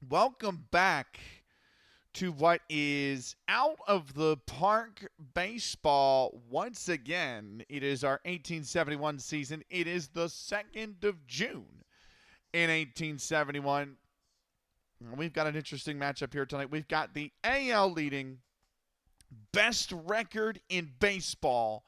Welcome back to what is out of the park baseball once again. It is our 1871 season. It is the 2nd of June in 1871. We've got an interesting matchup here tonight. We've got the AL leading best record in baseball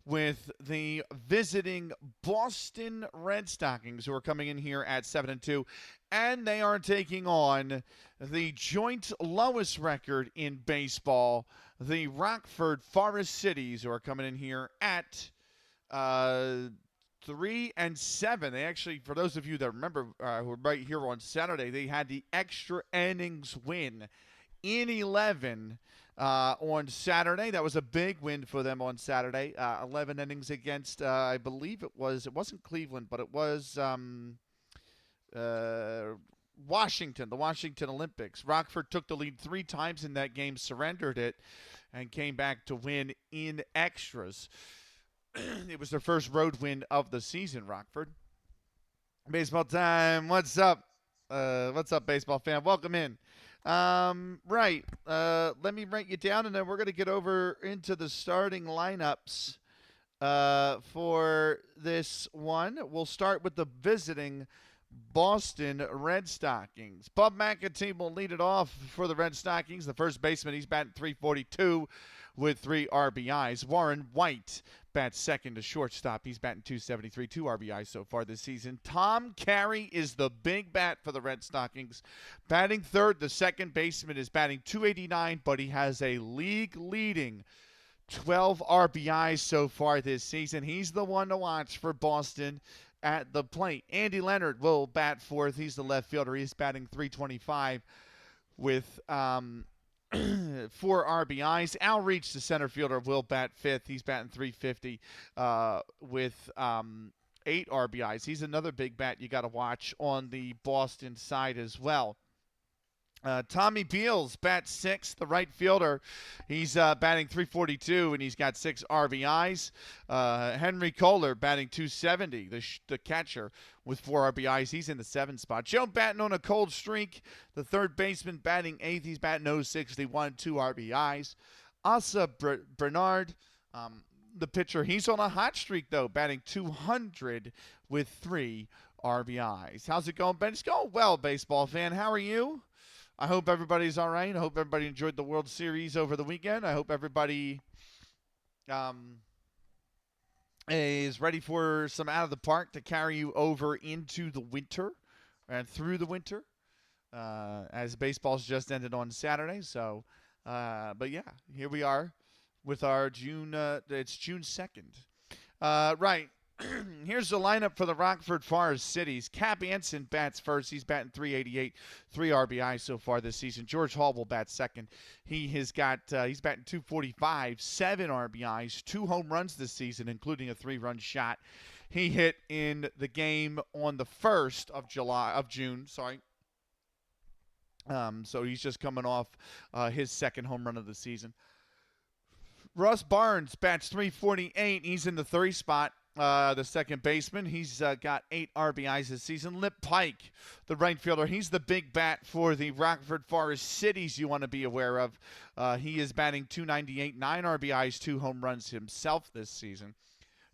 with the visiting Boston Red Stockings, who are coming in here at 7-2, and they are taking on the joint lowest record in baseball, the Rockford Forest Citys, who are coming in here at 3-7. They actually, for those of you that remember, who were right here on Saturday, they had the extra innings win in 11 on Saturday. That was a big win for them on Saturday. 11 innings against, I believe it wasn't Cleveland, but it was uh, Washington, the Washington Olympics. Rockford took the lead three times in that game, surrendered it, and came back to win in extras. It was their first road win of the season, Rockford. Baseball time. What's up? What's up, baseball fan? Welcome in. Right. Let me write you down, and then we're going to get over into the starting lineups for this one. We'll start with the visiting Boston Red Stockings. Bub McAtee will lead it off for the Red Stockings. The first baseman, he's batting 342 with 3 RBIs. Warren White bats second to shortstop. He's batting 273, 2 RBIs so far this season. Tom Carey is the big bat for the Red Stockings. Batting third, the second baseman is batting 289, but he has a league-leading 12 RBIs so far this season. He's the one to watch for Boston at the plate. Andy Leonard will bat fourth. He's the left fielder. He's batting 325 with 4 RBIs. Al Reach, the center fielder, will bat fifth. He's batting 350 with 8 RBIs. He's another big bat you got to watch on the Boston side as well. Tommy Beals bats sixth, the right fielder. He's batting 342, and he's got 6 RBIs. Henry Kohler batting 270, the catcher, with 4 RBIs. He's in the seventh spot. Joe batting on a cold streak. The third baseman batting eighth. He's batting 061, 2 RBIs. Asa Bernard, the pitcher, he's on a hot streak, though, batting 200 with 3 RBIs. How's it going, Ben? It's going well, baseball fan. How are you? I hope everybody's all right. I hope everybody enjoyed the World Series over the weekend. I hope everybody um, is ready for some out of the park to carry you over into the winter and through the winter, as baseball's just ended on Saturday. So, but yeah, here we are with our June. It's June 2nd. Right. Here's the lineup for the Rockford Forest Citys. Cap Anson bats first. He's batting 388, 3 RBIs so far this season. George Hall will bat second. He's batting 245, 7 RBIs, 2 home runs this season, including a 3-run shot. He hit in the game on the 1st of June. Sorry. So he's just coming off his second home run of the season. Russ Barnes bats 348. He's in the 30 spot. The second baseman. He's got 8 RBIs this season. Lip Pike, the right fielder. He's the big bat for the Rockford Forest Citys you want to be aware of. He is batting 298, 9 RBIs, 2 home runs himself this season.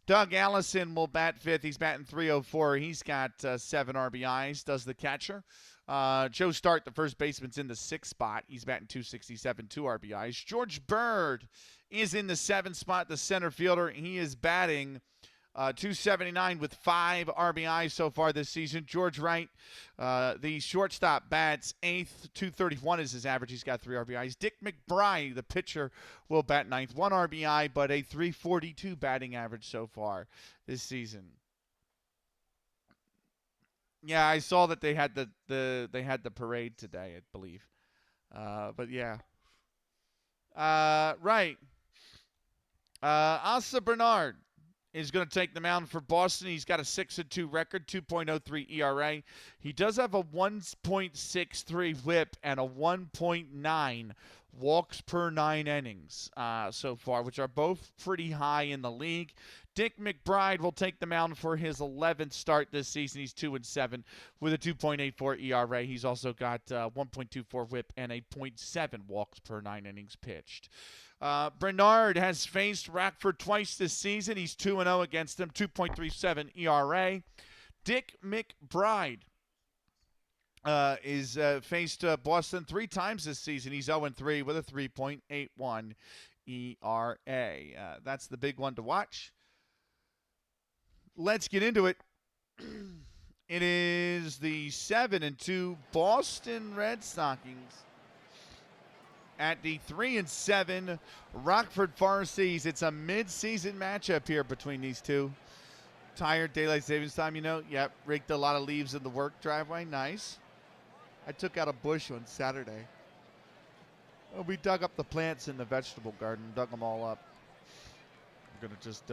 Doug Allison will bat fifth. He's batting 304. He's got 7 RBIs, does the catcher. Joe Start, the first baseman's in the sixth spot. He's batting 267, 2 RBIs. George Bird is in the seventh spot, the center fielder. He is batting 279 with 5 RBIs so far this season. George Wright, the shortstop, bats eighth. 231 is his average. He's got 3 RBIs. Dick McBride, the pitcher, will bat ninth. 1 RBI, but a 342 batting average so far this season. Yeah, I saw that they had the parade today, I believe. But yeah. Right. Asa Bernard is going to take the mound for Boston. He's got a 6-2 record, 2.03 ERA. He does have a 1.63 WHIP and a 1.9 walks per 9 innings so far, which are both pretty high in the league. Dick McBride will take the mound for his 11th start this season. He's 2-7 with a 2.84 ERA. He's also got 1.24 WHIP and a .7 walks per 9 innings pitched. Bernard has faced Rockford twice this season. He's 2-0 against them, 2.37 ERA. Dick McBride is faced Boston 3 times this season. He's 0-3 with a 3.81 ERA. That's the big one to watch. Let's get into it. It is the 7-2 Boston Red Stockings at the 3-7 Rockford Forest Citys. It's a mid-season matchup here between these two. Tired, daylight savings time, you know. Yep, raked a lot of leaves in the work driveway. Nice. I took out a bush on Saturday. We dug up the plants in the vegetable garden, dug them all up. I'm going to just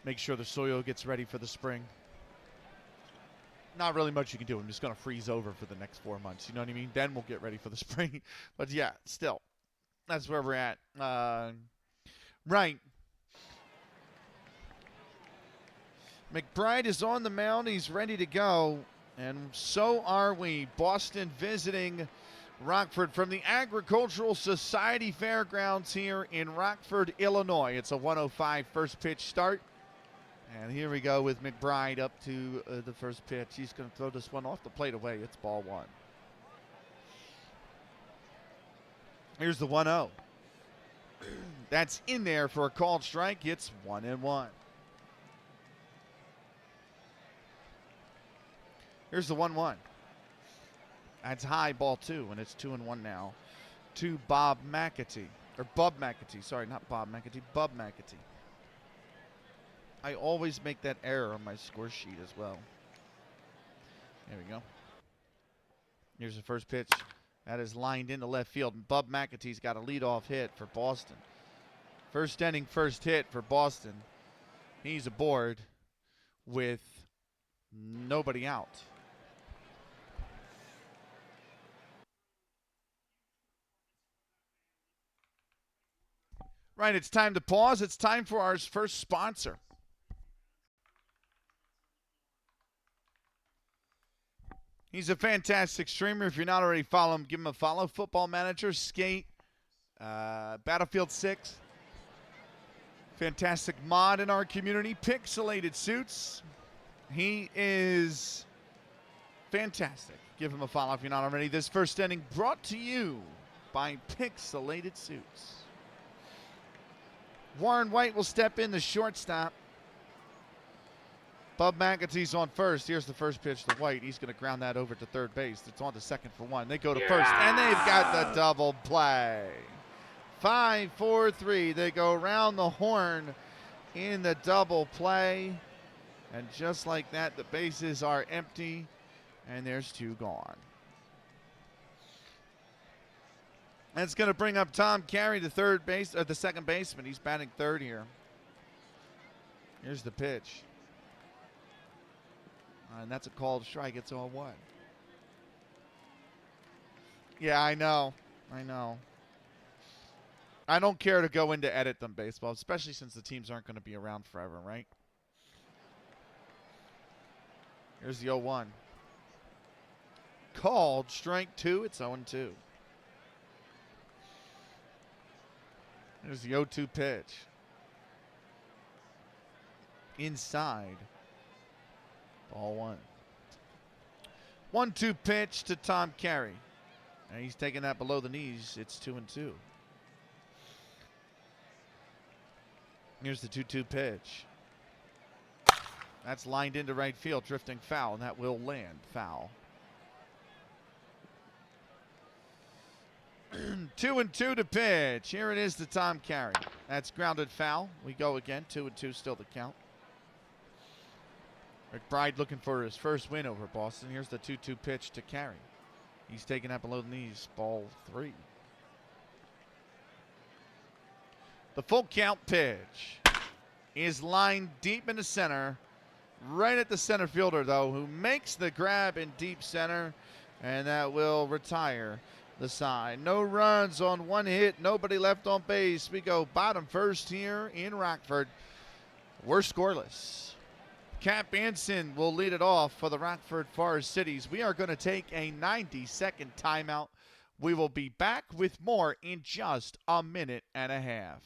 make sure the soil gets ready for the spring. Not really much you can do. I'm just going to freeze over for the next 4 months. You know what I mean? Then we'll get ready for the spring. But yeah, still, that's where we're at. Right. McBride is on the mound. He's ready to go. And so are we. Boston visiting Rockford from the Agricultural Society Fairgrounds here in Rockford, Illinois. It's a 1:05 first pitch start. And here we go with McBride up to the first pitch. He's going to throw this one off the plate away. It's ball 1. Here's the 1-0. That's in there for a called strike. It's 1-1. Here's the 1-1. That's high, ball 2, and it's 2-1 now to Bob McAtee. Or Bub McAtee. Sorry, not Bob McAtee. Bub McAtee. I always make that error on my score sheet as well. There we go. Here's the first pitch. That is lined into left field. And Bub McAtee's got a leadoff hit for Boston. First inning, first hit for Boston. He's aboard with nobody out. Right, it's time to pause. It's time for our first sponsor. He's a fantastic streamer. If you're not already following him, give him a follow. Football Manager, Skate, Battlefield 6. Fantastic mod in our community. Pixelated Suits. He is fantastic. Give him a follow if you're not already. This first inning brought to you by Pixelated Suits. Warren White will step in, the shortstop. Bub McAtee's on first. Here's the first pitch to White. He's going to ground that over to third base. It's on to second for 1. They go to first, and they've got the double play. 5-4-3. They go around the horn in the double play. And just like that, the bases are empty, and there's 2 gone. That's going to bring up Tom Carey, the second baseman. He's batting third here. Here's the pitch. And that's a called strike. It's 0-1. Yeah, I know. I don't care to go into edit them baseball, especially since the teams aren't going to be around forever, right? Here's the 0-1. Called strike 2. It's 0-2. There's the 0-2 pitch. Inside. Ball 1. 1-2 pitch to Tom Carey. And he's taking that below the knees. It's 2-2. Here's the 2-2 pitch. That's lined into right field, drifting foul, and that will land foul. 2-2 to pitch. Here it is to Tom Carey. That's grounded foul. We go again. 2-2 still the count. McBride looking for his first win over Boston. Here's the 2-2 pitch to Carey. He's taking that below the knees. Ball 3. The full count pitch is lined deep into center. Right at the center fielder, though, who makes the grab in deep center. And that will retire the side. No runs on one hit. Nobody left on base. We go bottom first here in Rockford. We're scoreless. Cap Anson will lead it off for the Rockford Forest Citys. We are going to take a 90-second timeout. We will be back with more in just a minute and a half.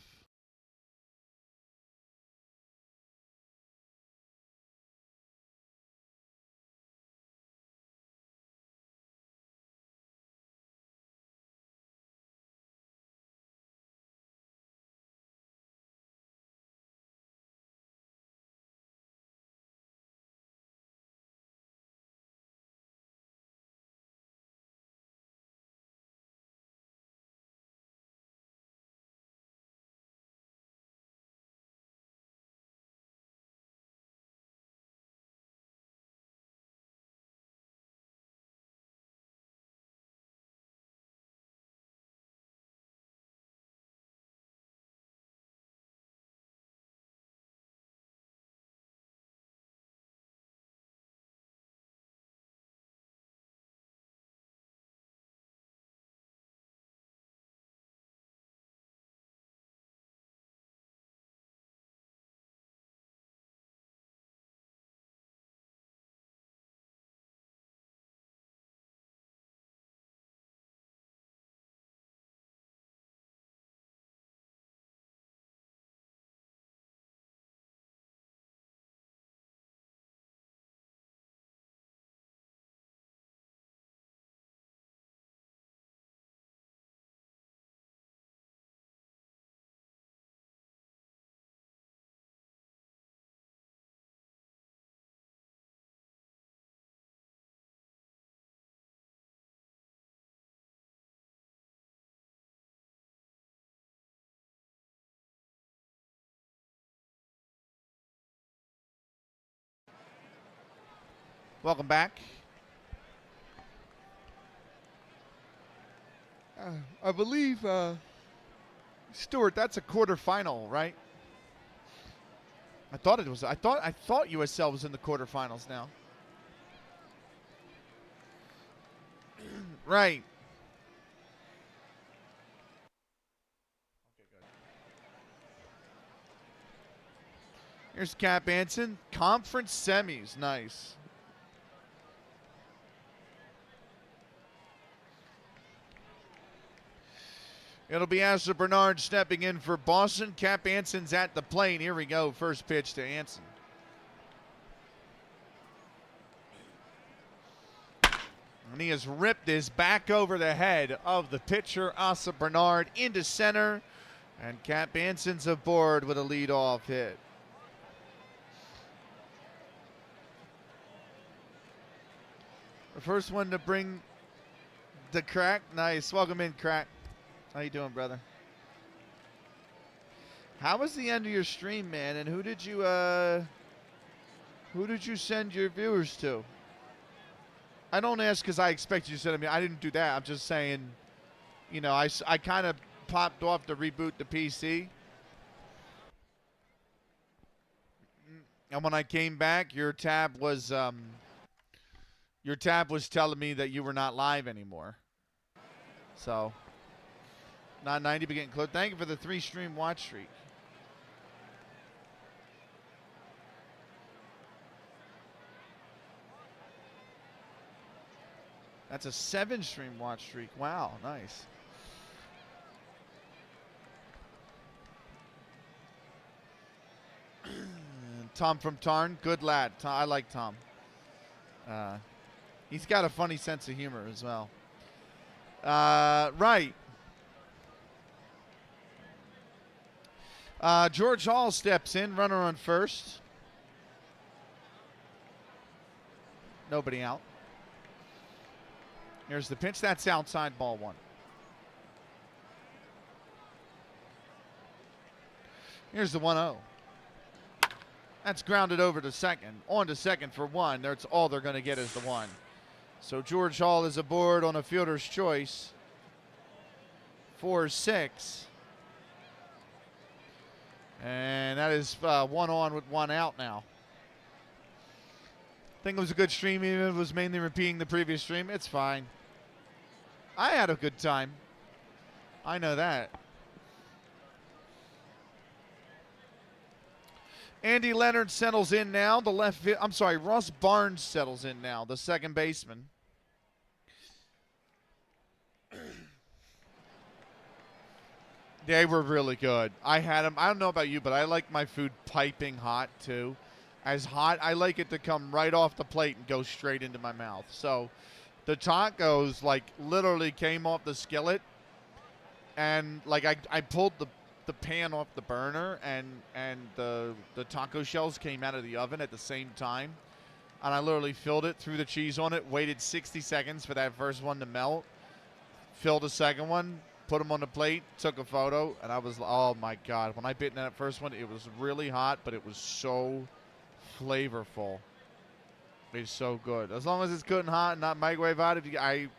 Welcome back. I believe, Stuart, that's a quarterfinal, right? I thought it was. I thought USL was in the quarterfinals now. Right. Here's Cap Anson. Conference semis. Nice. It'll be Asa Bernard stepping in for Boston. Cap Anson's at the plate. Here we go. First pitch to Anson. And he has ripped his back over the head of the pitcher, Asa Bernard, into center. And Cap Anson's aboard with a leadoff hit. The first one to bring the Crack. Nice. Welcome in, Crack. How you doing, brother? How was the end of your stream, man? And who did you send your viewers to? I don't ask because I expect you to send them. I didn't do that. I'm just saying, you know, I kind of popped off to reboot the PC. And when I came back, your tab was telling me that you were not live anymore. So, not 90, but getting close. Thank you for the 3-stream watch streak. That's a 7-stream watch streak. Wow, nice. Tom from Tarn, good lad. I like Tom. He's got a funny sense of humor as well. Right. George Hall steps in, runner on first. Nobody out. Here's the pitch. That's outside, ball one. Here's the 1-0. That's grounded over to second. On to second for one. That's all they're going to get is the one. So George Hall is aboard on a fielder's choice. 4-6. And that is one on with one out now. I think it was a good stream, even if it was mainly repeating the previous stream. It's fine. I had a good time. I know that. Andy Leonard settles in now. Ross Barnes settles in now, the second baseman. They were really good. I had them. I don't know about you, but I like my food piping hot too. As hot, I like it to come right off the plate and go straight into my mouth. So the tacos like literally came off the skillet, and like I pulled the pan off the burner, and the taco shells came out of the oven at the same time, and I literally filled it, threw the cheese on it, waited 60 seconds for that first one to melt, filled the second one, put them on the plate, took a photo, and I was, oh my God, when I bit in that first one, it was really hot, but it was so flavorful. It's so good. As long as it's good and hot and not microwave hot,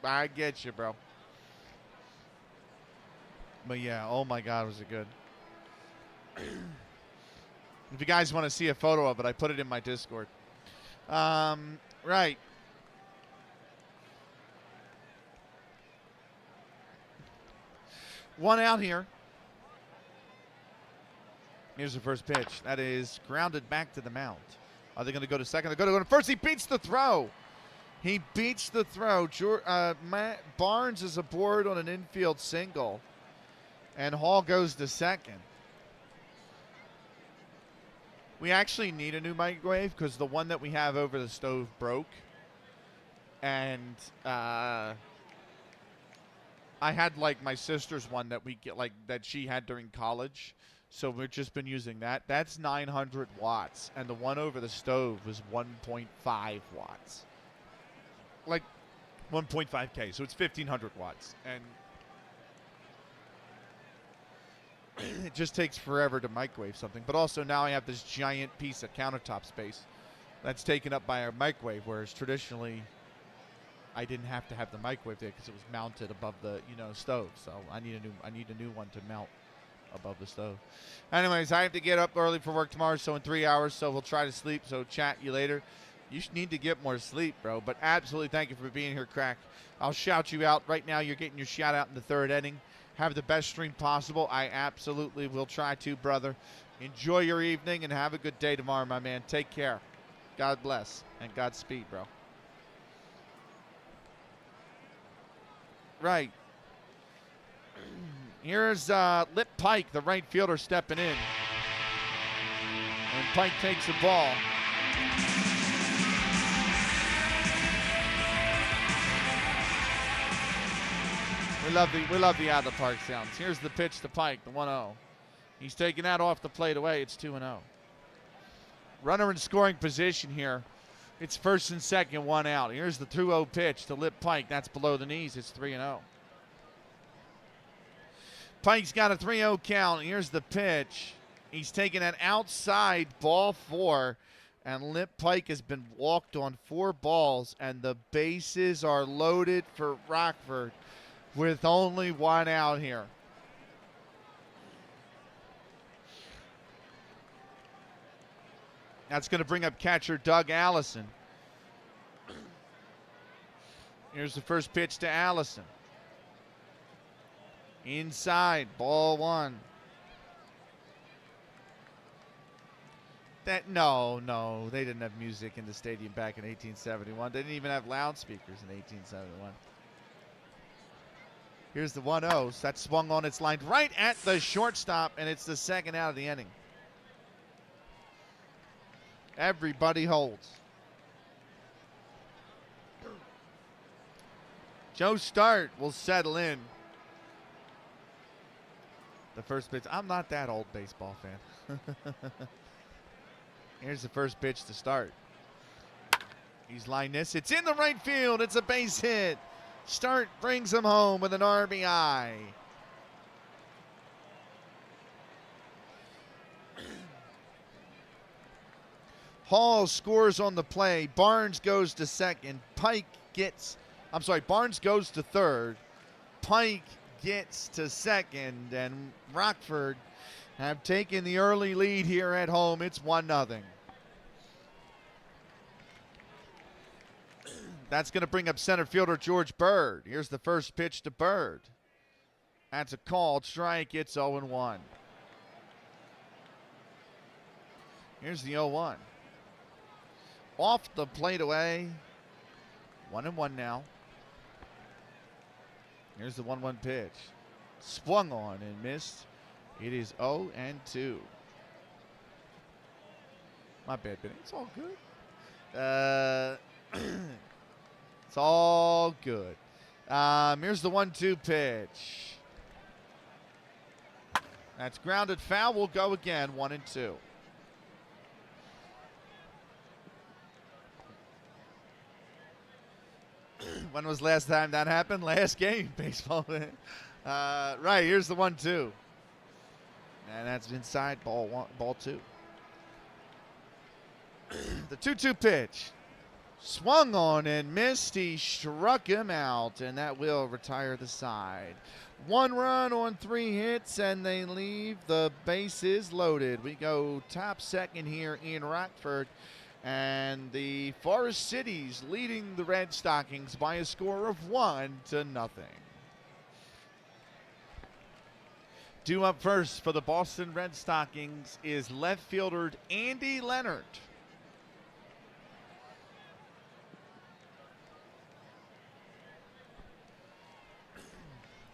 I get you, bro. But yeah, oh my God, was it good. If you guys want to see a photo of it, I put it in my Discord. Right. One out here. Here's the first pitch. That is grounded back to the mound. Are they going to go to second? They're going to go to first. He beats the throw. He beats the throw. Matt Barnes is aboard on an infield single. And Hall goes to second. We actually need a new microwave because the one that we have over the stove broke. And I had like my sister's one that we get that she had during college. So we've just been using that. That's 900 watts. And the one over the stove was 1.5 watts. Like 1.5K. So it's 1,500 watts. And it just takes forever to microwave something. But also now I have this giant piece of countertop space that's taken up by our microwave, whereas traditionally I didn't have to have the microwave there because it was mounted above the stove. So I need a new one to mount above the stove. Anyways, I have to get up early for work tomorrow, so in 3 hours, so we'll try to sleep. So chat you later. You need to get more sleep, bro. But absolutely thank you for being here, Crack. I'll shout you out. Right now you're getting your shout out in the third inning. Have the best stream possible. I absolutely will try to, brother. Enjoy your evening and have a good day tomorrow, my man. Take care. God bless and Godspeed, bro. Right. Here's Lip Pike, the right fielder, stepping in. And Pike takes the ball. We love the out of the park sounds. Here's the pitch to Pike, the 1-0. He's taking that off the plate away. It's 2-0. Runner in scoring position here. It's first and second, one out. Here's the 2-0 pitch to Lip Pike. That's below the knees. It's 3-0. Pike's got a 3-0 count. Here's the pitch. He's taking that outside, ball 4. And Lip Pike has been walked on 4 balls. And the bases are loaded for Rockford with only 1 out here. That's going to bring up catcher Doug Allison. Here's the first pitch to Allison. Inside, ball 1. No, they didn't have music in the stadium back in 1871. They didn't even have loudspeakers in 1871. Here's the 1-0. That swung on its line right at the shortstop, and it's the second out of the inning. Everybody holds. Joe Start will settle in. The first pitch. I'm not that old baseball fan. Here's the first pitch to Start. He's lined this. It's in the right field. It's a base hit. Start brings him home with an RBI. Hall scores on the play. Barnes goes to second. Barnes goes to third. Pike gets to second, and Rockford have taken the early lead here at home. It's 1-0. That's going to bring up center fielder George Bird. Here's the first pitch to Bird. That's a called strike. It's 0-1. Here's the 0-1. Off the plate away. 1-1 now. Here's the 1-1 pitch. Swung on and missed. It is 0-2. My bad, Benny. It's all good. It's all good. Here's the 1-2 pitch. That's grounded foul. We'll go again. 1-2. When was last time that happened? Last game, baseball. Right, here's the 1-2. And that's inside, ball 2. The 2-2 pitch. Swung on and missed. He struck him out, and that will retire the side. 1 run on 3 hits, and they leave the bases loaded. We go top second here in Rockford. And the Forest Citys leading the Red Stockings by a score of 1-0. Due up first for the Boston Red Stockings is left fielder Andy Leonard.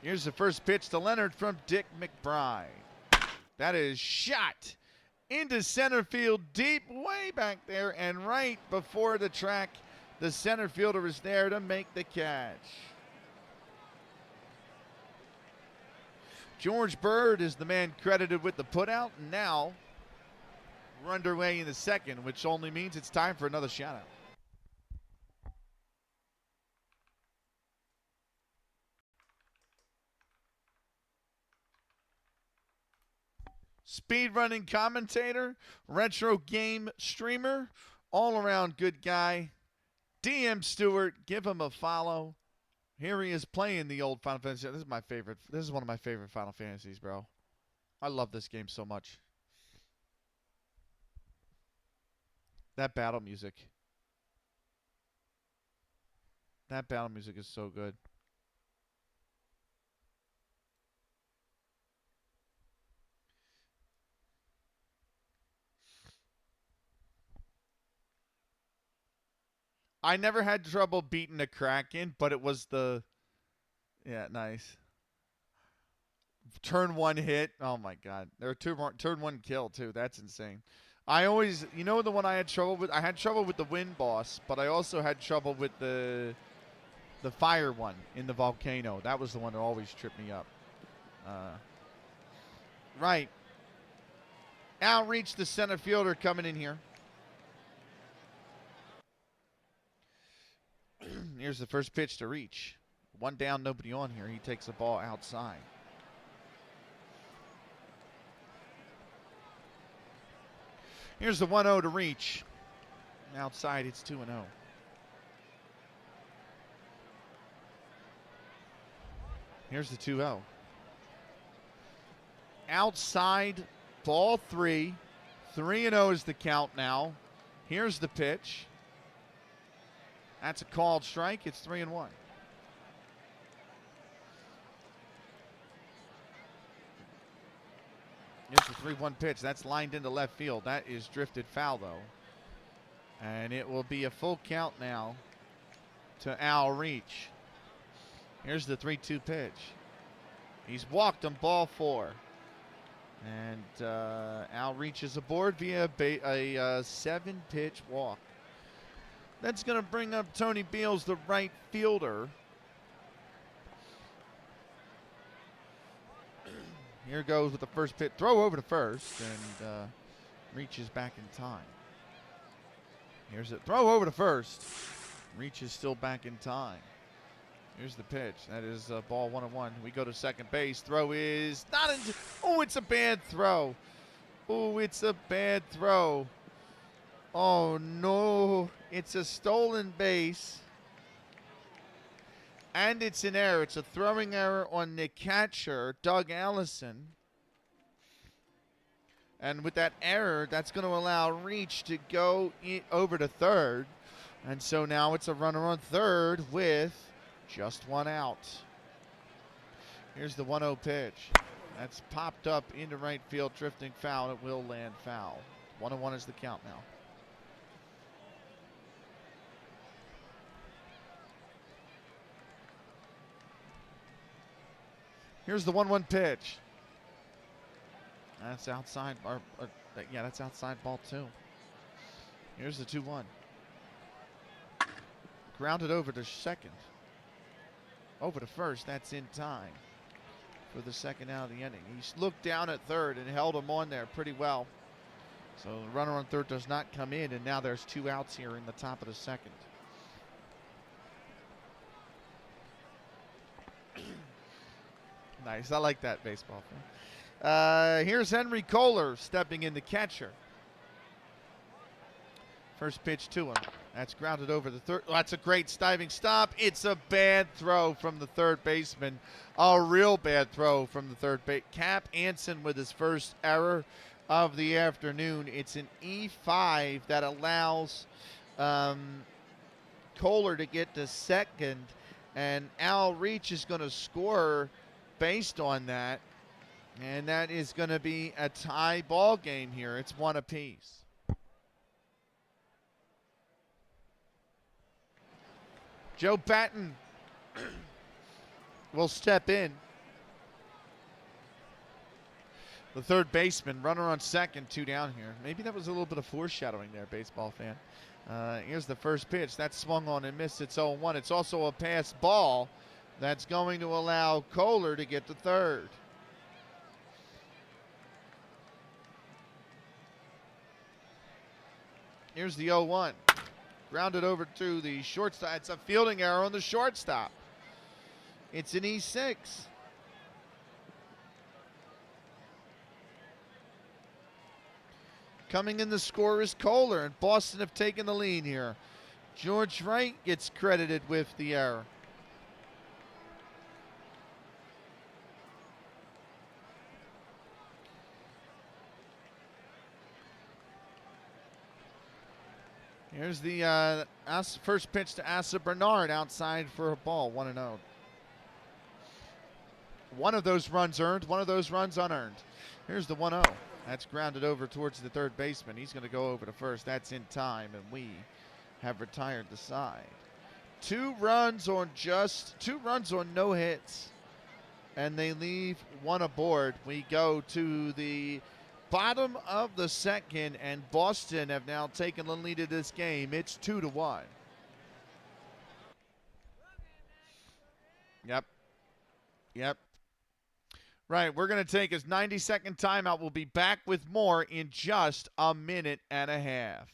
Here's the first pitch to Leonard from Dick McBride. That is shot into center field deep, way back there, and right before the track. The center fielder is there to make the catch. George Bird is the man credited with the putout. Now we're underway in the second, which only means it's time for another shutout. Speed running commentator, retro game streamer, all around good guy, DM Stewart. Give him a follow. Here he is playing the old Final Fantasy. This is my favorite. This is one of my favorite Final Fantasies, bro. I love this game so much. That battle music. That battle music is so good. I never had trouble beating a Kraken, but it was the... Yeah, nice. Turn 1 hit. Oh, my God. There are turn 1 kill, too. That's insane. I always... You know the one I had trouble with? I had trouble with the wind boss, but I also had trouble with the fire one in the volcano. That was the one that always tripped me up. Right. Outreach, the center fielder coming in here. Here's the first pitch to Reach. 1 down, nobody on here. He takes the ball outside. Here's the 1-0 to Reach. Outside, it's 2-0. Here's the 2-0. Outside, ball 3. 3-0 is the count now. Here's the pitch. That's a called strike. It's 3-1. Here's the 3-1 pitch. That's lined into left field. That is drifted foul, though. And it will be a full count now to Al Reach. Here's the 3-2 pitch. He's walked on ball 4. And Al reaches aboard via a 7-pitch walk. That's going to bring up Tony Beals, the right fielder. Here goes with the first pitch. Throw over to first, and reaches back in time. Here's it. Throw over to first. Reaches still back in time. Here's the pitch. That is ball 1-1. We go to second base. Throw is not in. Oh, it's a bad throw. Oh, it's a bad throw. Oh, no. It's a stolen base. And it's an error. It's a throwing error on the catcher, Doug Allison. And with that error, that's going to allow Reach to go over to third. And so now it's a runner on third with just one out. Here's the 1-0 pitch. That's popped up into right field, drifting foul. It will land foul. 1-1 is the count now. Here's the 1-1 pitch. That's outside. Yeah, that's outside ball 2. Here's the 2-1. Grounded over to second. Over to first. That's in time for the second out of the inning. He looked down at third and held him on there pretty well. So the runner on third does not come in, and now there's 2 outs here in the top of the second. Nice. I like that baseball. Here's Henry Kohler stepping in the catcher. First pitch to him. That's grounded over the third. Oh, that's a great diving stop. It's a bad throw from the third baseman. A real bad throw from the third base. Cap Anson with his first error of the afternoon. It's an E5 that allows Kohler to get to second, and Al Reach is going to score based on that, and that is going to be a tie ball game here. It's 1 apiece. Joe Patton will step in. The third baseman, runner on second, 2 down here. Maybe that was a little bit of foreshadowing there, baseball fan. Here's the first pitch. That's swung on and missed. It's 0-1. It's also a pass ball that's going to allow Kohler to get to third. Here's the 0-1. Grounded over to the shortstop. It's a fielding error on the shortstop. It's an E6. Coming in the score is Kohler, and Boston have taken the lead here. George Wright gets credited with the error. Here's the first pitch to Asa Bernard, outside for a ball, 1-0. One of those runs earned, one of those runs unearned. Here's the 1-0. That's grounded over towards the third baseman. He's going to go over to first. That's in time, and we have retired the side. 2 runs on no hits, and they leave 1 aboard. We go to the bottom of the second, and Boston have now taken the lead of this game. It's 2-1. Yep. Right, we're going to take a 90-second timeout. We'll be back with more in just a minute and a half.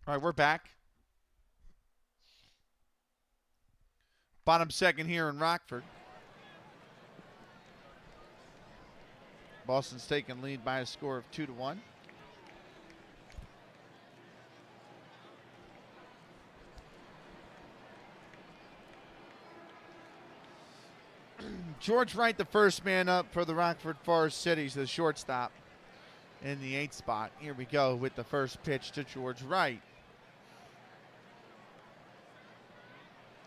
All right, we're back. Bottom second here in Rockford. Boston's taking lead by a score of 2-1. George Wright, the first man up for the Rockford Forest Citys, the shortstop in the 8th spot. Here we go with the first pitch to George Wright.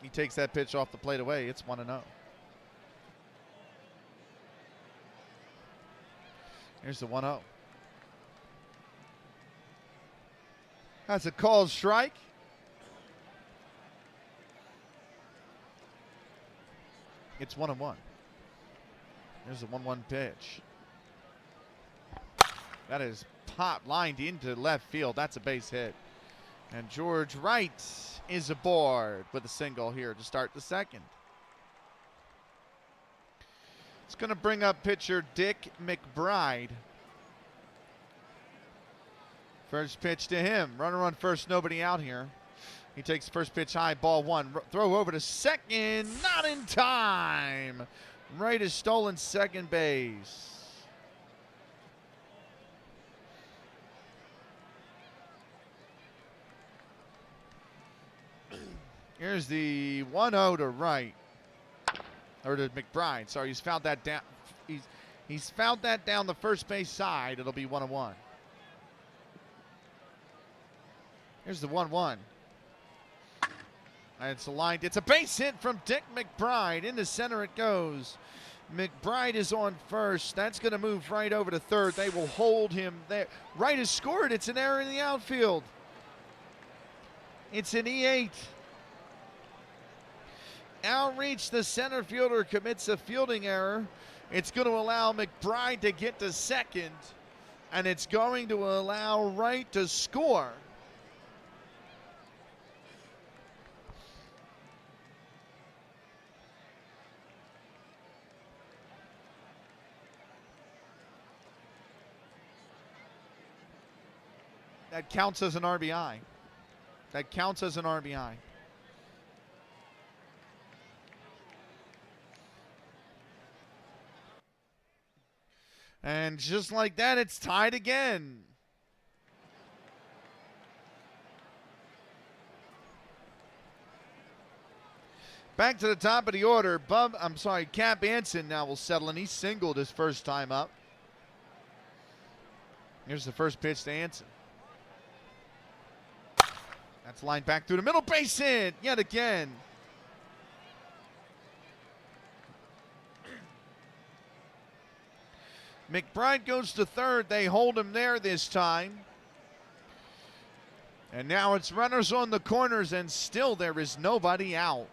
He takes that pitch off the plate away. It's 1-0. Here's the 1-0. That's a called strike. It's 1-1. There's a 1-1 pitch. That is popped, lined into left field. That's a base hit. And George Wright is aboard with a single here to start the second. It's going to bring up pitcher Dick McBride. First pitch to him. Runner on first, nobody out here. He takes first pitch high, ball one. Throw over to second, not in time. Wright has stolen second base. Here's the 1-0 to Wright. Or to McBride. Sorry, he's fouled that down. He's fouled that down the first base side. It'll be 1-1. Here's the 1-1. And it's aligned. It's a base hit from Dick McBride. Into center it goes. McBride is on first. That's going to move Wright over to third. They will hold him there. Wright has scored. It's an error in the outfield. It's an E8. Outreach, the center fielder commits a fielding error. It's going to allow McBride to get to second, and it's going to allow Wright to score. That counts as an RBI. That counts as an RBI. And just like that, it's tied again. Back to the top of the order. Cap Anson now will settle in. He singled his first time up. Here's the first pitch to Anson. That's lined back through the middle. Base hit yet again. McBride goes to third. They hold him there this time. And now it's runners on the corners, and still there is nobody out.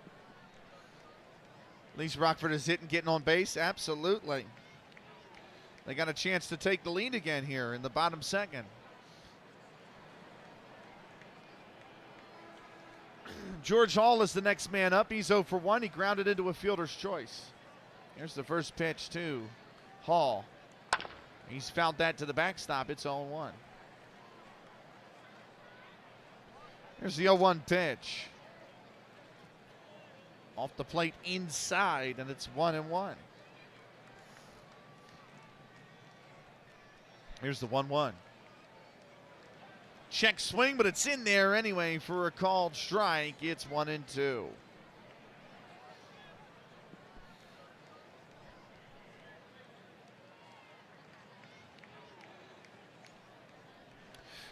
At least Rockford is hitting, getting on base. Absolutely. They got a chance to take the lead again here in the bottom second. George Hall is the next man up. He's 0 for 1. He grounded into a fielder's choice. Here's the first pitch to Hall. He's fouled that to the backstop. It's 0-1. Here's the 0-1 pitch. Off the plate inside, and it's 1-1. Here's the 1-1. Check swing, but it's in there anyway for a called strike. It's 1-2.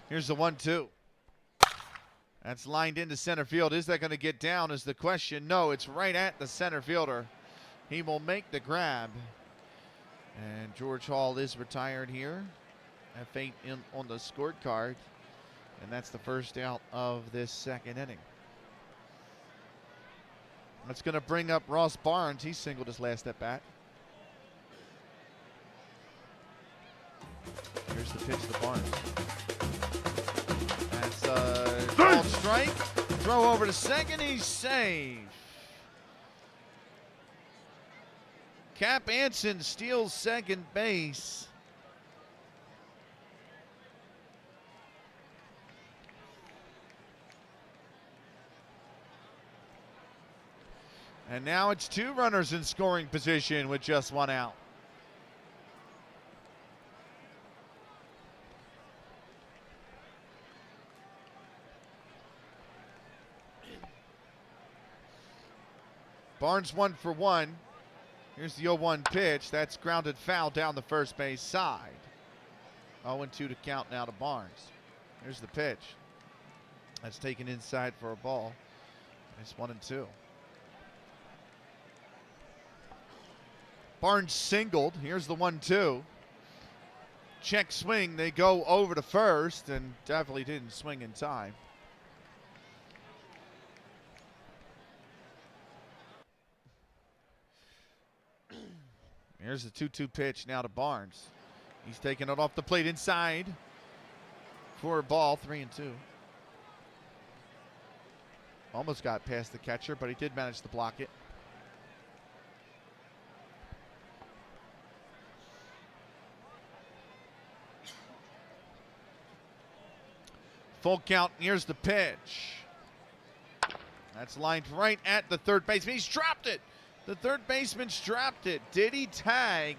Here's the 1-2. That's lined into center field. Is that going to get down is the question. No, it's right at the center fielder. He will make the grab. And George Hall is retired here. F8 on the scorecard. And that's the first out of this second inning. That's going to bring up Ross Barnes. He singled his last at bat. Here's the pitch to Barnes. That's a called strike. Throw over to second. He's safe. Cap Anson steals second base. And now it's 2 runners in scoring position with just 1 out. Barnes 1 for 1. Here's the 0-1 pitch. That's grounded foul down the first base side. 0-2 to count now to Barnes. Here's the pitch. That's taken inside for a ball. It's 1-2. Barnes singled. Here's the 1-2. Check swing. They go over to first and definitely didn't swing in time. Here's the 2-2 pitch now to Barnes. He's taking it off the plate inside for a ball, 3-2. Almost got past the catcher, but he did manage to block it. Full count, here's the pitch. That's lined right at the third baseman. He's dropped it. The third baseman's dropped it. Did he tag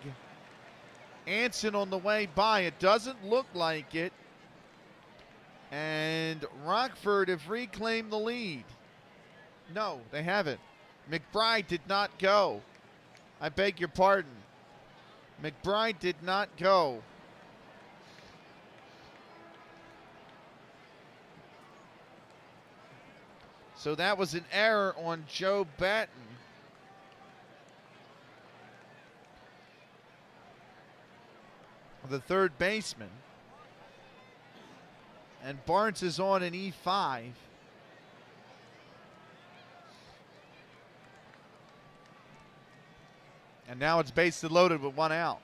Anson on the way by? It doesn't look like it. And Rockford have reclaimed the lead. No, they haven't. McBride did not go. I beg your pardon. McBride did not go. So that was an error on Joe Batten. The third baseman. And Barnes is on an E5. And now it's bases loaded with 1 out.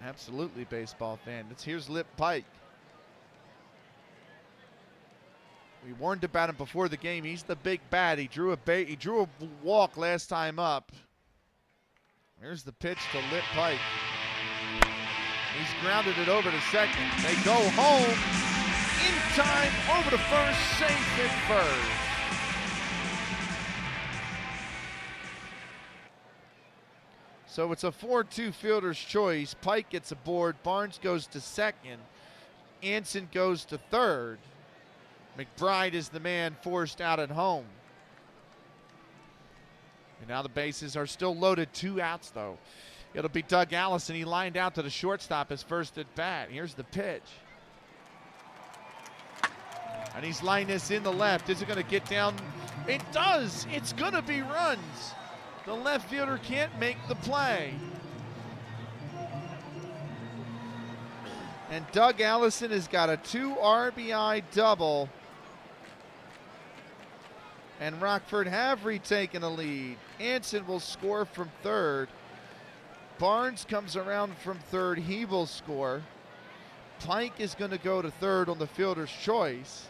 Absolutely, baseball fan. Here's Lip Pike. We warned about him before the game. He's the big bat. He drew a walk last time up. Here's the pitch to Lip Pike. He's grounded it over to second. They go home in time, over to first, safe at first. So it's a 4-2 fielder's choice. Pike gets aboard. Barnes goes to second. Anson goes to third. McBride is the man forced out at home. And now the bases are still loaded. 2 outs, though. It'll be Doug Allison. He lined out to the shortstop his first at bat. Here's the pitch. And he's lined this in the left. Is it going to get down? It does. It's going to be runs. The left fielder can't make the play. And Doug Allison has got a 2 RBI double. And Rockford have retaken a lead. Anson will score from third. Barnes comes around from third. He will score. Pike is going to go to third on the fielder's choice.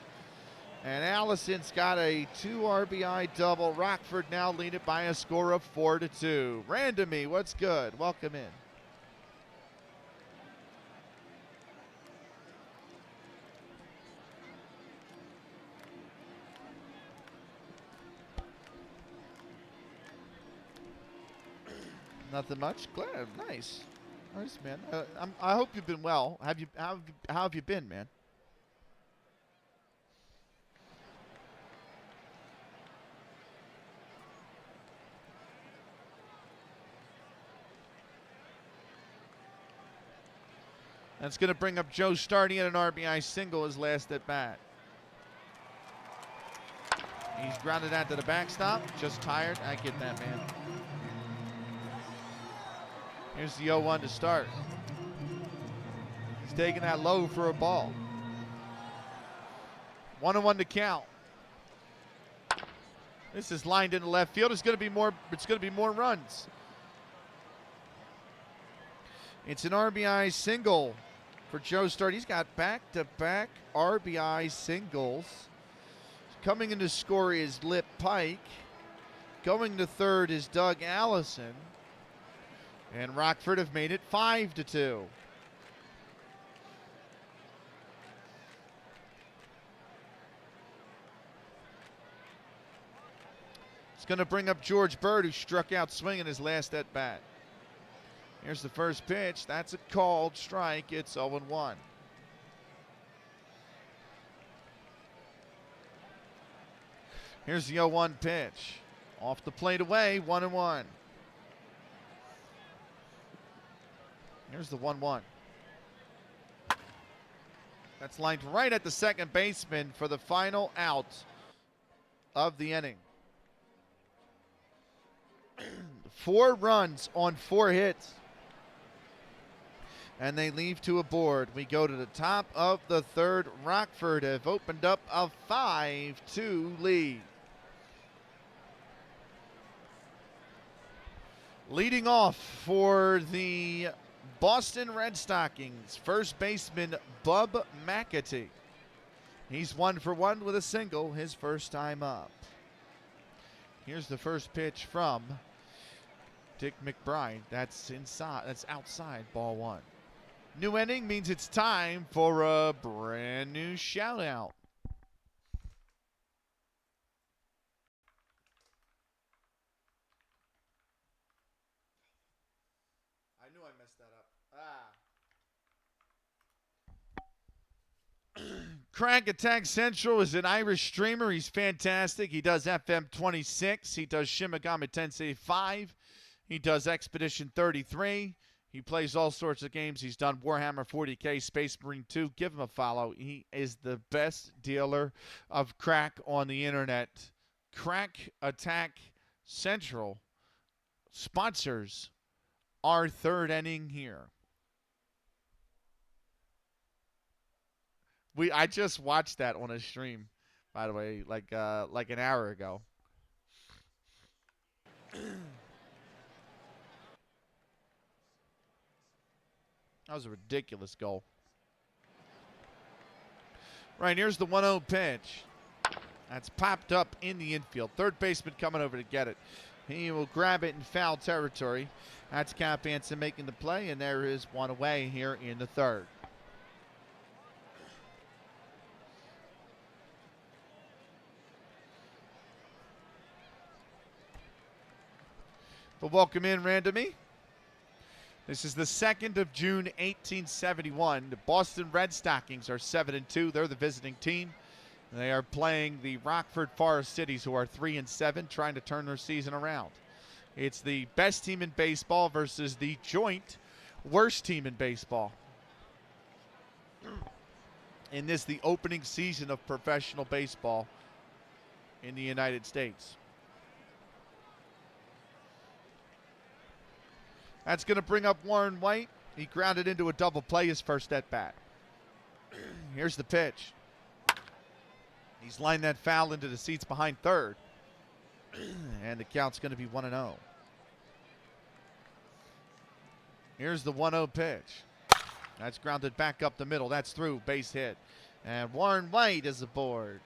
And Allison's got a 2 RBI double. Rockford now lead it by a score of 4-2. Randomy, what's good? Welcome in. Nothing much. Glad, nice, man. I hope you've been well. How have you been, man? That's going to bring up Joe starting at an RBI single, his last at bat. He's grounded out to the backstop. Just tired. I get that, man. Here's the 0-1 to start. He's taking that low for a ball. 1-1 to count. This is lined into left field. It's going to be more runs. It's an RBI single for Joe Start. He's got back-to-back RBI singles. Coming in to score is Lip Pike. Going to third is Doug Allison. And Rockford have made it 5-2. It's going to bring up George Bird, who struck out swinging his last at bat. Here's the first pitch. That's a called strike. It's 0-1. Here's the 0-1 pitch. Off the plate away, 1-1. Here's the 1-1. That's lined right at the second baseman for the final out of the inning. 4 runs on 4 hits. And they leave to a board. We go to the top of the third. Rockford have opened up a 5-2 lead. Leading off for the Boston Red Stockings, first baseman Bub McAtee. He's 1 for 1 with a single, his first time up. Here's the first pitch from Dick McBride. That's inside. That's outside. Ball 1. New inning means it's time for a brand new shout out. I knew I messed that up. Crank Attack Central is an Irish streamer. He's fantastic. He does FM 26. He does Shimigami Tensei 5. He does Expedition 33. He plays all sorts of games. He's done Warhammer 40K, Space Marine 2. Give him a follow. He is the best dealer of crack on the internet. Crack Attack Central sponsors our third inning here. I just watched that on a stream, by the way, like an hour ago. That was a ridiculous goal. Right, here's the 1-0 pitch. That's popped up in the infield. Third baseman coming over to get it. He will grab it in foul territory. That's Cap Anson making the play, and there is one away here in the third. But welcome in, Randomy. This is the 2nd of June, 1871. The Boston Red Stockings are 7-2. They're the visiting team. They are playing the Rockford Forest Citys, who are 3-7, trying to turn their season around. It's the best team in baseball versus the joint worst team in baseball. In this, the opening season of professional baseball in the United States. That's going to bring up Warren White. He grounded into a double play his first at bat. Here's the pitch. He's lined that foul into the seats behind third. And the count's going to be 1-0. Here's the 1-0 pitch. That's grounded back up the middle. That's through. Base hit. And Warren White is aboard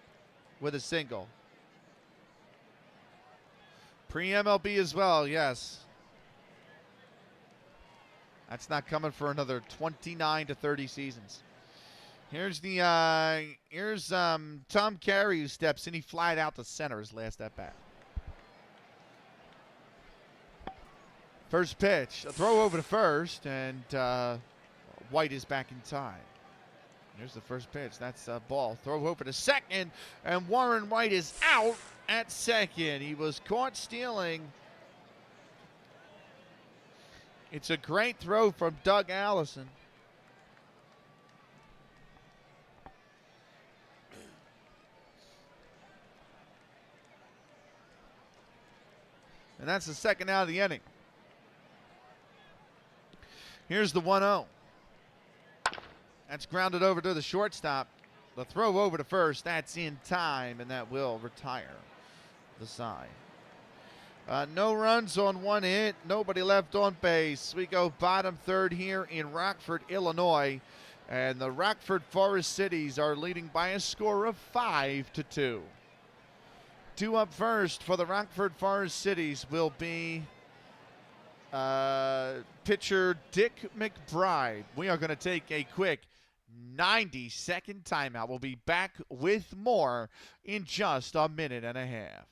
with a single. Pre-MLB as well, yes. That's not coming for another 29 to 30 seasons. Here's the Tom Carey, who steps in. He flied out to center his last at bat. First pitch, a throw over to first, and White is back in time. Here's the first pitch. That's a ball. Throw over to second, and Warren White is out at second. He was caught stealing. It's a great throw from Doug Allison. And that's the second out of the inning. Here's the 1-0. That's grounded over to the shortstop. The throw over to first, that's in time, and that will retire the side. No runs on one hit, nobody left on base. We go bottom third here in Rockford, Illinois, and the Rockford Forest Citys are leading by a score of 5-2. 2 up first for the Rockford Forest Citys will be pitcher Dick McBride. We are going to take a quick 90-second timeout. We'll be back with more in just a minute and a half.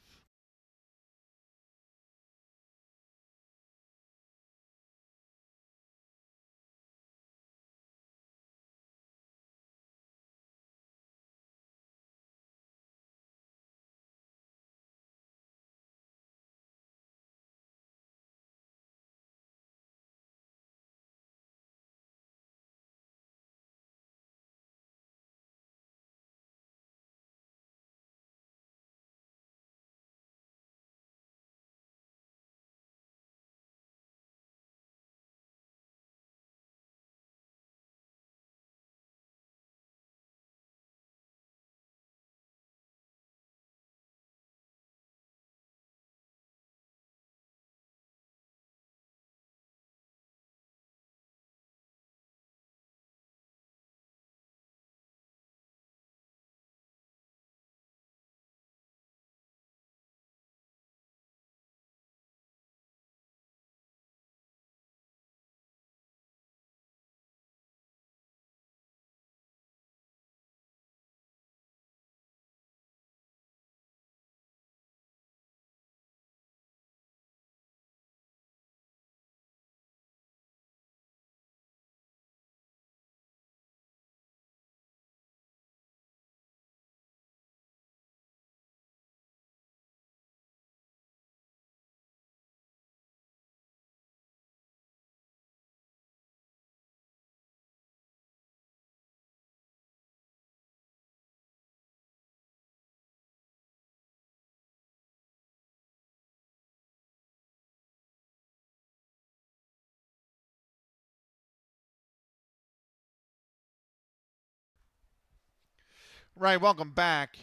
Right, welcome back.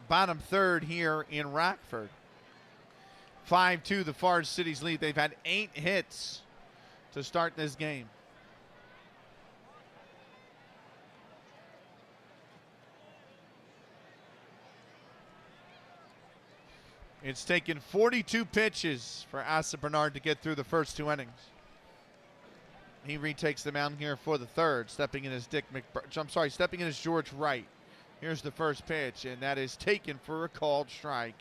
Bottom third here in Rockford. 5-2, the Forest Citys lead. They've had 8 hits to start this game. It's taken 42 pitches for Asa Bernard to get through the first 2 innings. He retakes the mound here for the third, stepping in as stepping in as George Wright. Here's the first pitch, and that is taken for a called strike.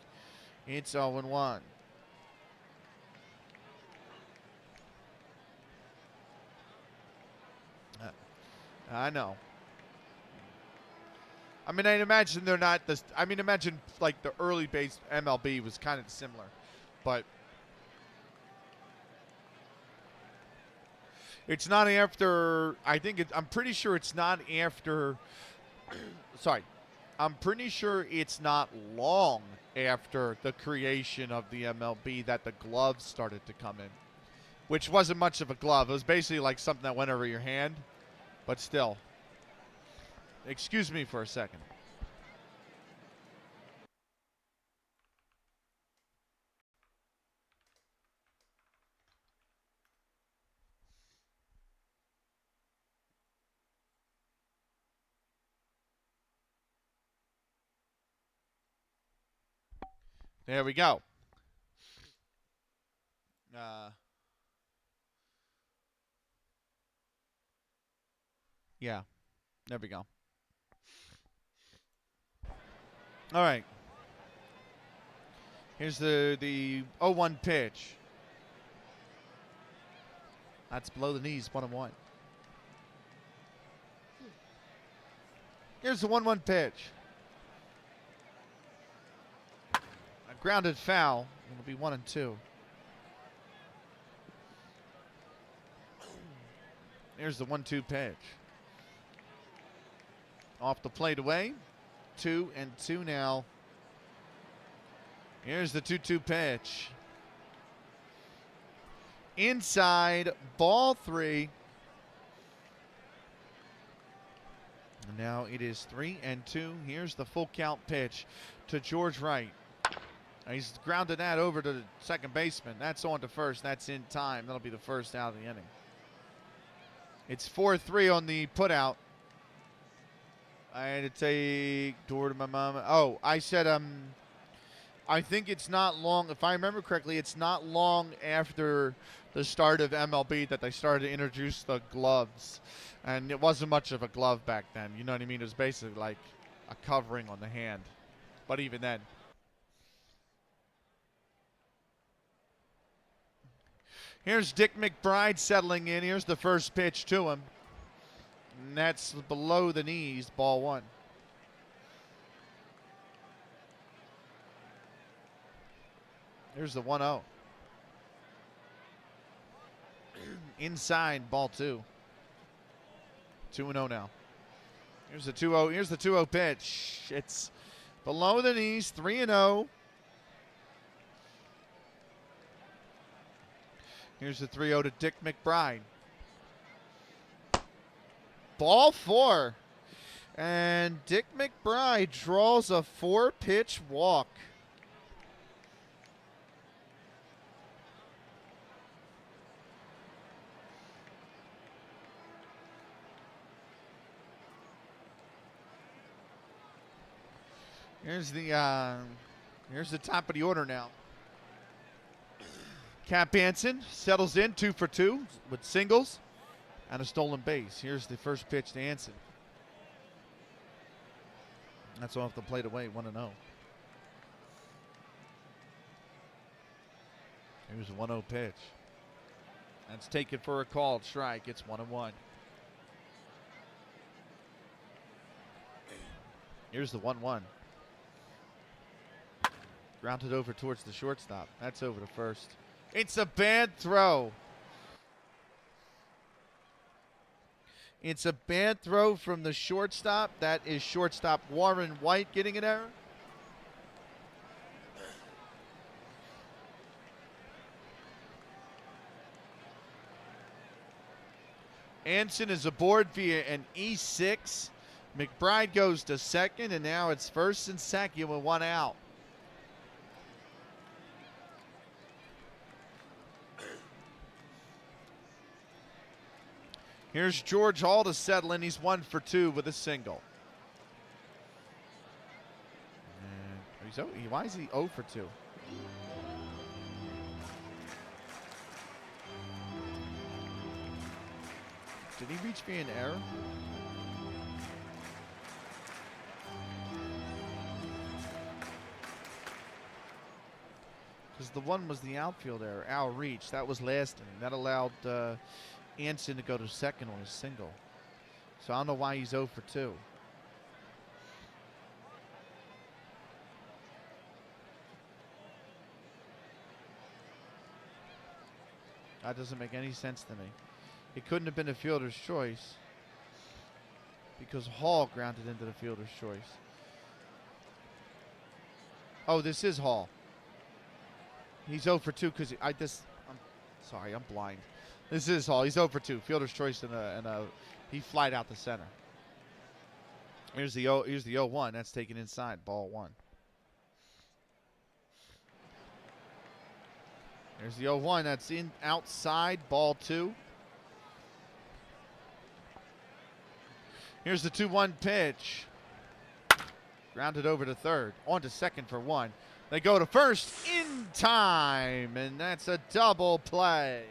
It's 0-1. I know. I mean, I imagine they're not this. I mean, imagine like the early base MLB was kind of similar, but it's not after. I'm pretty sure it's not after. Sorry, I'm pretty sure it's not long after the creation of the MLB that the gloves started to come in, which wasn't much of a glove. It was basically like something that went over your hand, but still. Excuse me for a second. There we go. Yeah, there we go. All right. Here's the 0-1 pitch. That's below the knees, 1-1. Here's the 1-1 pitch. A grounded foul. It'll be 1-2. Here's the 1-2 pitch. Off the plate away. 2-2 now. Here's the 2-2 pitch. Inside, ball 3. And now it is 3-2. Here's the full count pitch to George Wright. He's grounded that over to the second baseman. That's on to first. That's in time. That'll be the first out of the inning. It's 4-3 on the putout. I had to take door to my mom. Oh, I said I think it's not long. If I remember correctly, it's not long after the start of MLB that they started to introduce the gloves. And it wasn't much of a glove back then. You know what I mean? It was basically like a covering on the hand. But even then. Here's Dick McBride settling in. Here's the first pitch to him. And that's below the knees, ball 1. Here's the 1-0. Inside, ball 2. 2-0 now. Here's the 2-0. Here's the 2-0 pitch. It's below the knees, 3-0. Here's the 3-0 to Dick McBride. Ball 4. And Dick McBride draws a 4-pitch walk. Here's the top of the order now. Cap Hansen settles in 2 for 2 with singles and a stolen base. Here's the first pitch to Hansen. That's off the plate away, 1-0. Here's a 1-0 pitch. That's taken for a called strike. It's 1-1. Here's the 1-1. Grounded over towards the shortstop. That's over to first. It's a bad throw. It's a bad throw from the shortstop. That is shortstop Warren White getting an error. Anson is aboard via an E6. McBride goes to second, and now it's first and second with one out. Here's George Hall to settle in. He's 1 for 2 with a single. And why is he 0 for 2? Did he reach via an error? Because the one was the outfield error. Al reach. That was last inning. That allowed Anson to go to second on his single. So I don't know why he's 0 for 2. That doesn't make any sense to me. It couldn't have been a fielder's choice because Hall grounded into the fielder's choice. Oh, this is Hall. He's 0 for 2 because I'm sorry, I'm blind. This is Hall. He's 0 for 2. Fielder's choice and he flied out the center. Here's the 0-1. That's taken inside. Ball 1. There's the 0-1. That's in outside. Ball 2. Here's the 2-1 pitch. Grounded over to third. On to second for 1. They go to first in time, and that's a double play.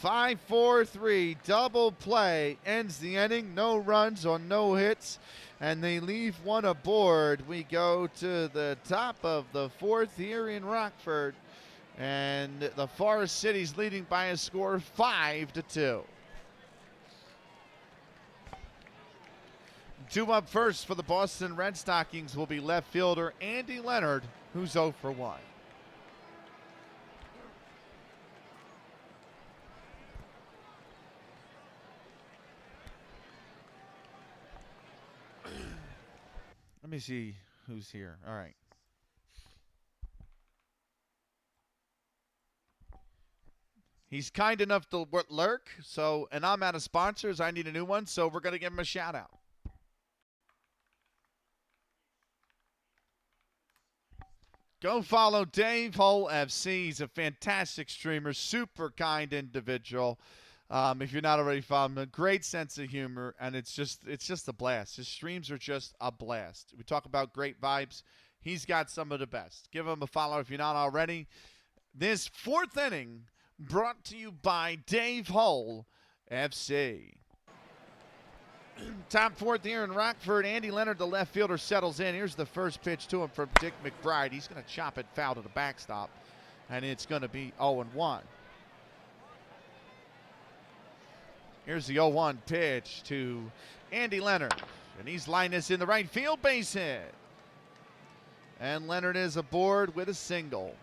5-4-3 double play ends the inning. No runs on no hits, and they leave one aboard. We go to the top of the 4th here in Rockford, and the Forest Citys leading by a score of 5-2. 2 up first for the Boston Red Stockings will be left fielder Andy Leonard, who's 0 for 1. Let me see who's here. All right. He's kind enough to lurk, and I'm out of sponsors. I need a new one, so we're going to give him a shout out. Go follow Dave Hull FC. He's a fantastic streamer, super kind individual. If you're not already following him, a great sense of humor, and it's just a blast. His streams are just a blast. We talk about great vibes. He's got some of the best. Give him a follow if you're not already. This 4th inning brought to you by Dave Hull FC. Top 4th here in Rockford. Andy Leonard, the left fielder, settles in. Here's the first pitch to him from Dick McBride. He's going to chop it foul to the backstop, and it's going to be 0-1. Here's the 0-1 pitch to Andy Leonard, and he's lined this in the right field, base hit. And Leonard is aboard with a single.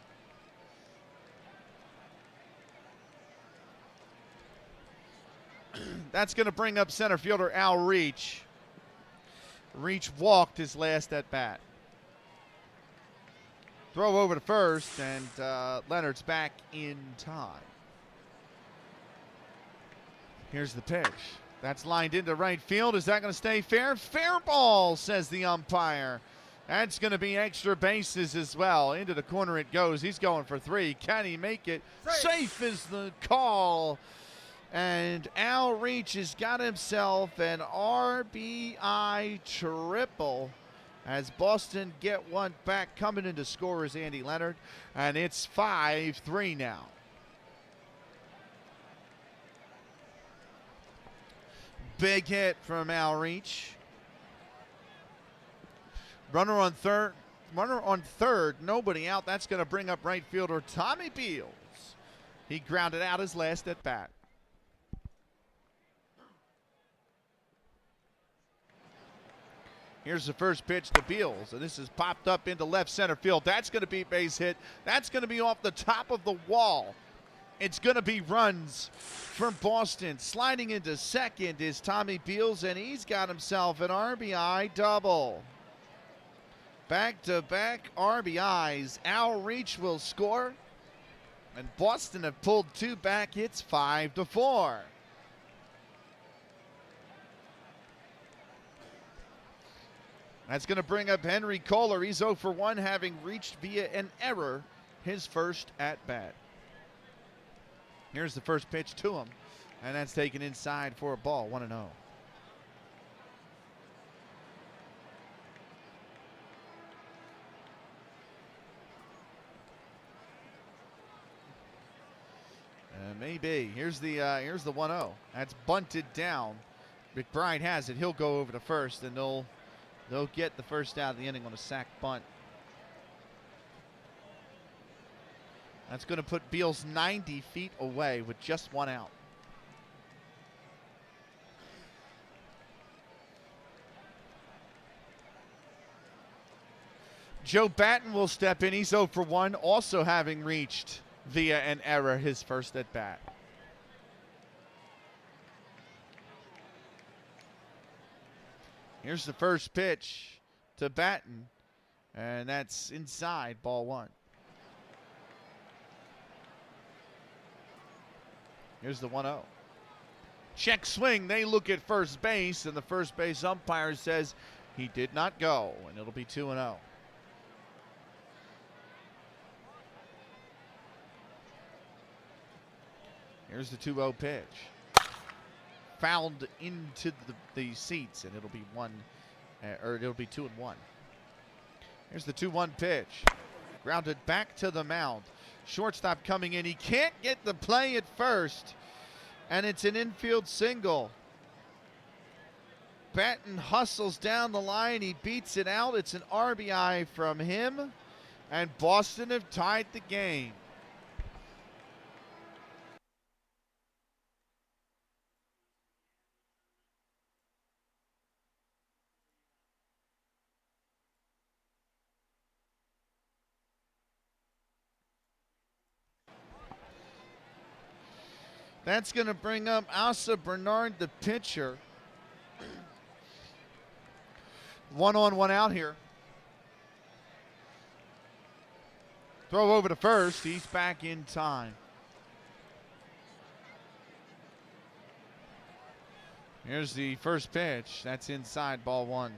That's going to bring up center fielder Al Reach. Reach walked his last at bat. Throw over to first, and Leonard's back in time. Here's the pitch. That's lined into right field. Is that going to stay fair? Fair ball, says the umpire. That's going to be extra bases as well. Into the corner it goes. He's going for 3. Can he make it? Safe is the call. And Al Reach has got himself an RBI triple as Boston get one back. Coming in to score is Andy Leonard, and it's 5-3 now. Big hit from Al Reach. Runner on third, nobody out. That's going to bring up right fielder Tommy Beals. He grounded out his last at bat. Here's the first pitch to Beals, and this is popped up into left center field. That's going to be base hit. That's going to be off the top of the wall. It's going to be runs from Boston. Sliding into second is Tommy Beals, and he's got himself an RBI double. Back-to-back RBIs. Al Reach will score, And Boston have pulled 2 back. It's 5-4. That's going to bring up Henry Kohler. He's 0 for 1, having reached via an error his first at-bat. Here's the first pitch to him, and that's taken inside for a ball, 1-0. Maybe. Here's the 1-0. That's bunted down. McBride has it. He'll go over to first, and they'll get the first out of the inning on a sac bunt. That's going to put Beals 90 feet away with just 1 out. Joe Batten will step in. He's 0 for 1, also having reached via an error his first at bat. Here's the first pitch to Batten, and that's inside, ball 1. Here's the 1-0. Check swing. They look at first base, and the first base umpire says he did not go, and it'll be 2-0. Here's the 2-0 pitch. Fouled into the seats, and it'll be 2-1. Here's the 2-1 pitch. Grounded back to the mound. Shortstop coming in. He can't get the play at first, and it's an infield single. Batten hustles down the line. He beats it out. It's an RBI from him, and Boston have tied the game. That's going to bring up Asa Bernard, the pitcher. 1 on, 1 out here. Throw over to first. He's back in time. Here's the first pitch. That's inside, ball 1.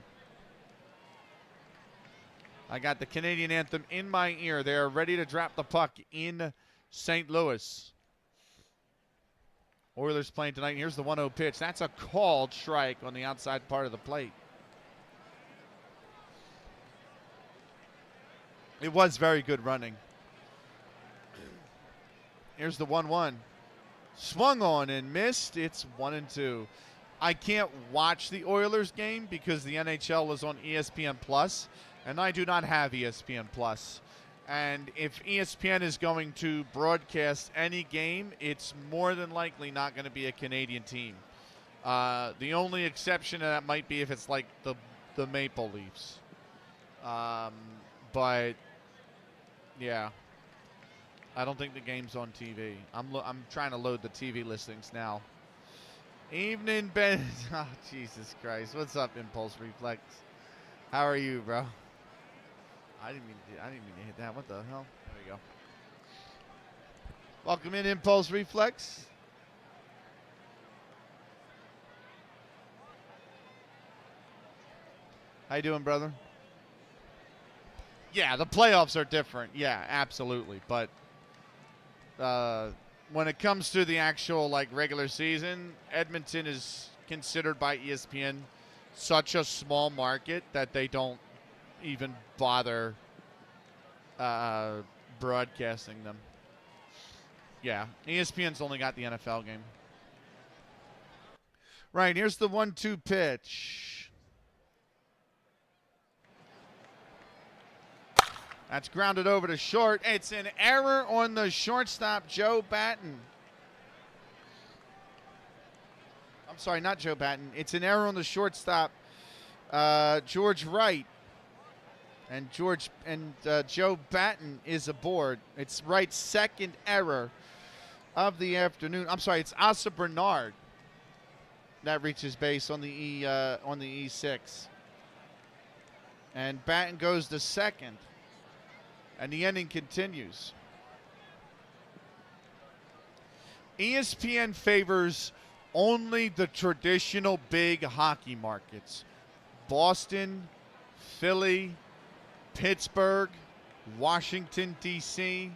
I got the Canadian anthem in my ear. They are ready to drop the puck in St. Louis. Oilers playing tonight. Here's the 1-0 pitch. That's a called strike on the outside part of the plate. It was very good running. Here's the 1-1. Swung on and missed. It's 1-2. I can't watch the Oilers game because the NHL is on ESPN Plus, and I do not have ESPN Plus. And if ESPN is going to broadcast any game, it's more than likely not going to be a Canadian team. The only exception to that might be if it's like the Maple Leafs. But yeah, I don't think the game's on TV. I'm trying to load the TV listings now. Evening, Ben. Oh, Jesus Christ. What's up, Impulse Reflex? How are you, bro? I didn't mean to hit that. What the hell? There we go. Welcome in, Impulse Reflex. How you doing, brother? Yeah, the playoffs are different. Yeah, absolutely. But when it comes to the actual regular season, Edmonton is considered by ESPN such a small market that they don't even bother broadcasting them. Yeah, ESPN's only got the NFL game. Right, here's the 1-2 pitch. That's grounded over to short. It's an error on the shortstop, Joe Batten. I'm sorry, not Joe Batten. It's an error on the shortstop, George Wright. And Joe Batten is aboard. It's Wright's second error of the afternoon. I'm sorry, it's Asa Bernard that reaches base on the E6. And Batten goes to second. And the inning continues. ESPN favors only the traditional big hockey markets. Boston, Philly, Pittsburgh, Washington, D.C.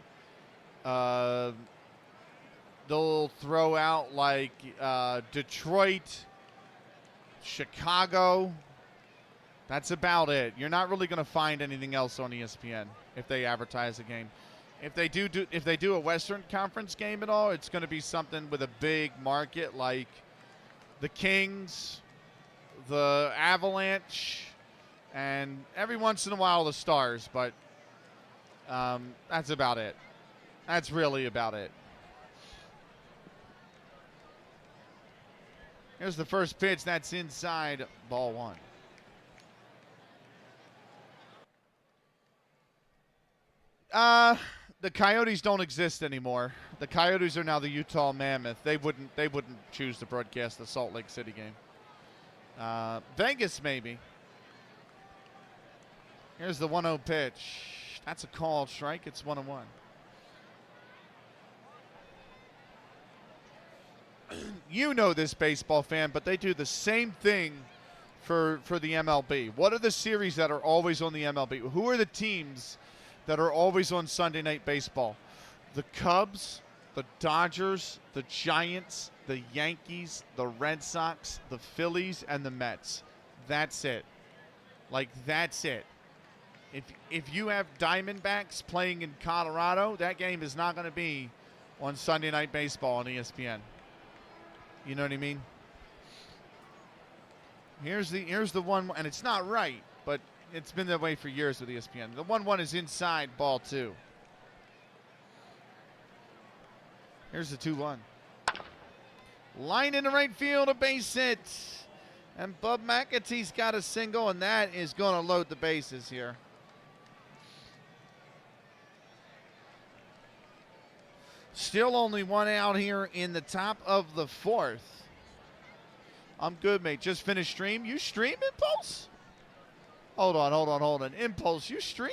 They'll throw out like Detroit, Chicago. That's about it. You're not really going to find anything else on ESPN if they advertise a game. If they do a Western Conference game at all, it's going to be something with a big market like the Kings, the Avalanche, and every once in a while the Stars. But that's about it. That's really about it. Here's the first pitch. That's inside, ball one. The Coyotes don't exist anymore. The Coyotes are now the Utah Mammoth. They wouldn't choose to broadcast the Salt Lake City game. Vegas maybe. Here's the 1-0 pitch. That's a called strike. It's 1-1. You know this, baseball fan, but they do the same thing for the MLB. What are the series that are always on the MLB? Who are the teams that are always on Sunday Night Baseball? The Cubs, the Dodgers, the Giants, the Yankees, the Red Sox, the Phillies, and the Mets. That's it. Like, that's it. If you have Diamondbacks playing in Colorado, that game is not going to be on Sunday Night Baseball on ESPN. You know what I mean? Here's the one, and it's not right, but it's been that way for years with ESPN. The 1-1 is inside, ball two. Here's the 2-1. Line into right field, a base hit. And Bub McAtee's got a single, and that is going to load the bases here. Still only one out here in the top of the fourth. I'm good, mate. Just finished stream. You stream, Impulse? Hold on. Impulse, you stream?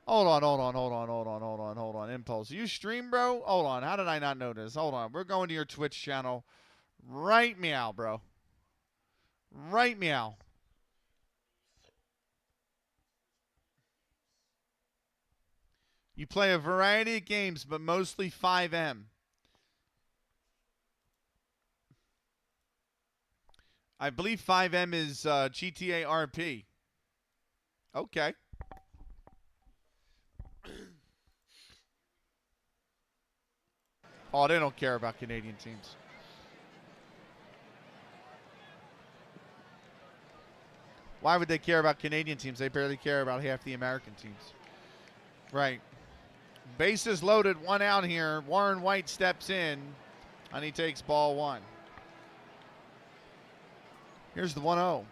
Hold on. Impulse, you stream, bro? Hold on. How did I not know this? Hold on. We're going to your Twitch channel. Right meow, bro. Right meow. You play a variety of games, but mostly 5M. I believe 5M is GTA RP. Okay. Oh, they don't care about Canadian teams. Why would they care about Canadian teams? They barely care about half the American teams. Right. Bases loaded, one out here. Warren White steps in, and he takes ball one. Here's the 1-0.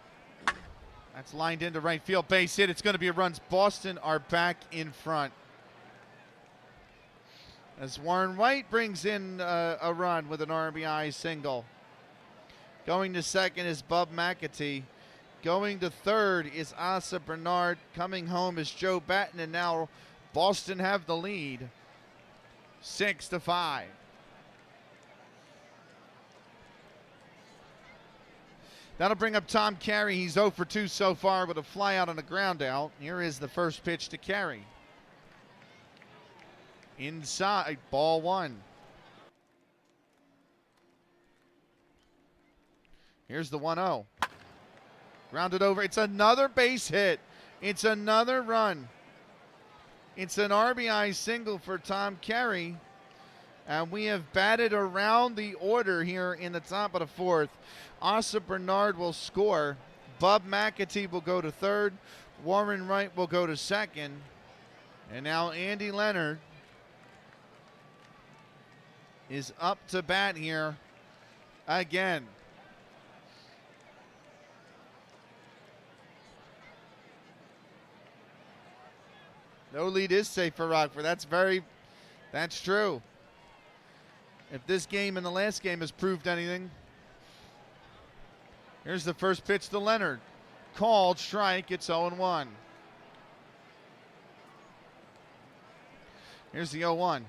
That's lined into right field. Base hit. It's going to be a run. Boston are back in front. As Warren White brings in a run with an RBI single. Going to second is Bub McAtee. Going to third is Asa Bernard. Coming home is Joe Batten, and now Boston have the lead, 6-5. That'll bring up Tom Carey. He's 0 for 2 so far with a fly out on a ground out. Here is the first pitch to Carey. Inside, ball one. Here's the 1-0. Grounded over. It's another base hit. It's another run. It's an RBI single for Tom Carey. And we have batted around the order here in the top of the fourth. Asa Bernard will score. Bub McAtee will go to third. Warren Wright will go to second. And now Andy Leonard is up to bat here again. No lead is safe for Rockford. That's true. If this game and the last game has proved anything. Here's the first pitch to Leonard. Called strike. It's 0-1. Here's the 0-1.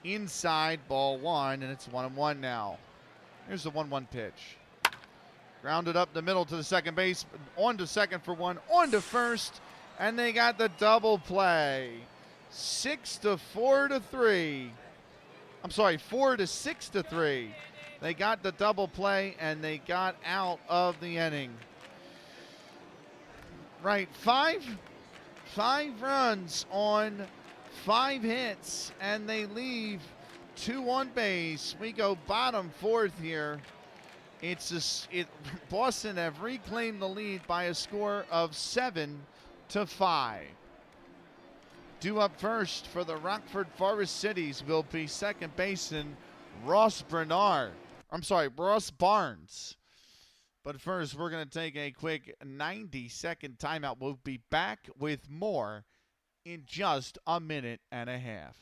Inside, ball one, and it's 1-1 now. Here's the 1-1 pitch. Grounded up the middle to the second base, on to second for one, on to first, and they got the double play. 4 to 6 to 3. They got the double play, and they got out of the inning. Right, five runs on 5 hits, and they leave 2 on base. We go bottom 4th here. Boston have reclaimed the lead by a score of 7-5. Due up first for the Rockford Forest Citys will be second baseman Ross Barnes. But first, we're going to take a quick 90-second timeout. We'll be back with more in just a minute and a half.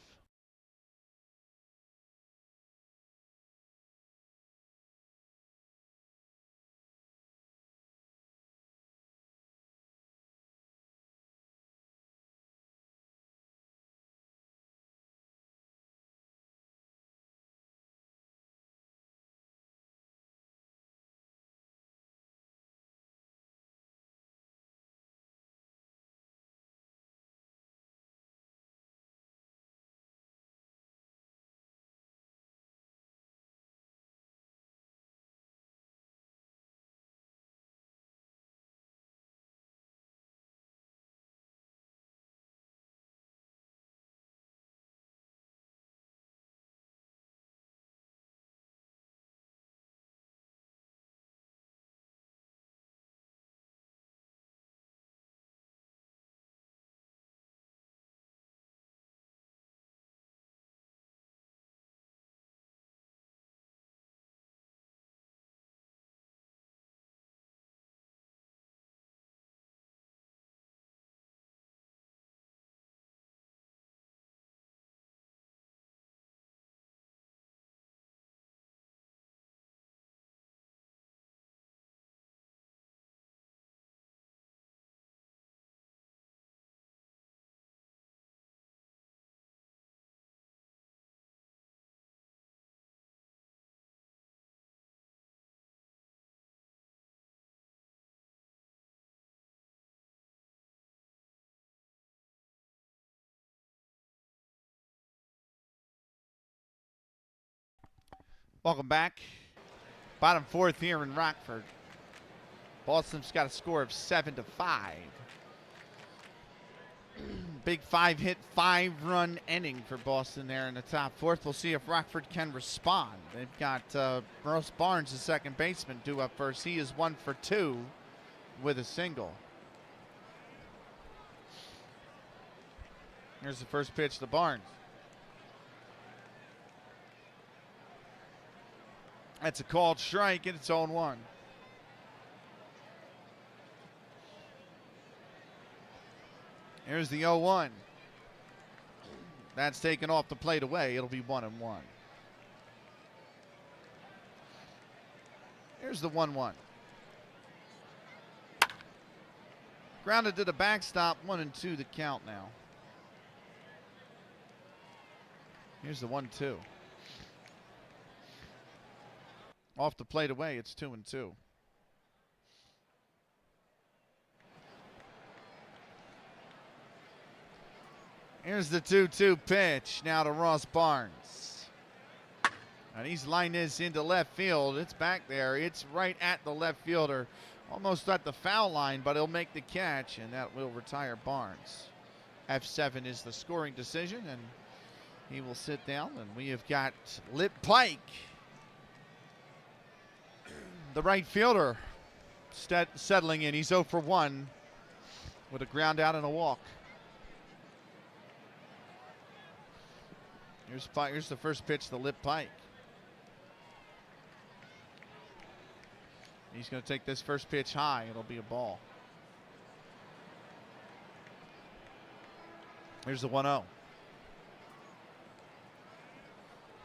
Welcome back. Bottom 4th here in Rockford. Boston's got a score of 7-5. Big 5-hit, 5-run inning for Boston there in the top 4th. We'll see if Rockford can respond. They've got Ross Barnes, the second baseman, due up first. He is 1 for 2 with a single. Here's the first pitch to Barnes. That's a called strike, and it's 0-1. Here's the 0-1. That's taken off the plate away. It'll be 1-1. Here's the 1-1. Grounded to the backstop, 1-2 the count now. Here's the 1-2. Off the plate away, it's 2-2. Here's the 2-2 pitch now to Ross Barnes. And he's lined this into left field. It's back there. It's right at the left fielder. Almost at the foul line, but he'll make the catch, and that will retire Barnes. F7 is the scoring decision, and he will sit down. And we have got Lip Pike, the right fielder, settling in. He's 0 for 1 with a ground out and a walk. Here's the first pitch to Lip Pike. He's going to take this first pitch high. It'll be a ball. Here's the 1-0.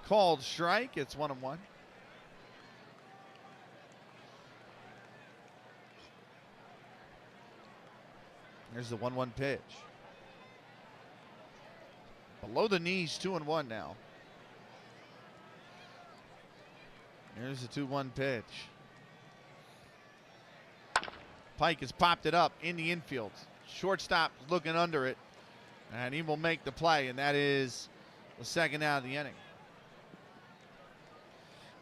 Called strike. It's 1-1. Here's the 1-1 pitch. Below the knees, 2-1 now. Here's the 2-1 pitch. Pike has popped it up in the infield. Shortstop looking under it, and he will make the play, and that is the second out of the inning.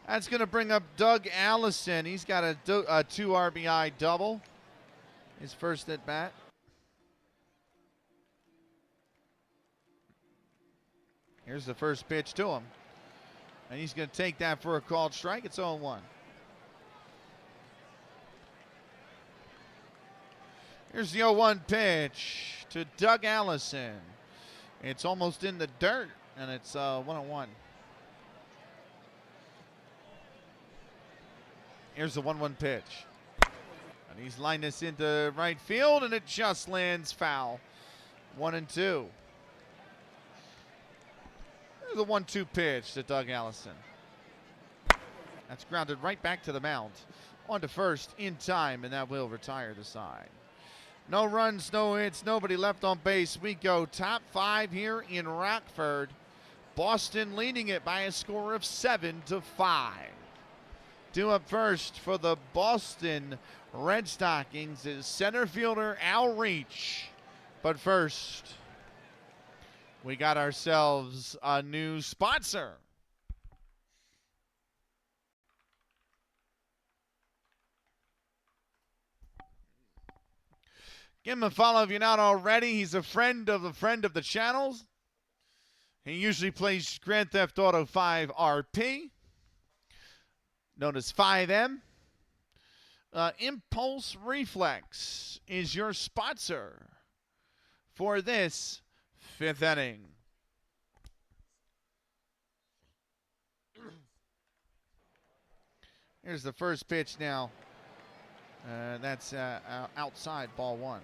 That's going to bring up Doug Allison. He's got a 2 RBI double. His first at bat. Here's the first pitch to him. And he's going to take that for a called strike. It's 0-1. Here's the 0-1 pitch to Doug Allison. It's almost in the dirt, and it's 1-1. Here's the 1-1 pitch. And he's lined this into right field, and it just lands foul. 1-2. Here's the 1-2 pitch to Doug Allison. That's grounded right back to the mound. On to first in time, and that will retire the side. No runs, no hits, nobody left on base. We go top 5 here in Rockford. Boston leading it by a score of 7-5. Due up first for the Boston Red Stockings is center fielder Al Reach. But first, we got ourselves a new sponsor. Give him a follow if you're not already. He's a friend of the channels. He usually plays Grand Theft Auto 5 RP, known as 5M. Impulse Reflex is your sponsor for this 5th inning. Here's the first pitch now. That's outside, ball 1.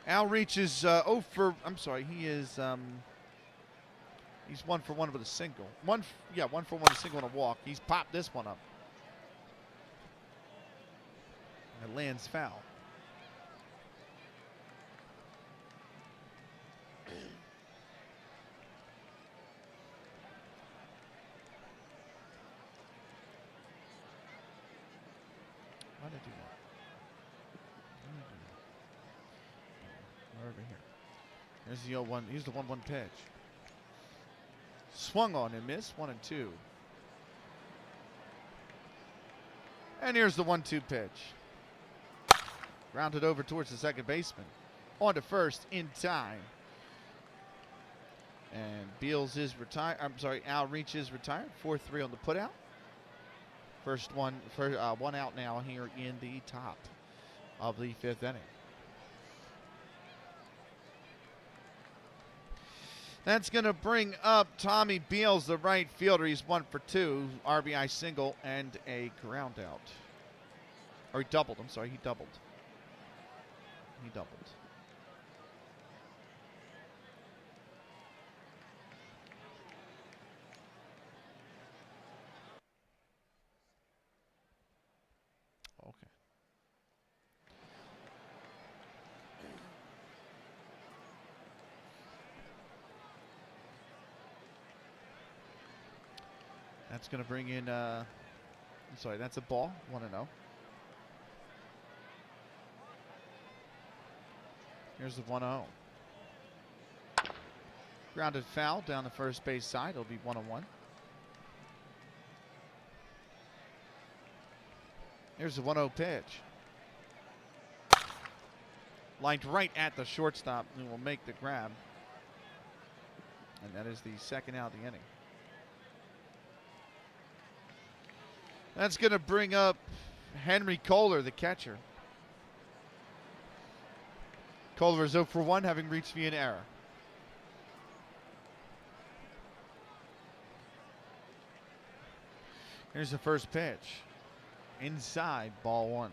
Al reaches he is he's 1 for 1 with a single. 1 for 1 a single and a walk. He's popped this one up. It lands foul. Why did I do that? We're over here. There's the 0-1. Here's the 1-1 pitch. Swung on and missed. 1-2. And here's the 1-2 pitch. Grounded over towards the second baseman. On to first in time. And Beals is retired. Al Reach is retired. 4-3 on the putout. First one out now here in the top of the 5th inning. That's going to bring up Tommy Beals, the right fielder. He's 1 for 2, RBI single and a ground out. Or he doubled. I'm sorry, he doubled. He doubled. Okay. That's going to bring in, that's a ball, 1-0. Here's the 1-0. Grounded foul down the first base side. It'll be 1-1. Here's the 1-0 pitch. Lined right at the shortstop, and will make the grab. And that is the second out of the inning. That's going to bring up Henry Kohler, the catcher. Kohler is 0 for 1, having reached via an error. Here's the first pitch. Inside, ball 1.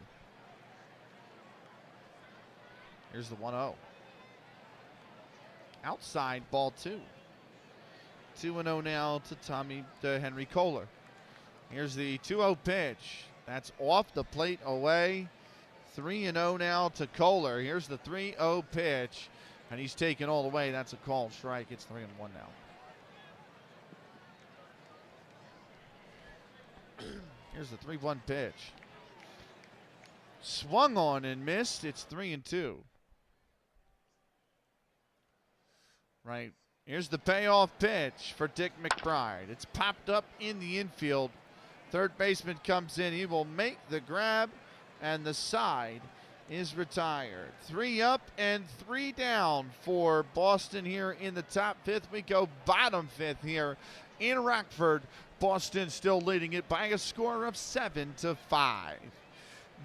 Here's the 1-0. Outside, ball 2. 2-0 now to Henry Kohler. Here's the 2-0 pitch. That's off the plate, away. 3-0 now to Kohler. Here's the 3-0 pitch, and he's taken all the way. That's a called strike. It's 3-1 now. Here's the 3-1 pitch. Swung on and missed. It's 3-2. Right. Here's the payoff pitch for Dick McBride. It's popped up in the infield. Third baseman comes in. He will make the grab, and the side is retired. 3 up and 3 down for Boston here in the top 5th. We go bottom 5th here in Rockford. Boston still leading it by a score of 7-5.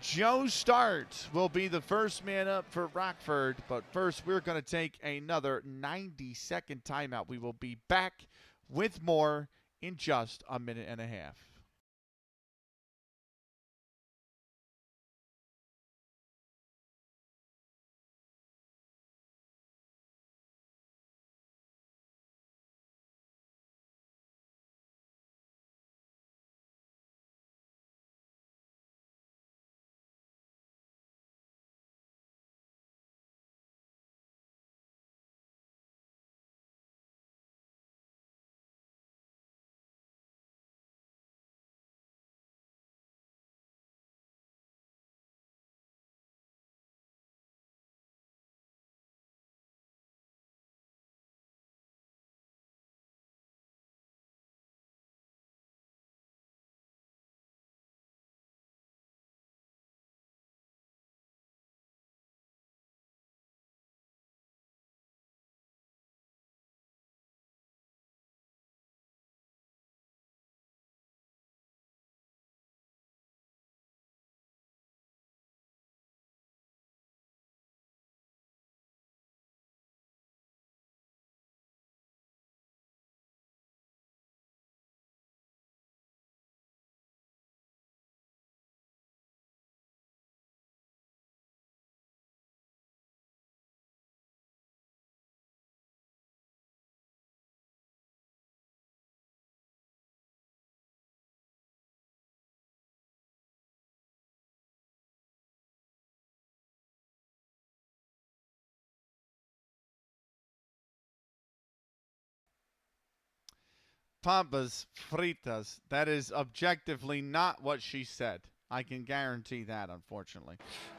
Joe Start will be the first man up for Rockford, but first we're going to take another 90-second timeout. We will be back with more in just a minute and a half. Papas fritas. That is objectively not what she said. I can guarantee that, unfortunately.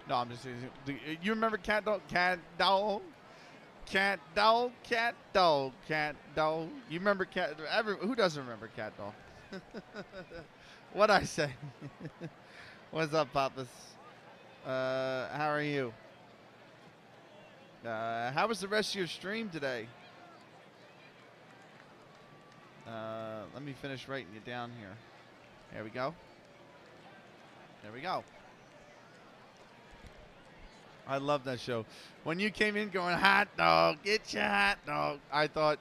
No, I'm just. You remember cat dog? Cat dog? Cat dog? Cat dog? Cat dog? You remember cat? Who doesn't remember cat dog? What'd I say? What's up, Papas? How are you? How was the rest of your stream today? Let me finish writing you down here. There we go. There we go. I love that show. When you came in going, hot dog, get your hot dog. I thought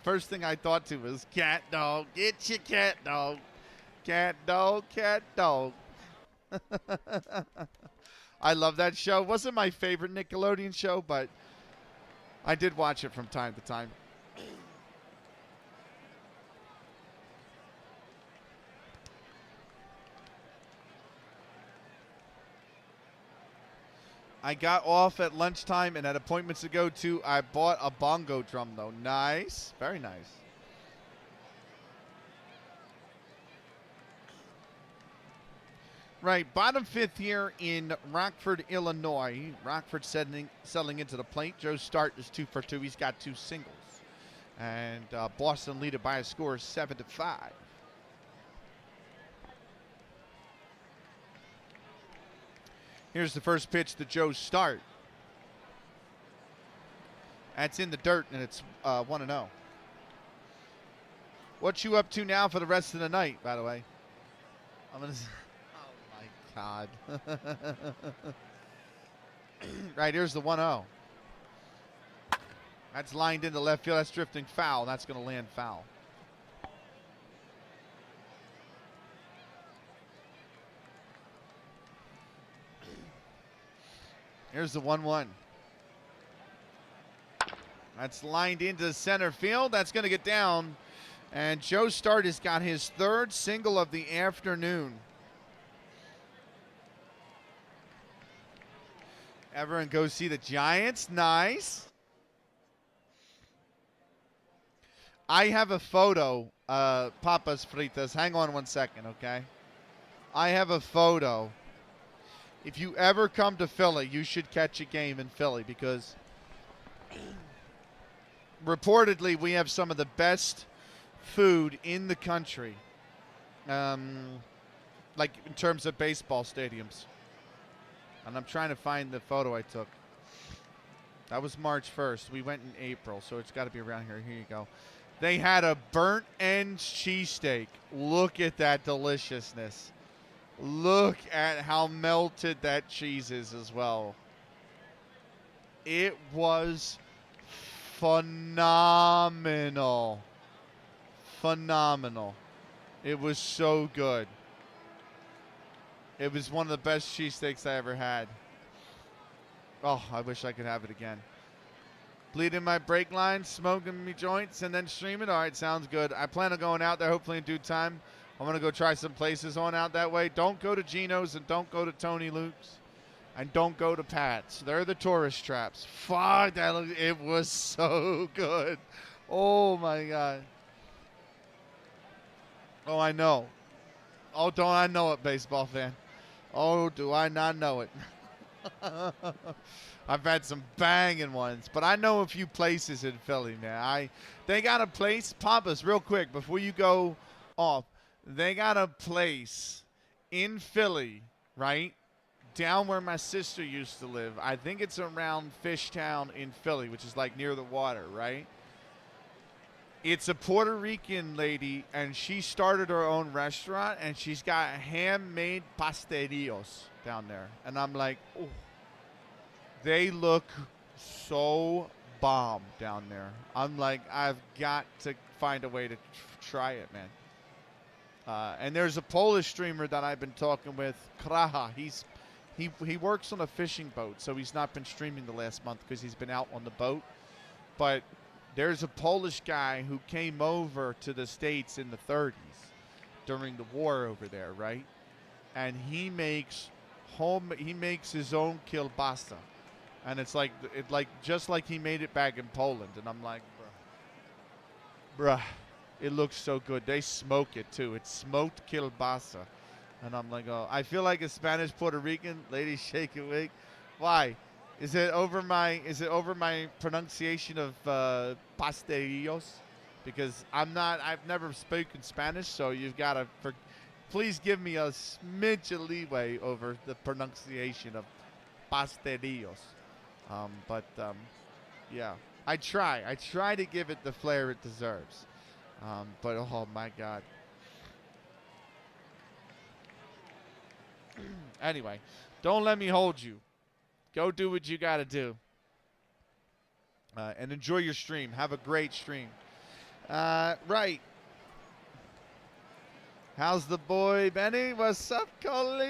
first thing I thought to was cat dog, get your cat dog. Cat dog, cat dog. I love that show. Wasn't my favorite Nickelodeon show, but I did watch it from time to time. I got off at lunchtime and had appointments to go to. I bought a bongo drum, though. Nice. Very nice. Right, bottom 5th here in Rockford, Illinois. Rockford selling into the plate. Joe Start is 2 for 2. He's got 2 singles. And Boston lead it by a score of 7-5. Here's the first pitch to Joe Start. That's in the dirt, and it's 1-0. What you up to now for the rest of the night, by the way? I'm going to... Oh, my God. Right, here's the 1-0. That's lined into left field. That's drifting foul. That's going to land foul. Here's the 1-1. That's lined into center field. That's going to get down. And Joe Start has got his 3rd single of the afternoon. Everyone go see the Giants. Nice. I have a photo, Papas Fritas. Hang on 1 second, okay? I have a photo. If you ever come to Philly, you should catch a game in Philly because reportedly we have some of the best food in the country, like in terms of baseball stadiums. And I'm trying to find the photo I took. That was March 1st. We went in April, so it's got to be around here. Here you go. They had a burnt end cheesesteak. Look at that deliciousness. Look at how melted that cheese is as well. It was phenomenal. Phenomenal. It was so good. It was one of the best cheesesteaks I ever had. Oh, I wish I could have it again. Bleeding my brake line, smoking me joints, and then streaming. All right, sounds good. I plan on going out there hopefully in due time. I'm going to go try some places on out that way. Don't go to Gino's and don't go to Tony Luke's. And don't go to Pat's. They're the tourist traps. Fuck, it was so good. Oh, my God. Oh, I know. Oh, don't I know it, baseball fan. Oh, do I not know it. I've had some banging ones, but I know a few places in Philly, man. They got a place, Papas, real quick, before you go off. They got a place in Philly, right, down where my sister used to live. I think it's around Fishtown in Philly, which is like near the water, right? It's a Puerto Rican lady, and she started her own restaurant, and she's got handmade pastelillos down there. And I'm like, oh, they look so bomb down there. I'm like, I've got to find a way to try it, man. And there's a Polish streamer that I've been talking with, Kraha. He works on a fishing boat, so he's not been streaming the last month because he's been out on the boat. But there's a Polish guy who came over to the States in the 30s during the war over there, right? And he makes his own kielbasa. And it's like just like he made it back in Poland. And I'm like, bruh, it looks so good. They smoke it too. It's smoked kielbasa. And I'm like, oh, I feel like a Spanish Puerto Rican. Lady shake it wig. Why? Is it over my pronunciation of pastelillos? Because I've never spoken Spanish, so you've got to please give me a smidge of leeway over the pronunciation of pastelillos. Yeah, I try to give it the flair it deserves. But oh my God. Anyway, don't let me hold you. Go do what you got to do. And enjoy your stream. Have a great stream. Right. How's the boy, Benny? What's up, Coley?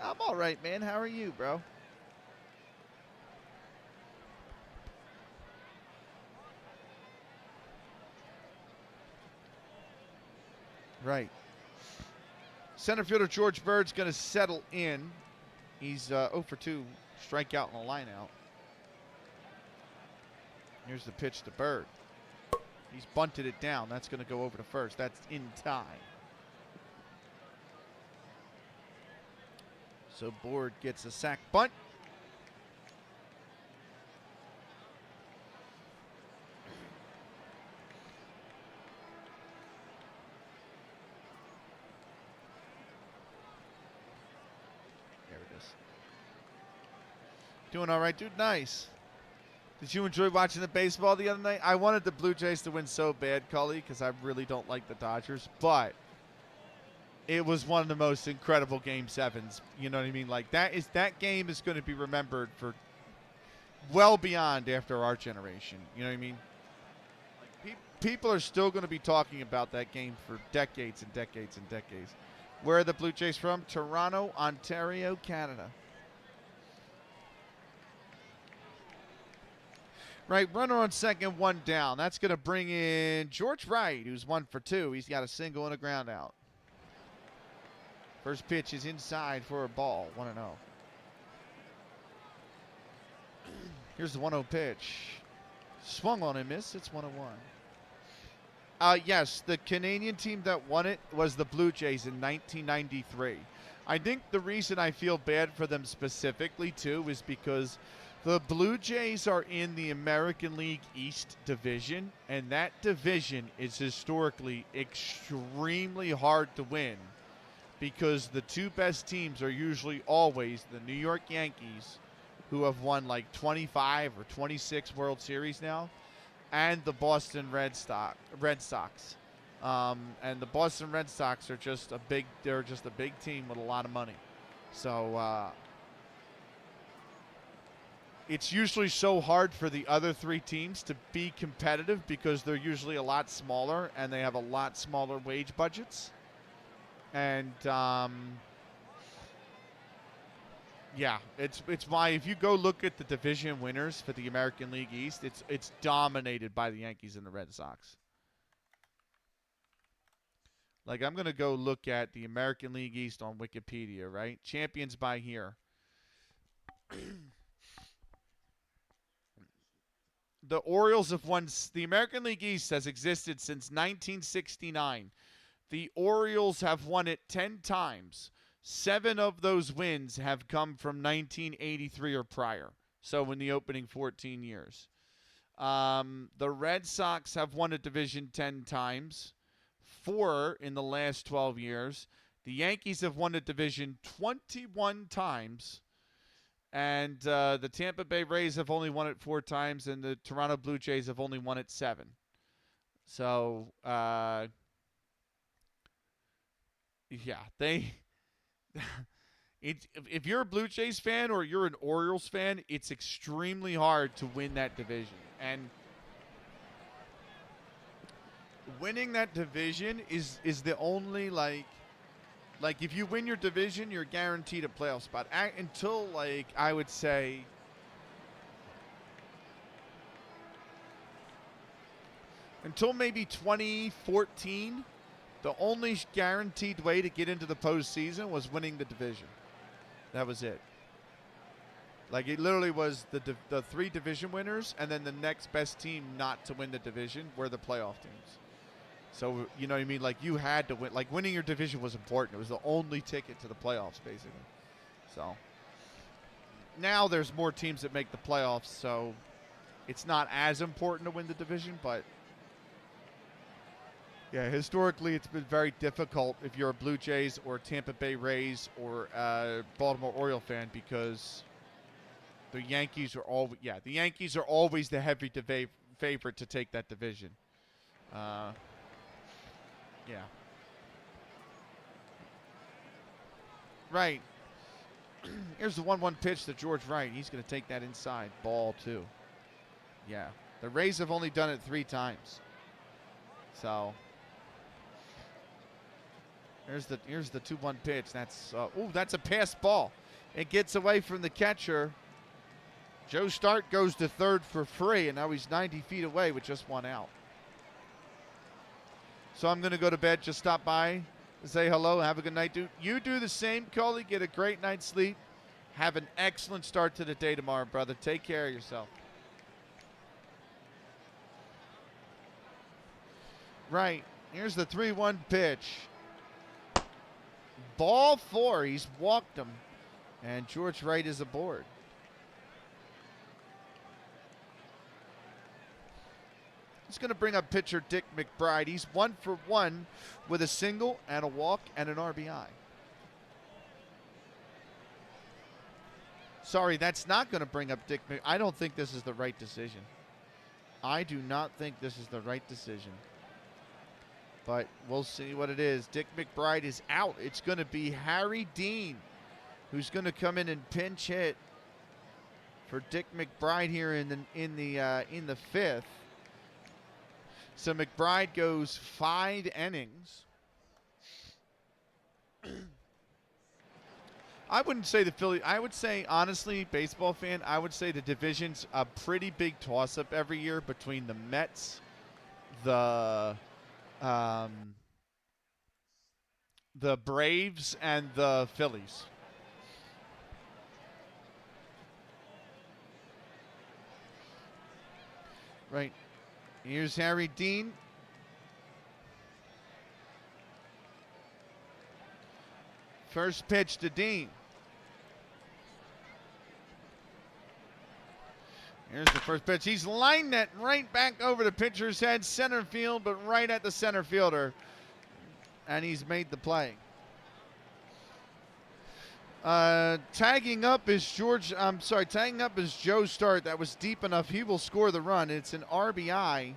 I'm all right, man. How are you, bro? Right. Center fielder George Bird's going to settle in. He's 0 for 2, strikeout and a line out. Here's the pitch to Bird. He's bunted it down. That's going to go over to first. That's in time. So Board gets a sac bunt. Doing all right, dude. Nice. Did you enjoy watching the baseball the other night? I wanted the Blue Jays to win so bad, Cully, because I really don't like the Dodgers. But it was one of the most incredible Game 7s. You know what I mean? Like, that game is going to be remembered for well beyond after our generation. You know what I mean? Like, people are still going to be talking about that game for decades and decades and decades. Where are the Blue Jays from? Toronto, Ontario, Canada. Right, runner on second, one down. That's going to bring in George Wright, who's 1 for 2. He's got a single and a ground out. First pitch is inside for a ball, 1-0. Here's the 1-0 pitch. Swung on and missed. It's 1-1. Yes, the Canadian team that won it was the Blue Jays in 1993. I think the reason I feel bad for them specifically, too, is because the Blue Jays are in the American League East Division, and that division is historically extremely hard to win because the two best teams are usually always the New York Yankees, who have won like 25 or 26 World Series now, and the Boston Red Sox. And the Boston Red Sox are just they're just a big team with a lot of money. So it's usually so hard for the other three teams to be competitive because they're usually a lot smaller and they have a lot smaller wage budgets. And yeah, it's why if you go look at the division winners for the American League East, it's dominated by the Yankees and the Red Sox. Like, I'm going to go look at the American League East on Wikipedia, right? Champions by here. The Orioles have won. The American League East has existed since 1969. The Orioles have won it 10 times. 7 of those wins have come from 1983 or prior. So in the opening 14 years. The Red Sox have won a division 10 times. 4 in the last 12 years. The Yankees have won a division 21 times. And the Tampa Bay Rays have only won it 4 times. And the Toronto Blue Jays have only won it 7. So, yeah, if you're a Blue Jays fan or you're an Orioles fan, it's extremely hard to win that division. And winning that division is the only, like if you win your division, you're guaranteed a playoff spot. Until, like, I would say until maybe 2014, the only guaranteed way to get into the postseason was winning the division. That was it. Like, it literally was the 3 division winners, and then the next best team not to win the division were the playoff teams. So, you know what I mean? Like, you had to win. Like, winning your division was important. It was the only ticket to the playoffs, basically. So, now there's more teams that make the playoffs, so it's not as important to win the division, but yeah, historically it's been very difficult if you're a Blue Jays or Tampa Bay Rays or Baltimore Oriole fan because the Yankees are always the heavy favorite to take that division. Yeah. Right. Here's the 1-1 pitch to George Wright. He's going to take that inside. Ball, too. Yeah. The Rays have only done it 3 times. So, here's the 2-1 pitch. That's that's a pass ball. It gets away from the catcher. Joe Start goes to third for free, and now he's 90 feet away with just 1 out. So I'm going to go to bed. Just stop by, say hello, have a good night. You do the same, Coley. Get a great night's sleep. Have an excellent start to the day tomorrow, brother. Take care of yourself. Right. Here's the 3-1 pitch. Ball 4. He's walked him. And George Wright is aboard. He's going to bring up pitcher Dick McBride. He's 1 for 1 with a single and a walk and an RBI. Sorry, that's not going to bring up Dick McBride. I don't think this is the right decision. I do not think this is the right decision. But we'll see what it is. Dick McBride is out. It's going to be Harry Dean who's going to come in and pinch hit for Dick McBride here in the 5th. So McBride goes 5 innings. I wouldn't say the Phillies. I would say, honestly, baseball fan, I would say the division's a pretty big toss-up every year between the Mets, the Braves, and the Phillies. Right. Here's Harry Dean. First pitch to Dean. Here's the first pitch. He's lined it right back over the pitcher's head, center field, but right at the center fielder. And he's made the play. Tagging up is Joe Start. That was deep enough. He will score the run. It's an RBI.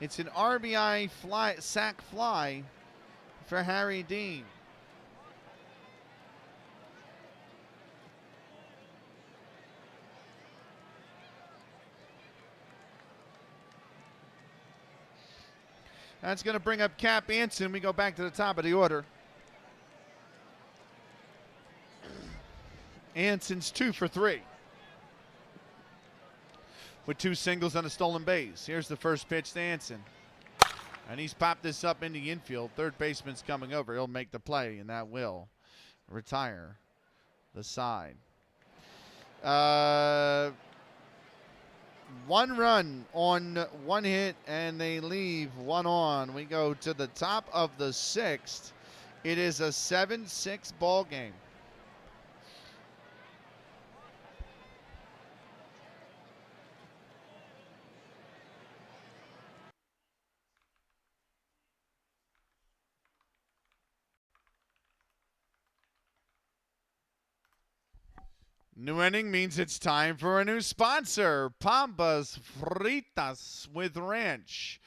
It's an RBI sac fly for Harry Dean. That's going to bring up Cap Anson. We go back to the top of the order. Anson's 2 for 3 with 2 singles and a stolen base. Here's the first pitch to Anson. And he's popped this up in the infield. Third baseman's coming over. He'll make the play, and that will retire the side. 1 run on 1 hit, and they leave 1 on. We go to the top of the 6th. It is a 7-6 ball game. New inning means it's time for a new sponsor, Papas Fritas with Ranch.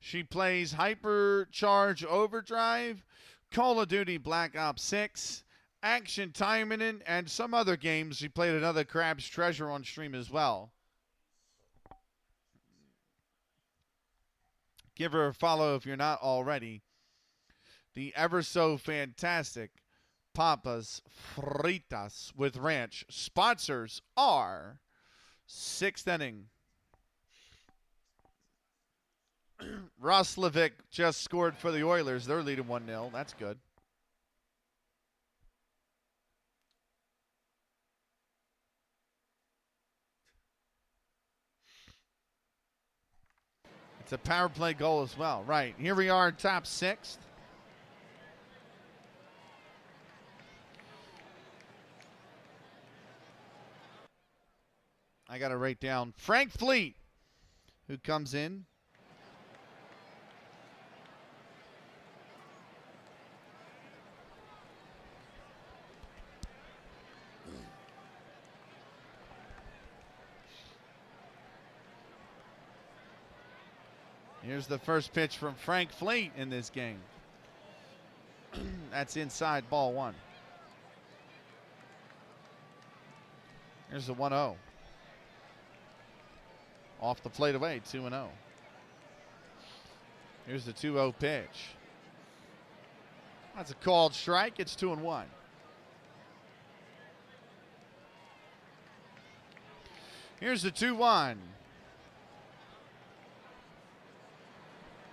She plays Hypercharge Overdrive, Call of Duty Black Ops 6, Action Time In, and some other games. She played another Crab's Treasure on stream as well. Give her a follow if you're not already. The ever so fantastic Papas Fritas with Ranch. Sponsors are 6th inning. Roslovic just scored for the Oilers. They're leading 1-0. That's good. It's a power play goal as well. Right. Here we are in top 6th. I got to write down Frank Fleet, who comes in. Here's the first pitch from Frank Fleet in this game. That's inside, ball 1. Here's the 1-0. Off the plate away, 2-0. Here's the 2-0 pitch. That's a called strike. It's 2-1. Here's the 2-1.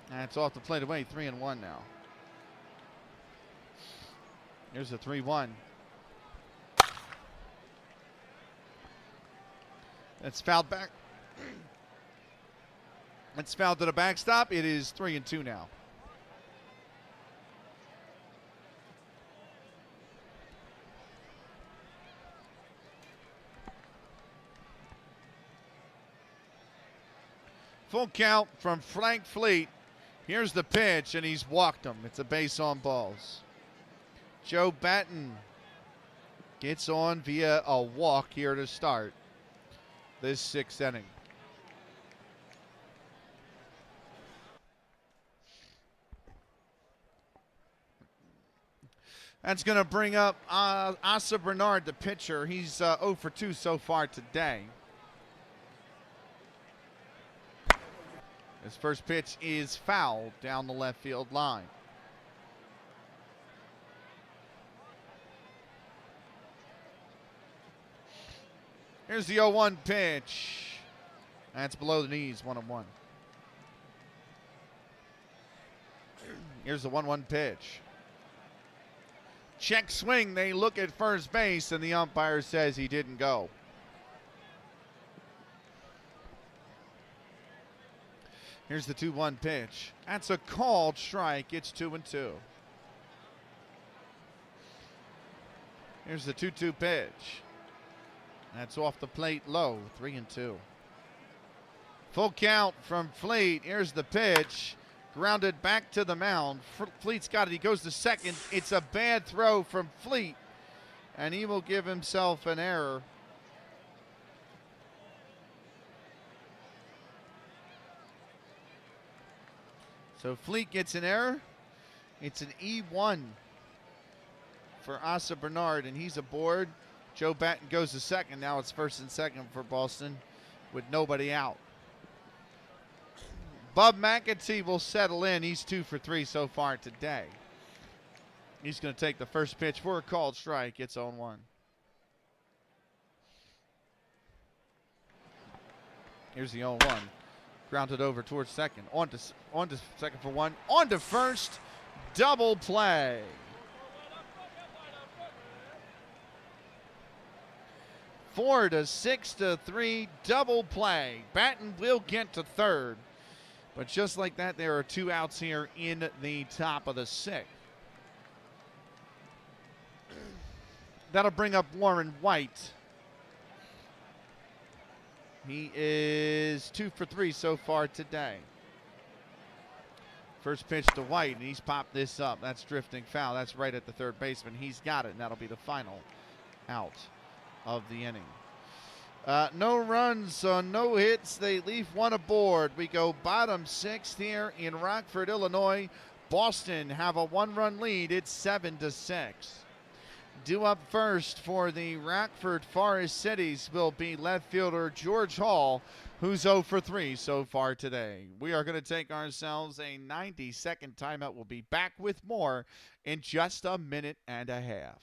That's off the plate away, 3-1 now. Here's the 3-1. That's fouled back. It's fouled to the backstop. It is 3-2 now. Full count from Frank Fleet. Here's the pitch, and he's walked him. It's a base on balls. Joe Batten gets on via a walk here to start this 6th inning. That's going to bring up Asa Bernard, the pitcher. He's 0 for 2 so far today. His first pitch is fouled down the left field line. Here's the 0-1 pitch. That's below the knees, 1-1. Here's the 1-1 pitch. Check swing. They look at first base, and the umpire says he didn't go. Here's the 2-1 pitch. That's a called strike. It's 2-2. Here's the 2-2 pitch. That's off the plate low. 3-2. Full count from Fleet. Here's the pitch. Grounded back to the mound. Fleet's got it. He goes to second. It's a bad throw from Fleet, and he will give himself an error. So Fleet gets an error. It's an E1 for Asa Bernard, and he's aboard. Joe Batten goes to second. Now it's first and second for Boston with nobody out. Bub McAtee will settle in. He's 2 for 3 so far today. He's going to take the first pitch for a called strike. It's 0-1. Here's the 0-1. Grounded over towards second. On to second for 1. On to first. Double play. Four to 6-3. Double play. Batten will get to third. But just like that, there are 2 outs here in the top of the 6th. That'll bring up Warren White. He is 2 for 3 so far today. First pitch to White, and he's popped this up. That's drifting foul. That's right at the third baseman. He's got it, and that'll be the final out of the inning. No runs, no hits. They leave 1 aboard. We go bottom 6th here in Rockford, Illinois. Boston have a 1-run lead. It's 7-6. Due up first for the Rockford Forest Citys will be left fielder George Hall, who's 0 for 3 so far today. We are going to take ourselves a 90-second timeout. We'll be back with more in just a minute and a half.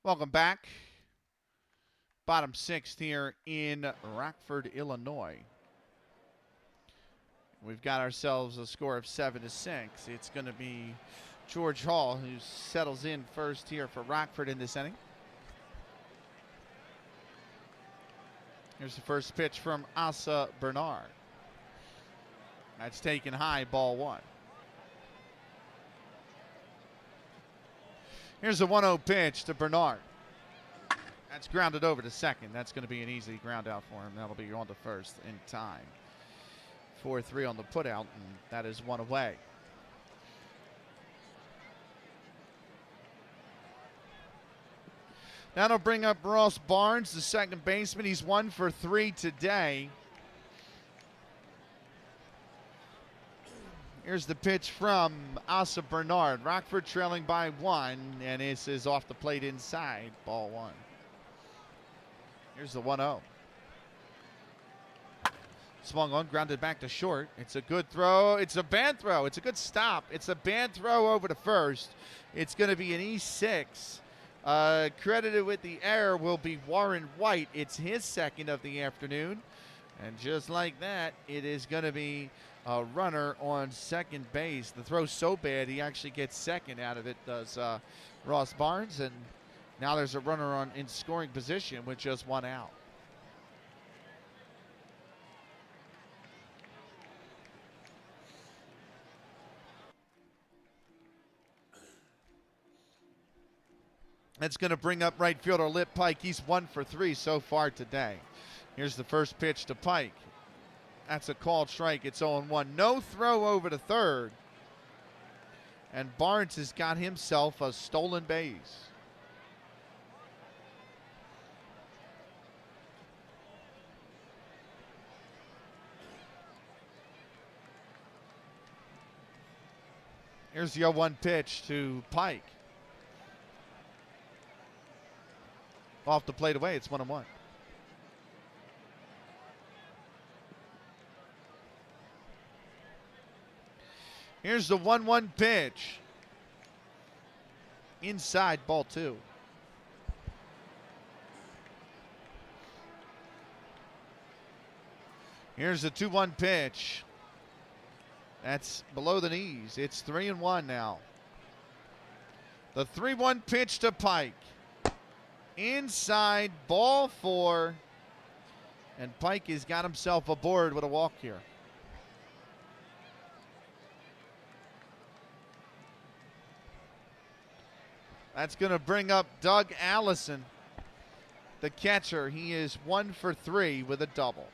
Welcome back. Bottom 6th here in Rockford, Illinois. We've got ourselves a score of 7-6. It's going to be George Hall who settles in first here for Rockford in this inning. Here's the first pitch from Asa Bernard. That's taken high, ball 1. Here's a 1-0 pitch to Bernard. That's grounded over to second. That's going to be an easy ground out for him. That'll be on to first in time. 4-3 on the put out, and that is 1 away. That'll bring up Ross Barnes, the second baseman. He's 1 for 3 today. Here's the pitch from Asa Bernard. Rockford trailing by 1, and this is off the plate inside, ball 1. Here's the 1-0. Swung on, grounded back to short. It's a good throw. It's a bad throw. It's a good stop. It's a bad throw over to first. It's going to be an E6. Credited with the error will be Warren White. It's his second of the afternoon. And just like that, it is going to be a runner on second base. The throw's so bad, he actually gets second out of it, does Ross Barnes. And now there's a runner in scoring position with just one out. That's going to bring up right fielder Lip Pike. He's 1 for 3 so far today. Here's the first pitch to Pike. That's a called strike. It's 0-1. No throw over to third. And Barnes has got himself a stolen base. Here's the 0-1 pitch to Pike. Off the plate away, it's 1-1. Here's the 1-1 pitch. Inside, ball 2. Here's the 2-1 pitch. That's below the knees. It's 3-1 now. The 3-1 pitch to Pike. Inside, ball 4. And Pike has got himself aboard with a walk here. That's going to bring up Doug Allison, the catcher. He is 1 for 3 with a double.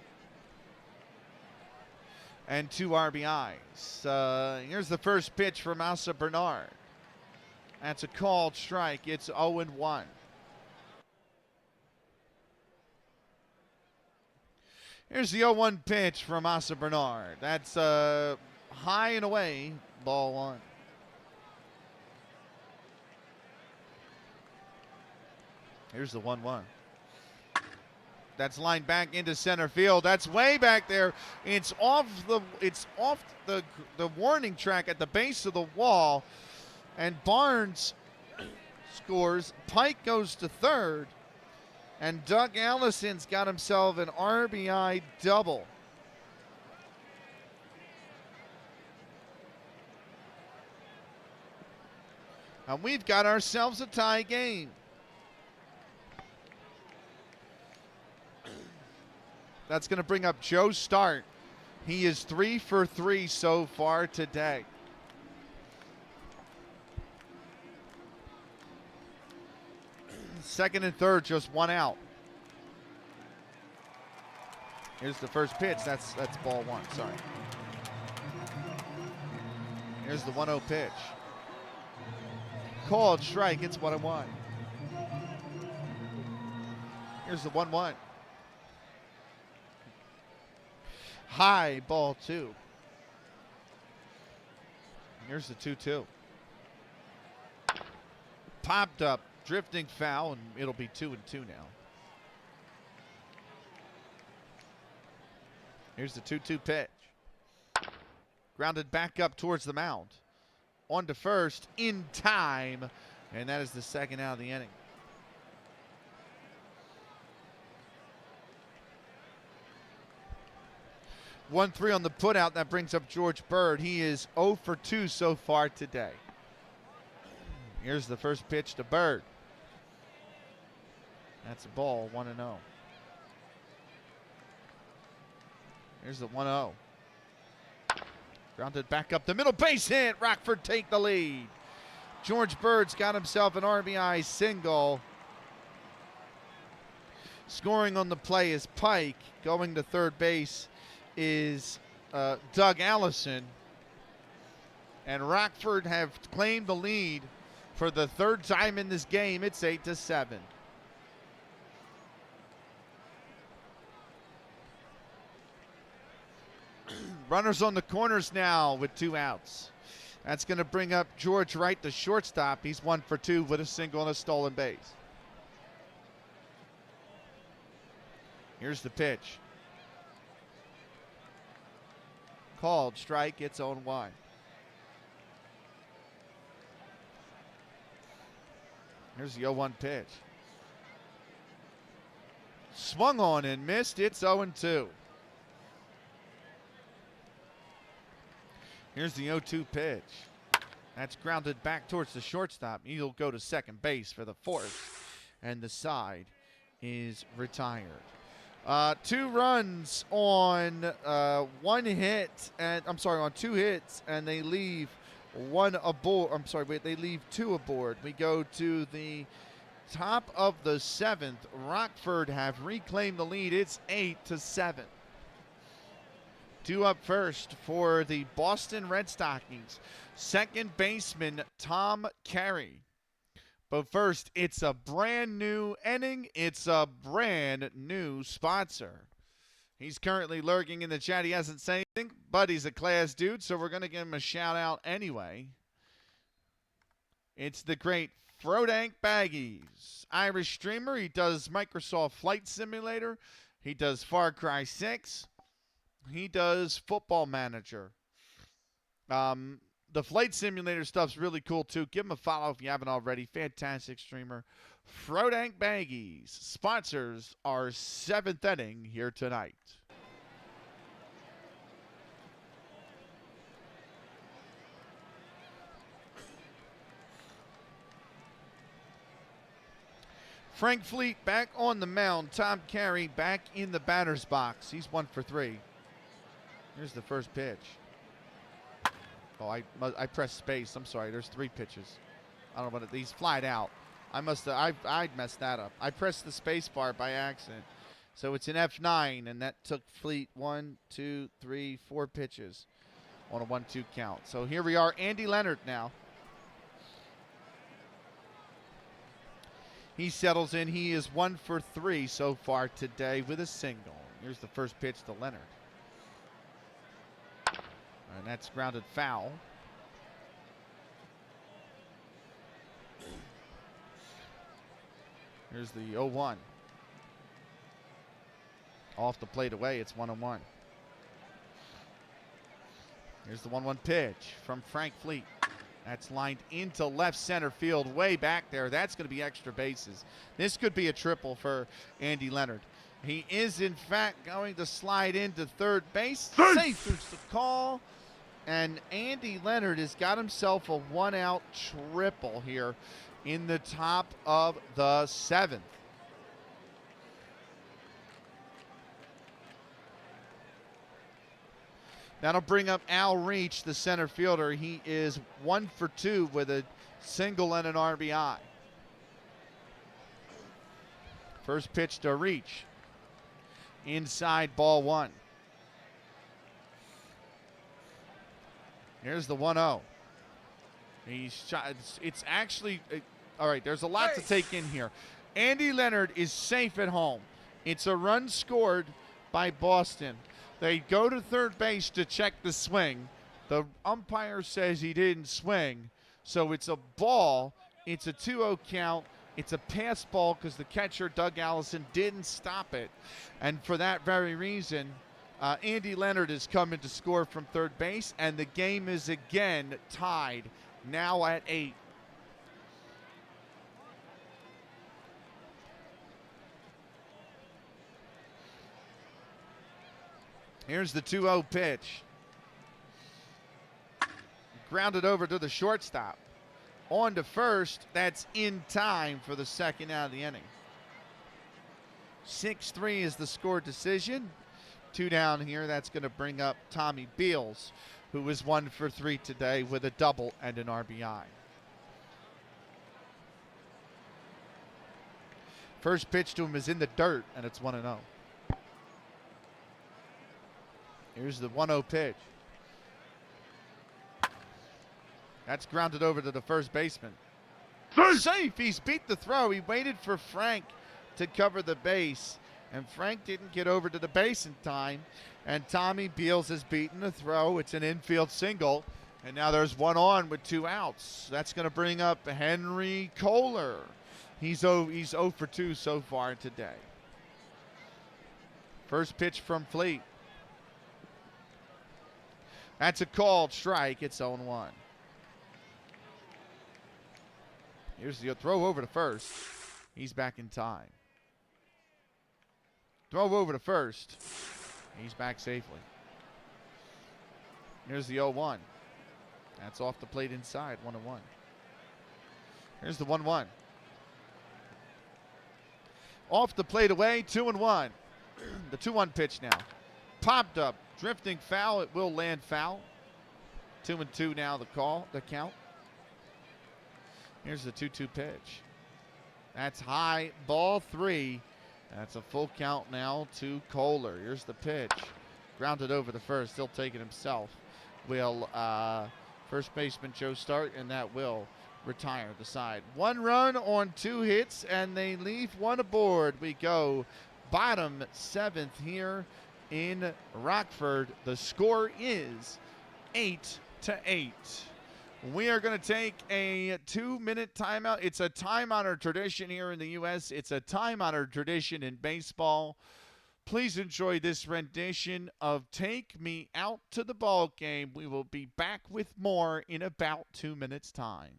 And 2 RBIs. Here's the first pitch from Asa Bernard. That's a called strike. It's 0-1. Here's the 0-1 pitch from Asa Bernard. That's high and away, ball 1. Here's the 1-1. That's lined back into center field. That's way back there. It's off the warning track at the base of the wall. And Barnes scores. Pike goes to third. And Doug Allison's got himself an RBI double. And we've got ourselves a tie game. That's going to bring up Joe Start. He is 3 for 3 so far today. Second and third, just 1 out. Here's the first pitch. That's ball 1. Sorry. Here's the 1-0 pitch. Called strike. It's 1-1. Here's the 1-1. High, ball 2. Here's the 2-2. Popped up, drifting foul, and it'll be 2-2 now. Here's the 2-2 pitch. Grounded back up towards the mound. On to first in time, and that is the second out of the inning. One 3 on the putout. That brings up George Bird. He is 0 for 2 so far today. Here's the first pitch to Bird. That's a ball, 1-0. Here's the 1-0. Grounded back up the middle, base hit. Rockford take the lead. George Bird's got himself an RBI single. Scoring on the play is Pike. Going to third base is Doug Allison. And Rockford have claimed the lead for the third time in this game. It's 8-7. Runners on the corners now with 2 outs. That's going to bring up George Wright, the shortstop. He's 1 for 2 with a single and a stolen base. Here's the pitch. Called strike. It's 0-1. Here's the 0-1 pitch. Swung on and missed. It's 0-2. Here's the 0-2 pitch. That's grounded back towards the shortstop. He'll go to second base for the fourth. And the side is retired. 2 runs on on 2 hits, and they leave 1 aboard. They leave 2 aboard. We go to the top of the 7th. Rockford have reclaimed the lead. It's 8-7. 2 up first for the Boston Red Stockings. Second baseman Tom Carey. But first, it's a brand new inning. It's a brand new sponsor. He's currently lurking in the chat. He hasn't said anything, but he's a class dude, so we're going to give him a shout out anyway. It's the great Frodank Baggies. Irish streamer. He does Microsoft Flight Simulator. He does Far Cry 6. He does Football Manager. The Flight Simulator stuff's really cool, too. Give him a follow if you haven't already. Fantastic streamer. Frodank Baggies sponsors our 7th inning here tonight. Frank Fleet back on the mound. Tom Carey back in the batter's box. He's 1 for 3. Here's the first pitch. Oh, I pressed space. I'm sorry. There's 3 pitches. I don't know what he's flied out. I messed that up. I pressed the space bar by accident. So it's an F9, and that took Fleet 1, 2, 3, 4 pitches on a 1-2 count. So here we are. Andy Leonard now. He settles in. He is 1 for 3 so far today with a single. Here's the first pitch to Leonard. And that's grounded foul. Here's the 0-1. Off the plate away, it's 1-1. Here's the 1-1 pitch from Frank Fleet. That's lined into left center field, way back there. That's going to be extra bases. This could be a triple for Andy Leonard. He is, in fact, going to slide into third base. Safe is the call. And Andy Leonard has got himself a 1-out triple here in the top of the 7th. That'll bring up Al Reach, the center fielder. He is 1 for 2 with a single and an RBI. First pitch to Reach. Inside, ball 1. Here's the 1-0. He's shot. It's actually, all right, there's a lot to take in here. Andy Leonard is safe at home. It's a run scored by Boston. They go to third base to check the swing. The umpire says he didn't swing. So it's a ball. It's a 2-0 count. It's a pass ball because the catcher, Doug Allison, didn't stop it. And for that very reason, Andy Leonard is coming to score from third base, and the game is again tied, now at 8. Here's the 2-0 pitch. Grounded over to the shortstop. On to first. That's in time for the second out of the inning. 6-3 is the score decision. 2 down here. That's going to bring up Tommy Beals, who was 1 for 3 today with a double and an RBI. First pitch to him is in the dirt, and it's 1-0. Here's the 1-0 pitch. That's grounded over to the first baseman. Safe! He's beat the throw. He waited for Frank to cover the base, and Frank didn't get over to the base in time, and Tommy Beals has beaten the throw. It's an infield single, and now there's 1 on with 2 outs. That's going to bring up Henry Kohler. He's 0 for 2 so far today. First pitch from Fleet. That's a called strike. It's 0-1. Here's the throw over to first. He's back in time. Throw over to first. He's back safely. Here's the 0-1. That's off the plate inside, 1-1. Here's the 1-1. Off the plate away, 2-1. The 2-1 pitch now. Popped up, drifting foul. It will land foul. 2-2 now the count. Here's the 2-2 pitch. That's high, ball 3. That's a full count now to Kohler. Here's the pitch. Grounded over the first. He'll take it himself. Will first baseman Joe start, and that will retire the side. 1 run on 2 hits, and they leave 1 aboard. We go bottom 7th here in Rockford. The score is 8-8. We are going to take a 2-minute timeout. It's a time-honored tradition here in the U.S. It's a time-honored tradition in baseball. Please enjoy this rendition of Take Me Out to the Ball Game. We will be back with more in about 2 minutes' time.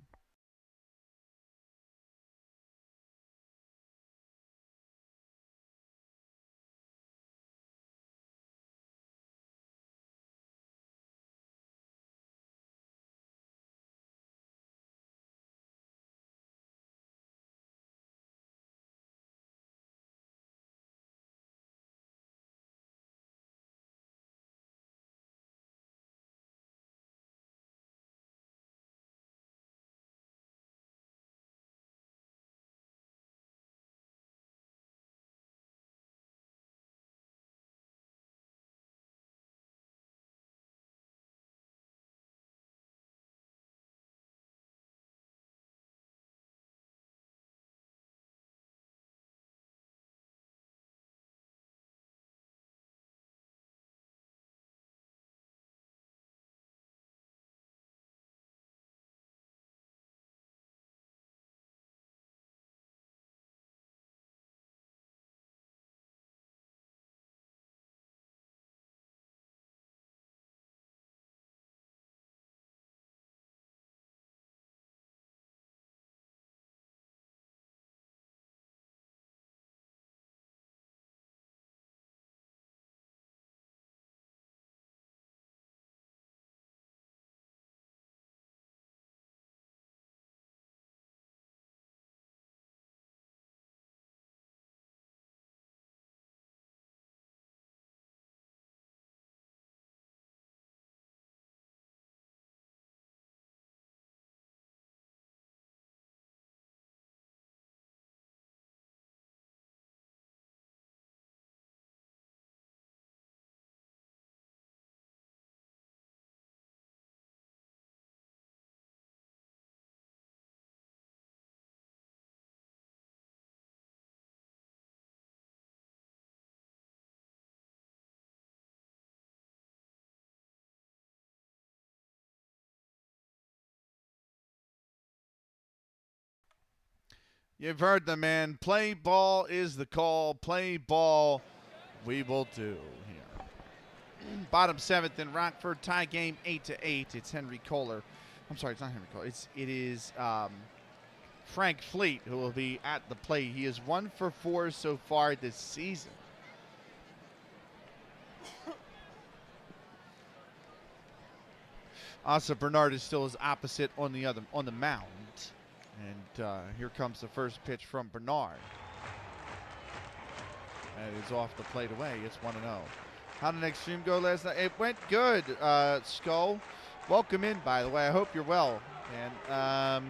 You've heard the man. Play ball is the call. Play ball we will do here. Bottom 7th in Rockford. Tie game 8-8. It's Henry Kohler. I'm sorry, it's not Henry Kohler. It is Frank Fleet who will be at the plate. He is 1 for 4 so far this season. Asa Bernard is still his opposite on the mound. And here comes the first pitch from Bernard. That is off the plate away. It's 1-0. How did Extreme go last night? It went good, Skull. Welcome in, by the way. I hope you're well. And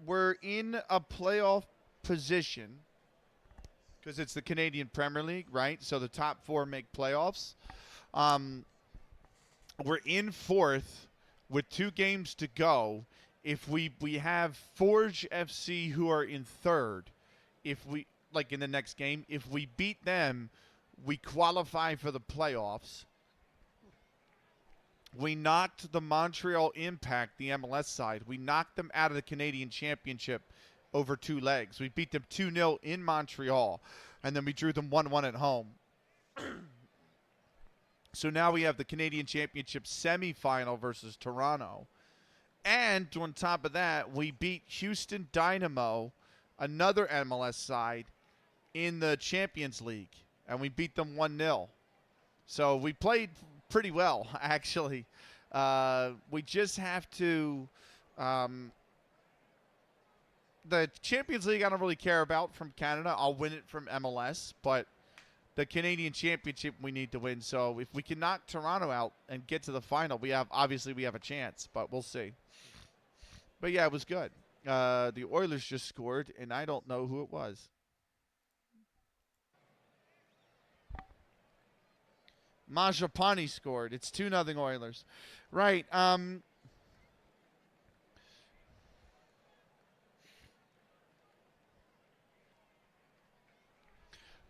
we're in a playoff position because it's the Canadian Premier League, right? So the top 4 make playoffs. We're in 4th with 2 games to go. If we have Forge FC who are in 3rd, if we like in the next game, if we beat them, we qualify for the playoffs. We knocked the Montreal Impact, the MLS side. We knocked them out of the Canadian Championship over 2 legs. We beat them 2-0 in Montreal, and then we drew them 1-1 at home. So now we have the Canadian Championship semifinal versus Toronto. And on top of that, we beat Houston Dynamo, another MLS side, in the Champions League, and we beat them 1-0. So we played pretty well, actually. We just have to the Champions League I don't really care about from Canada. I'll win it from MLS, but the Canadian Championship we need to win. So if we can knock Toronto out and get to the final, we have a chance, but we'll see. But yeah, it was good. The Oilers just scored, and I don't know who it was. Majapani scored. It's 2-0 Oilers. Right.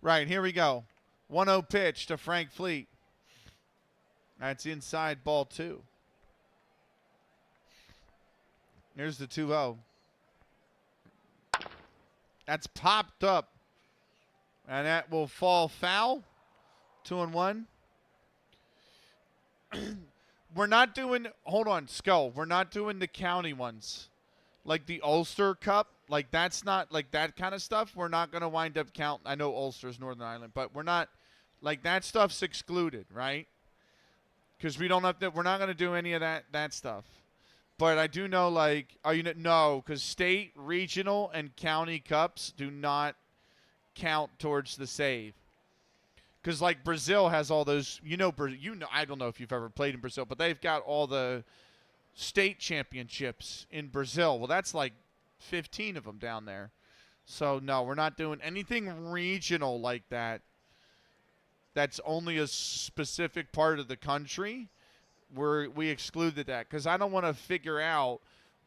Right, here we go. 1-0 pitch to Frank Fleet. That's inside, ball 2. Here's the 2-0. That's popped up. And that will fall foul. 2-1. We're not doing, hold on, Skull. We're not doing the county ones. Like the Ulster Cup. Like that's not, like that kind of stuff. We're not going to wind up counting. I know Ulster's Northern Ireland, but we're not, like that stuff's excluded, right? Because we don't have to, we're not going to do any of that stuff. But I do know, like, no, because state, regional, and county cups do not count towards the save. Because, like, Brazil has all those, I don't know if you've ever played in Brazil, but they've got all the state championships in Brazil. Well, that's like 15 of them down there. So, no, we're not doing anything regional like that. That's only a specific part of the country. We excluded that because I don't want to figure out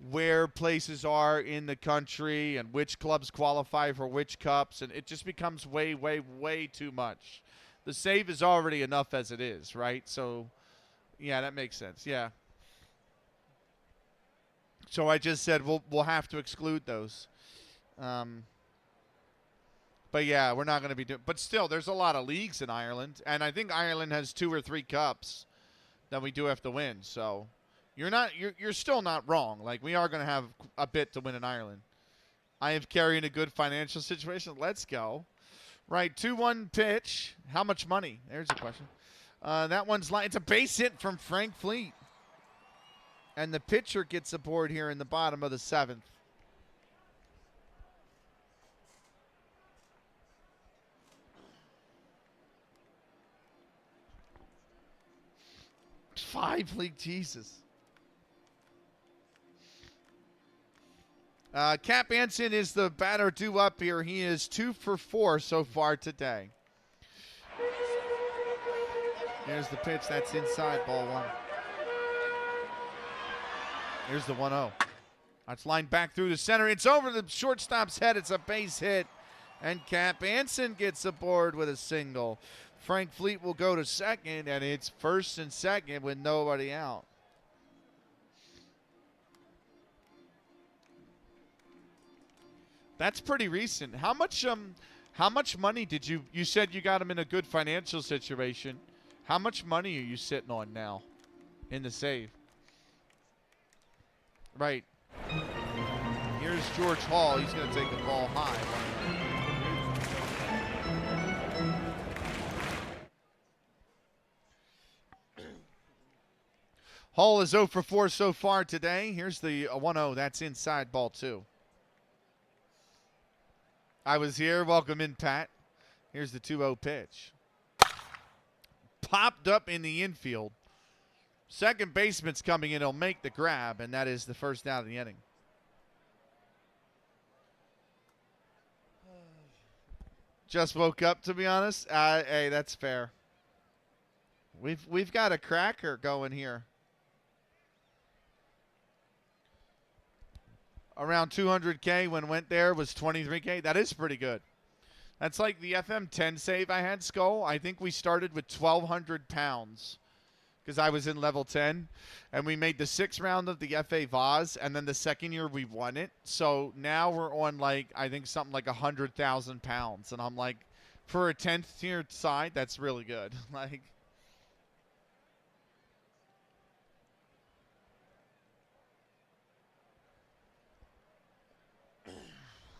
where places are in the country and which clubs qualify for which cups, and it just becomes way, way, way too much. The save is already enough as it is, right? So, yeah, that makes sense. Yeah. So I just said we'll have to exclude those. But yeah, we're not going to be doing. But still, there's a lot of leagues in Ireland, and I think Ireland has 2 or 3 cups that we do have to win. So you're still not wrong. Like we are going to have a bit to win in Ireland. I am carrying a good financial situation. Let's go. Right, 2-1 pitch. How much money? There's a question. That one's it's a base hit from Frank Fleet. And the pitcher gets aboard here in the bottom of the 7th. Five league, Jesus. Cap Anson is the batter due up here. He is 2 for 4 so far today. Here's the pitch. That's inside, ball 1. Here's the 1-0. That's lined back through the center. It's over the shortstop's head. It's a base hit. And Cap Anson gets aboard with a single. Frank Fleet will go to second, and it's first and second with nobody out. That's pretty recent. How much money did you said you got him in a good financial situation. How much money are you sitting on now in the save? Right. Here's George Hall. He's going to take the ball high. Hall is 0 for 4 so far today. Here's the 1-0. That's inside, ball 2. I was here. Welcome in, Pat. Here's the 2-0 pitch. Popped up in the infield. Second baseman's coming in. He'll make the grab, and that is the first out of the inning. Just woke up, to be honest. Hey, that's fair. We've got a cracker going here. Around 200K when went there was 23K. That is pretty good. That's like the FM10 save I had, Skull. I think we started with 1,200 pounds because I was in level 10, and we made the 6th round of the FA Vase, and then the second year we won it. So now we're on, like, I think something like 100,000 pounds, and I'm like, for a 10th tier side, that's really good. Like,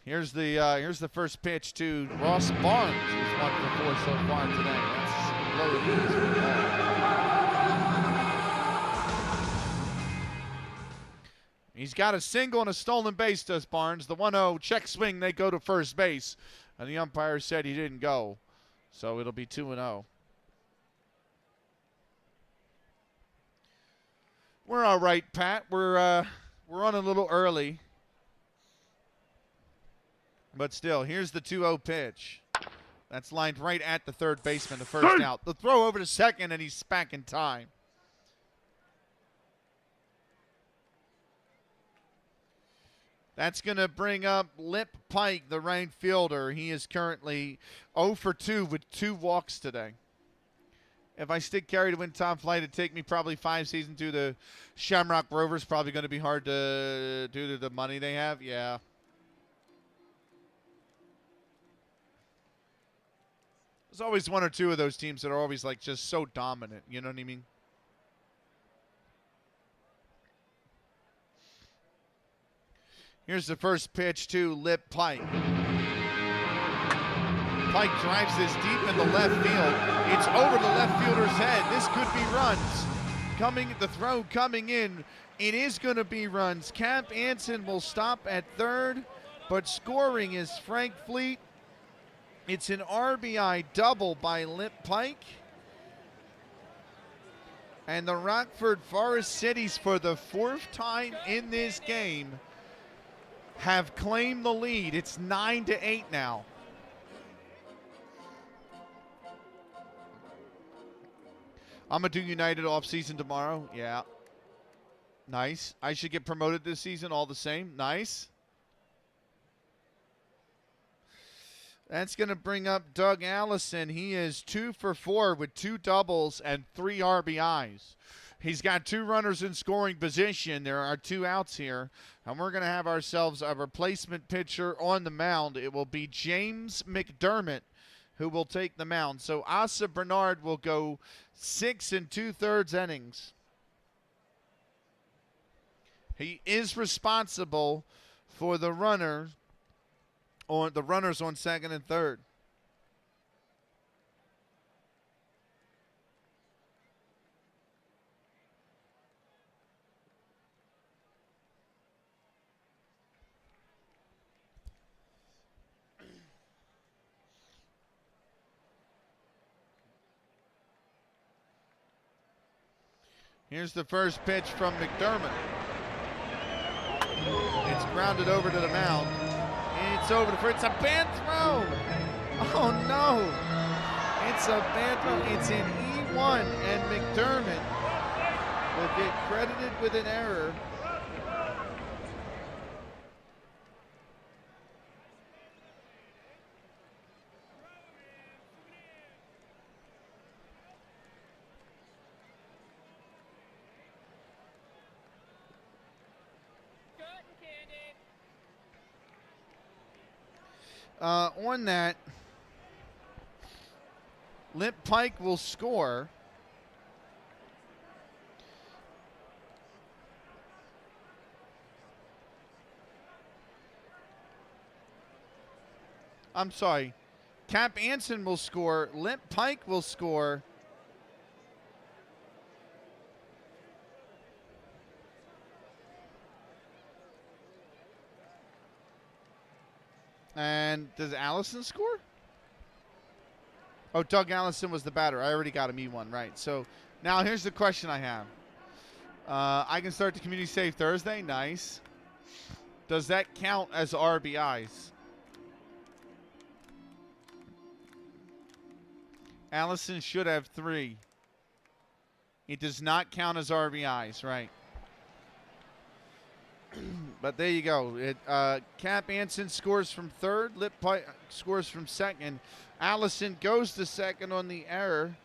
here's the first pitch to Ross Barnes, who's 1 for 4 so far today. That's low to lose for the ball. He's got a single and a stolen base, does Barnes. The 1-0 check swing, they go to first base. And the umpire said he didn't go. So it'll be 2-0. We're all right, Pat. We're on a little early. But still, here's the 2-0 pitch. That's lined right at the third baseman, the first out. The throw over to second, and he's back in time. That's going to bring up Lip Pike, the right fielder. He is currently 0 for 2 with 2 walks today. If I stick carry to win top flight, it'd take me probably 5 seasons to the Shamrock Rovers. Probably going to be hard to due to the money they have. Yeah. There's always 1 or 2 of those teams that are always like just so dominant. You know what I mean? Here's the first pitch to Lip Pike. Pike drives this deep in the left field. It's over the left fielder's head. This could be runs. The throw coming in. It is going to be runs. Cap Anson will stop at third, but scoring is Frank Fleet. It's an RBI double by Lip Pike. And the Rockford Forest Citys, for the 4th time in this game, have claimed the lead. It's 9-8 now. I'm going to do United off-season tomorrow. Yeah. Nice. I should get promoted this season all the same. Nice. That's going to bring up Doug Allison. He is 2 for 4 with 2 doubles and 3 RBIs. He's got 2 runners in scoring position. There are 2 outs here. And we're going to have ourselves a replacement pitcher on the mound. It will be James McDermott who will take the mound. So Asa Bernard will go 6 2/3 innings. He is responsible for the runners on second and third. Here's the first pitch from McDermott. It's grounded over to the mound. It's over to first. It's a bad throw. Oh, no. It's a bad throw. It's an E1, and McDermott will get credited with an error. On that, Lip Pike will score. I'm sorry. Cap Anson will score. Lip Pike will score. And does Allison score? Oh, Doug Allison was the batter. I already got him E1, right. So now here's the question I have. I can start the community save Thursday. Nice. Does that count as RBIs? Allison should have 3. It does not count as RBIs, right? But there you go. Cap Anson scores from third. Lip Pike scores from second. Allison goes to second on the error.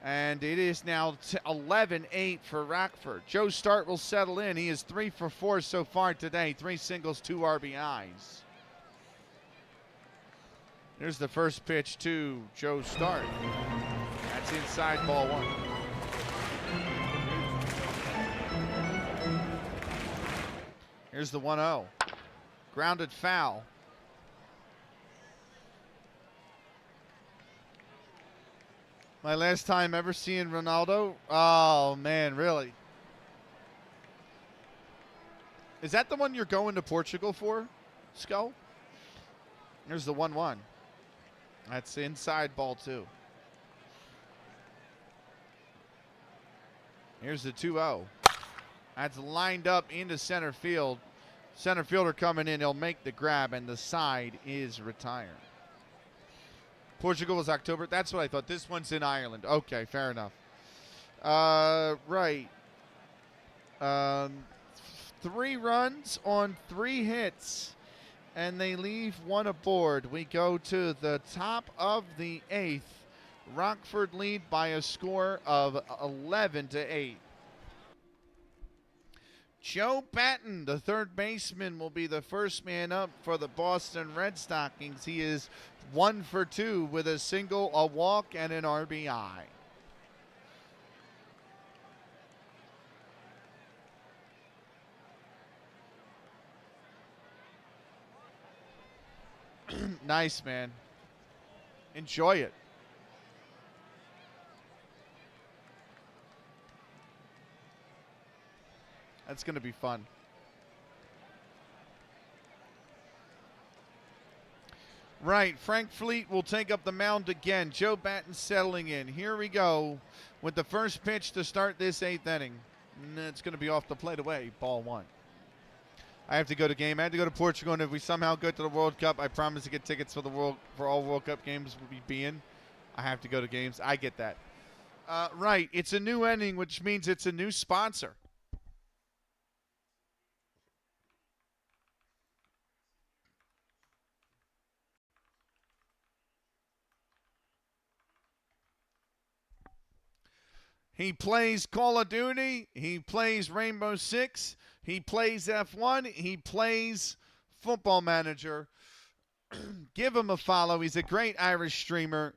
And it is now 11-8 for Rockford. Joe Start will settle in. He is 3 for 4 so far today. 3 singles, 2 RBIs. Here's the first pitch to Joe Start. That's inside, ball 1. Here's the 1-0. Grounded foul. My last time ever seeing Ronaldo? Oh, man, really? Is that the one you're going to Portugal for, Skull? Here's the 1-1. That's inside, ball 2. Here's the 2-0. That's lined up into center field. Center fielder coming in. He'll make the grab, and the side is retired. Portugal was October. That's what I thought. This one's in Ireland. Okay, fair enough. Right. 3 runs on 3 hits, and they leave 1 aboard. We go to the top of the 8th. Rockford lead by a score of 11-8. Joe Batten, the third baseman, will be the first man up for the Boston Red Stockings. He is 1 for 2 with a single, a walk, and an RBI. Nice, man. Enjoy it. That's going to be fun. Right, Frank Fleet will take up the mound again. Joe Batten settling in. Here we go with the first pitch to start this 8th inning. It's going to be off the plate away, ball 1. I have to go to game. I had to go to Portugal, and if we somehow go to the World Cup, I promise to get tickets for all World Cup games we'll be in. I have to go to games. I get that. Right, it's a new inning, which means it's a new sponsor. He plays Call of Duty. He plays Rainbow Six. He plays F1. He plays Football Manager. Give him a follow. He's a great Irish streamer.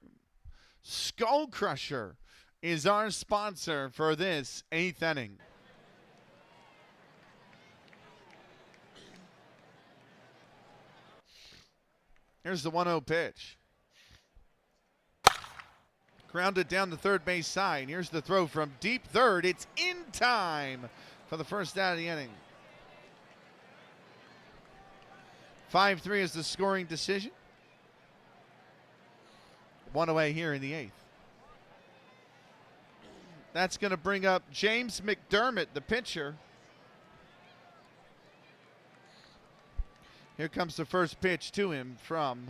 Skull Crusher is our sponsor for this 8th inning. Here's the 1-0 pitch. Grounded down the third base side. Here's the throw from deep third. It's in time for the first out of the inning. 5-3 is the scoring decision. 1 away here in the 8th. That's going to bring up James McDermott, the pitcher. Here comes the first pitch to him from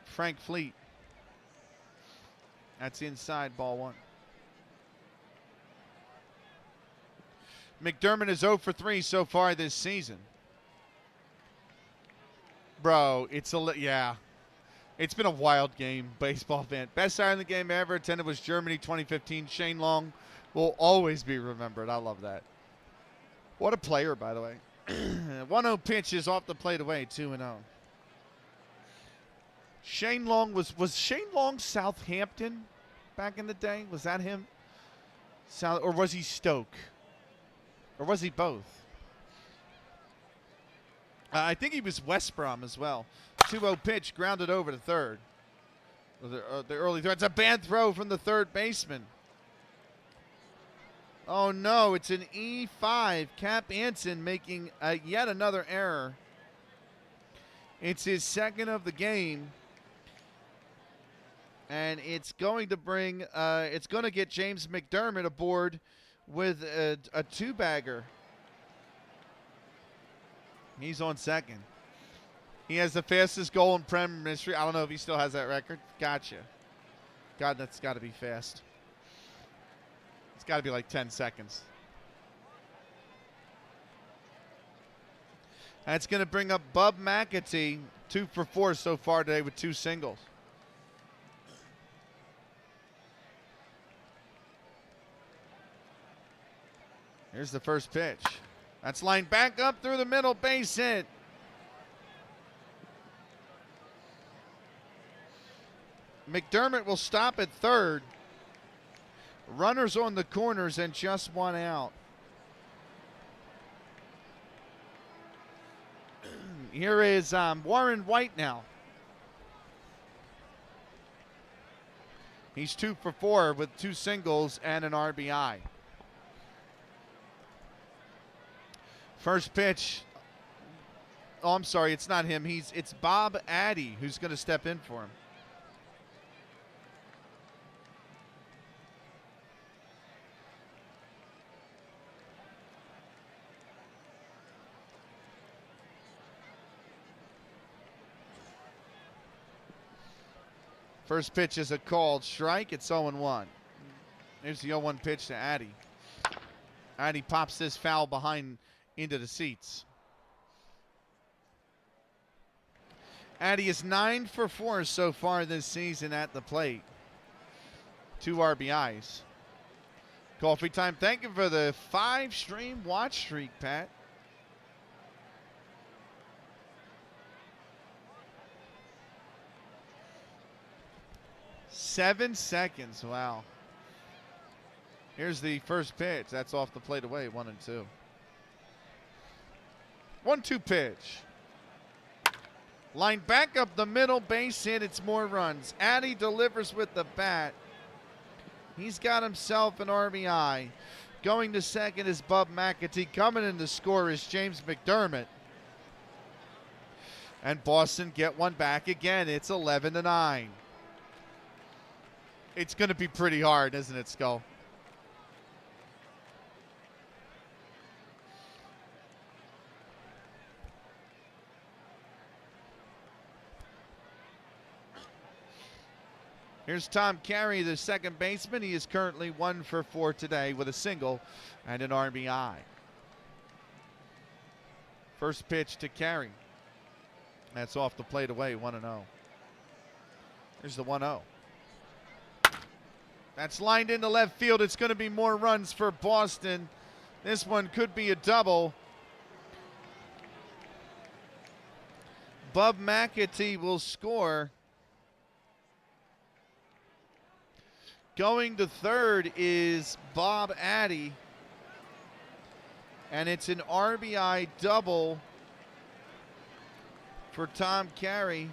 Frank Fleet. That's inside, ball 1. McDermott is 0 for 3 so far this season. Bro, it's been a wild game, baseball fan. Best Ireland game I ever attended was Germany 2015. Shane Long will always be remembered. I love that. What a player, by the way. 1-0 pitch is off the plate away, 2-0. Shane Long was Shane Long Southampton back in the day? Was that him? Or was he Stoke? Or was he both? I think he was West Brom as well. 2-0 pitch, grounded over to third. The early throw. It's a bad throw from the third baseman. Oh, no. It's an E5. Cap Anson making yet another error. It's his second of the game. And it's going to get James McDermott aboard with a 2-bagger. He's on second. He has the fastest goal in Premier history. I don't know if he still has that record. Gotcha. God, that's got to be fast. It's got to be like 10 seconds. That's going to bring up Bub McAtee, 2 for 4 so far today with 2 singles. Here's the first pitch. That's lined back up through the middle, base hit. McDermott will stop at third. Runners on the corners and just one out. Here is Warren White now. He's 2 for 4 with 2 singles and an RBI. First pitch. Oh, I'm sorry, it's not him. It's Bob Addy who's going to step in for him. First pitch is a called strike. It's 0-1. Here's the 0-1 pitch to Addy. Addy pops this foul behind into the seats. Addy is 9 for 4 so far this season at the plate. 2 RBIs. Coffee time. Thank you for the 5-stream watch streak, Pat. Seven seconds. Wow. Here's the first pitch. That's off the plate away. 1-2. 1-2 pitch. Line back up the middle, base hit. It's more runs. Addy delivers with the bat. He's got himself an RBI. Going to second is Bub McAtee. Coming in to score is James McDermott. And Boston get one back again. It's 11-9. It's going to be pretty hard, isn't it, Skull? Here's Tom Carey, the second baseman. He is currently 1 for 4 today with a single and an RBI. First pitch to Carey. That's off the plate away, 1-0. Here's the 1-0. That's lined into left field. It's going to be more runs for Boston. This one could be a double. Bub McAtee will score. Going to third is Bob Addy. And it's an RBI double for Tom Carey.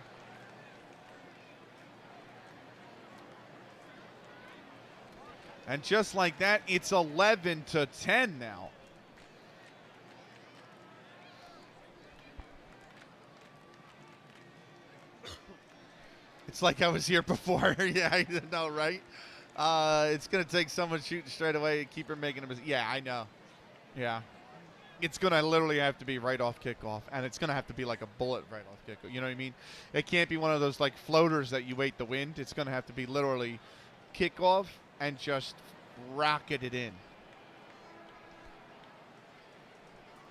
And just like that, it's 11-10 now. It's like I was here before. Yeah, I know, right? It's going to take someone shooting straight away and keeper making a mistake. Yeah, I know. Yeah. It's going to literally have to be right off kickoff, and it's going to have to be like a bullet right off kickoff. You know what I mean? It can't be one of those like floaters that you wait the wind. It's going to have to be literally kickoff and just rocket it in.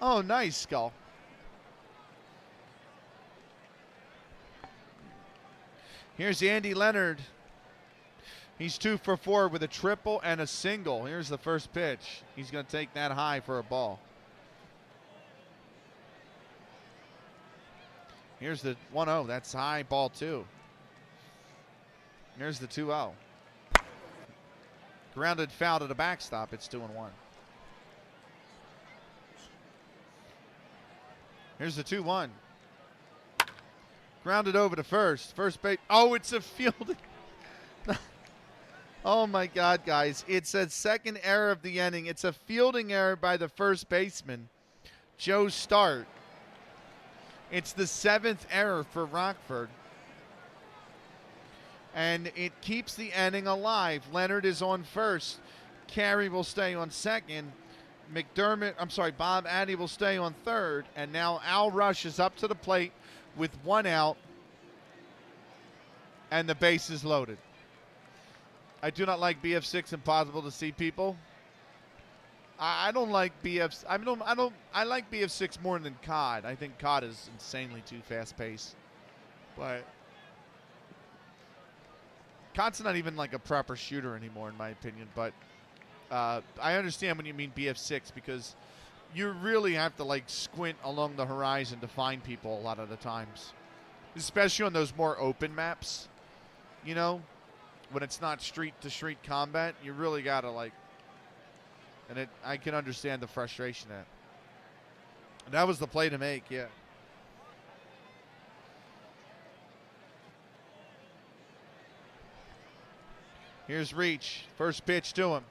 Oh, nice, Skull. Here's Andy Leonard. He's 2 for 4 with a triple and a single. Here's the first pitch. He's going to take that high for a ball. Here's the 1-0. That's high, ball 2. Here's the 2-0. Grounded foul to the backstop. It's 2-1. Here's the 2-1. Grounded over to first. First base. Oh, it's a fielding. Oh, my God, guys. It's a second error of the inning. It's a fielding error by the first baseman, Joe Start. It's the 7th error for Rockford. And it keeps the inning alive. Leonard is on first. Carey will stay on second. Bob Addy will stay on third. And now Al Rush is up to the plate with 1 out. And the base is loaded. I do not like BF6 Impossible to See People. I don't like BF. I like BF6 more than COD. I think COD is insanely too fast-paced. But COD's not even like a proper shooter anymore, in my opinion. But I understand when you mean BF6 because you really have to like squint along the horizon to find people a lot of the times, especially on those more open maps. You know, when it's not street-to-street combat, you really gotta like. And I can understand the frustration at. And that was the play to make, yeah. Here's Reach. First pitch to him.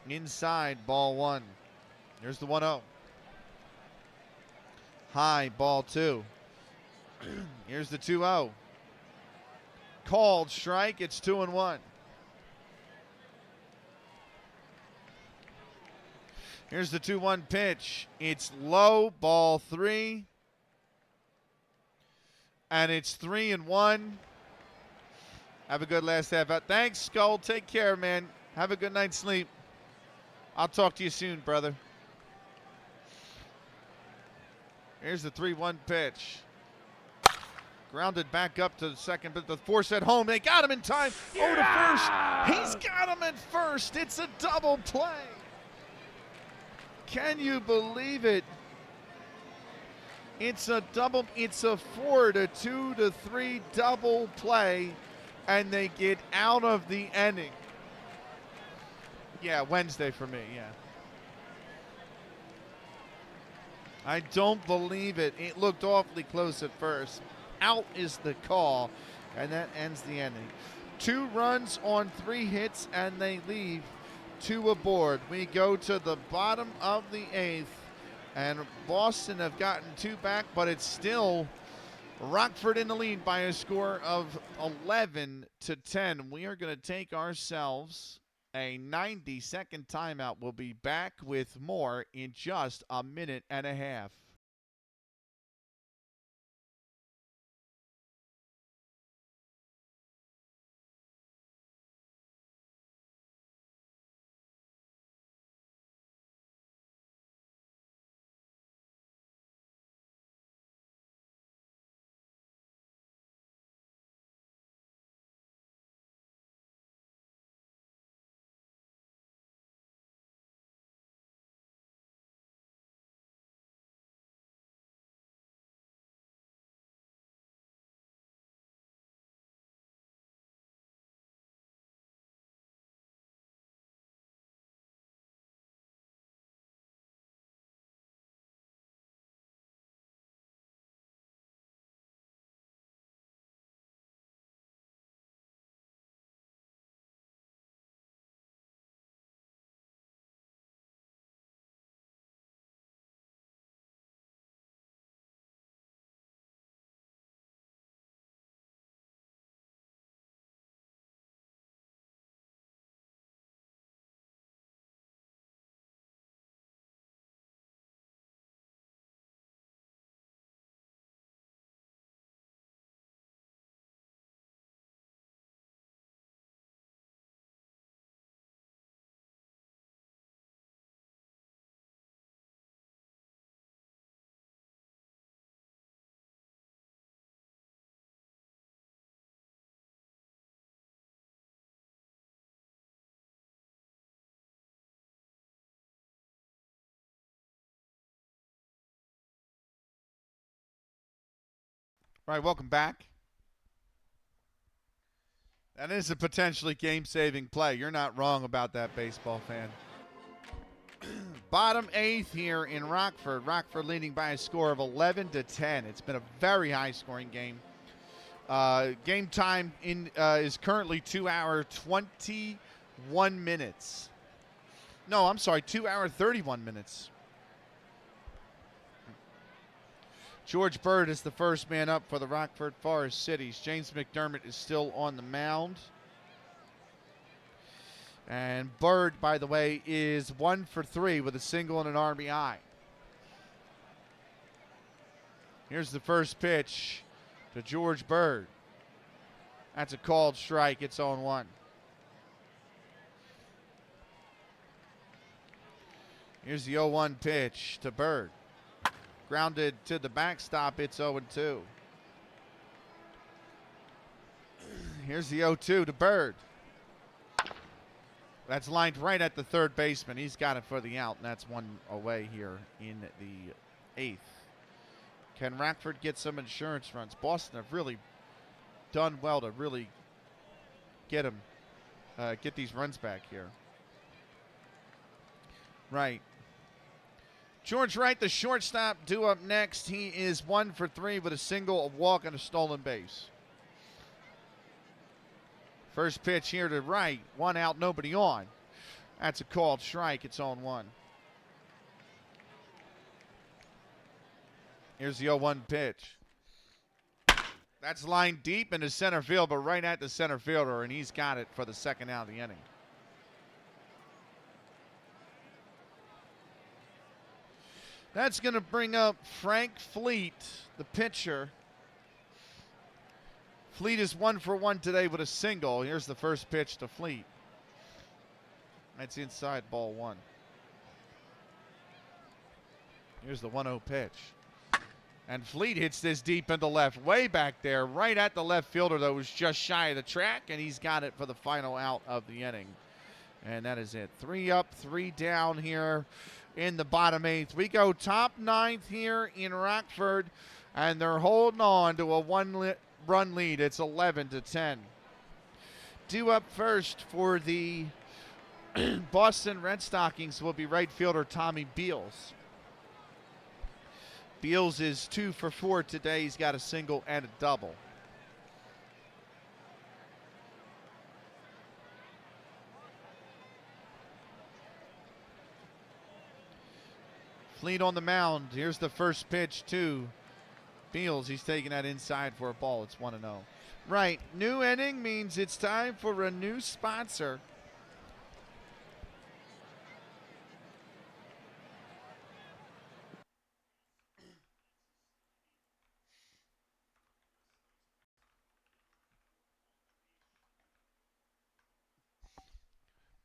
Inside, ball 1. Here's the 1-0. High, ball 2. Here's the 2-0. Called strike. It's 2-1. Here's the 2-1 pitch. It's low, ball 3. And it's 3-1. Have a good last half out. Thanks, Skull. Take care, man. Have a good night's sleep. I'll talk to you soon, brother. Here's the 3-1 pitch. Grounded back up to the second, but the force at home. They got him in time. Yeah! Oh, to first. He's got him at first. It's a double play. Can you believe it? It's a double. It's a 4-2-3 double play, and they get out of the inning. Yeah, Wednesday for me, yeah. I don't believe it. It looked awfully close at first. Out is the call, and that ends the inning. 2 runs on 3 hits, and they leave 2 aboard. We go to the bottom of the 8th, and Boston have gotten 2 back, but it's still Rockford in the lead by a score of 11-10. We are going to take ourselves a 90-second timeout. We'll be back with more in just a minute and a half. All right, welcome back. That is a potentially game-saving play. You're not wrong about that, baseball fan. Bottom 8th here in Rockford. Rockford leading by a score of 11-10. It's been a very high-scoring game. Game time is currently 2 hour 21 minutes. No, I'm sorry, 2 hour 31 minutes. George Bird is the first man up for the Rockford Forest Citys. James McDermott is still on the mound. And Bird, by the way, is 1 for 3 with a single and an RBI. Here's the first pitch to George Bird. That's a called strike. It's 0-1. Here's the 0-1 pitch to Bird. Grounded to the backstop. It's 0-2. Here's the 0-2 to Bird. That's lined right at the third baseman. He's got it for the out, and that's one away here in the eighth. Can Rockford get some insurance runs? Boston have really done well to really get these runs back here. Right. George Wright, the shortstop, due up next. He is 1 for 3 with a single, a walk, and a stolen base. First pitch here to Wright. 1 out, nobody on. That's a called strike. It's on 1. Here's the 0-1 pitch. That's lined deep into center field, but right at the center fielder, and he's got it for the second out of the inning. That's going to bring up Frank Fleet, the pitcher. Fleet is 1 for 1 today with a single. Here's the first pitch to Fleet. That's inside, ball 1. Here's the 1-0 pitch. And Fleet hits this deep into left, way back there, right at the left fielder, though, was just shy of the track, and he's got it for the final out of the inning. And that is it. 3 up, 3 down here in the bottom 8th. We go top 9th here in Rockford, and they're holding on to a 1-run lead. It's 11-10. Due up first for the Boston Red Stockings will be right fielder Tommy Beals. Beals is 2 for 4 today. He's got a single and a double. Fleet on the mound. Here's the first pitch to Beals. He's taking that inside for a ball. It's 1-0. Right. New inning means it's time for a new sponsor.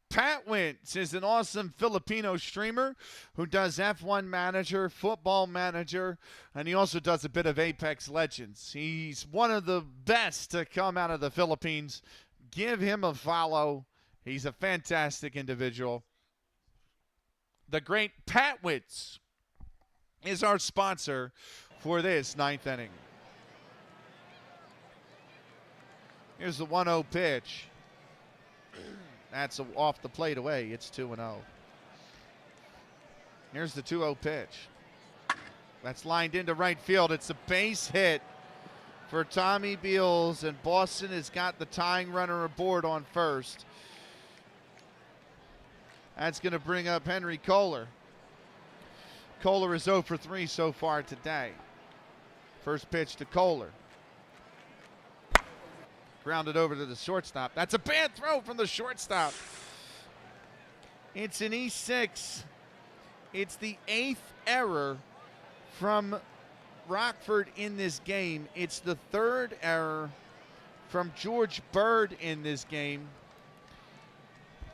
Pat Wentz is an awesome Filipino streamer who does F1 Manager, Football Manager, and he also does a bit of Apex Legends. He's one of the best to come out of the Philippines. Give him a follow. He's a fantastic individual. The great Pat Wentz is our sponsor for this 9th inning. Here's the 1-0 pitch. That's off the plate away. It's 2-0. Here's the 2-0 pitch. That's lined into right field. It's a base hit for Tommy Beals, and Boston has got the tying runner aboard on first. That's going to bring up Henry Kohler. Kohler is 0 for 3 so far today. First pitch to Kohler. Grounded over to the shortstop. That's a bad throw from the shortstop. It's an E6. It's the 8th error from Rockford in this game. It's the 3rd error from George Bird in this game.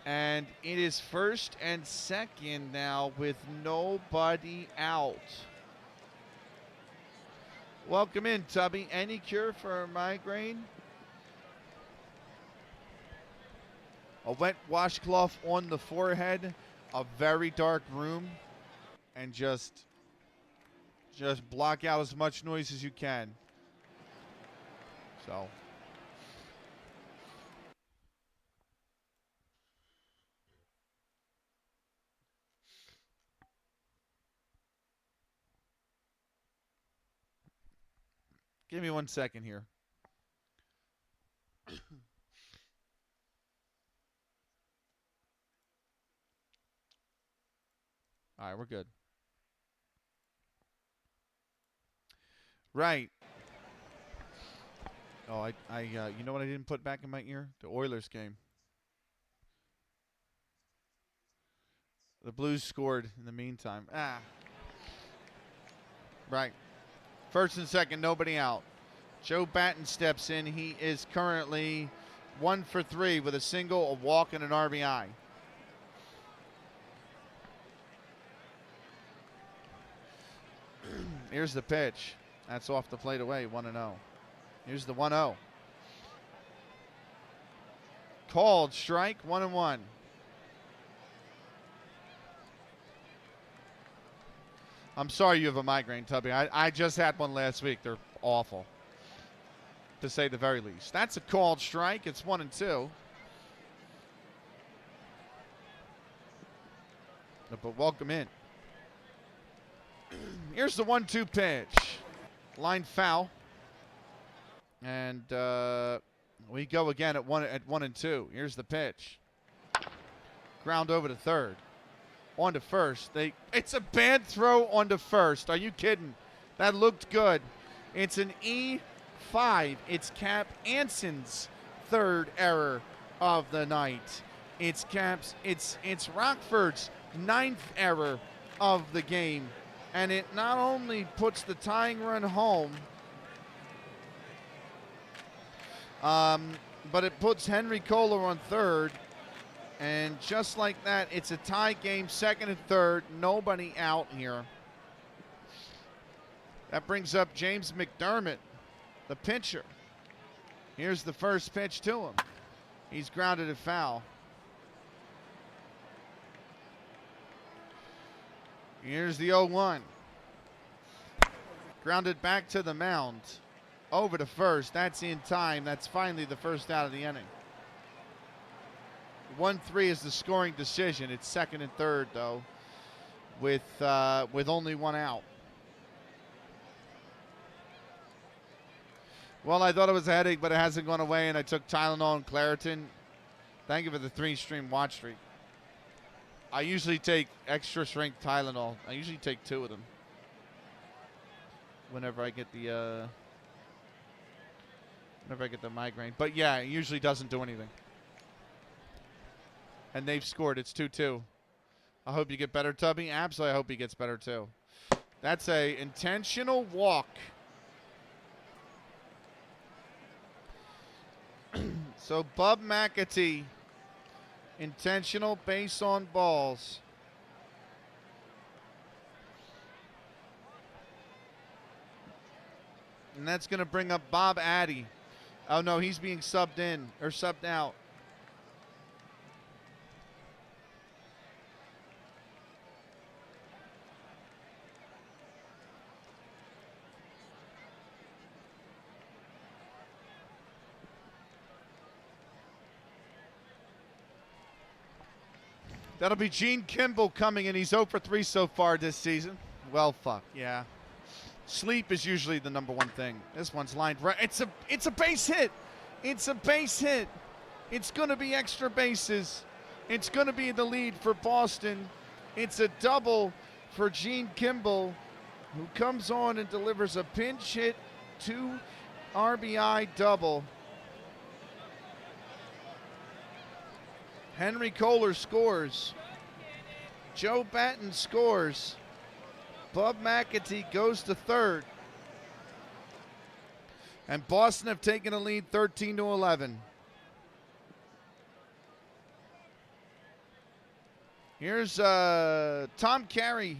And it is 1st and 2nd now with nobody out. Welcome in, Tubby. Any cure for migraine? A wet washcloth on the forehead, a very dark room, and just block out as much noise as you can. So. Give me 1 second here. All right, we're good. Right. Oh, you know what I didn't put back in my ear? The Oilers game. The Blues scored in the meantime. Right. 1st and 2nd, nobody out. Joe Batten steps in. He is currently 1 for 3 with a single, a walk, and an RBI. Here's the pitch. That's off the plate away, 1-0. Here's the 1-0. Called strike, 1-1. I'm sorry you have a migraine, Tubby. I just had one last week. They're awful, to say the very least. That's a called strike. It's 1-2. But welcome in. Here's the 1-2 pitch. Line foul. And we go again at 1-2. Here's the pitch. Ground over to third. On to first. It's a bad throw on to first. Are you kidding? That looked good. It's an E5. It's Cap Anson's third error of the night. It's Rockford's 9th error of the game. And it not only puts the tying run home, but it puts Henry Kohler on third. And just like that, it's a tie game, second and third. Nobody out here. That brings up James McDermott, the pitcher. Here's the first pitch to him. He's grounded at foul. Here's the 0-1. Grounded back to the mound. Over to first. That's in time. That's finally the first out of the inning. 1-3 is the scoring decision. It's second and third, though, with only one out. Well, I thought it was a headache, but it hasn't gone away, and I took Tylenol and Claritin. Thank you for the 3-stream watch streak. I usually take extra strength Tylenol. I usually take 2 of them whenever I get the migraine. But yeah, it usually doesn't do anything. And they've scored. It's 2-2. I hope you get better, Tubby. Absolutely, I hope he gets better, too. That's a intentional walk. So, Bub McAtee, intentional base on balls. And that's going to bring up Bob Addy. Oh, no, he's being subbed in, or subbed out. That'll be Gene Kimball coming in. He's 0 for 3 so far this season. Well, fuck, yeah. Sleep is usually the number one thing. This one's lined right. It's a base hit. It's a base hit. It's going to be extra bases. It's going to be the lead for Boston. It's a double for Gene Kimball, who comes on and delivers a pinch hit 2 RBI double. Henry Kohler scores. Joe Batten scores. Bub McAtee goes to third. And Boston have taken a lead 13-11. Here's Tom Carey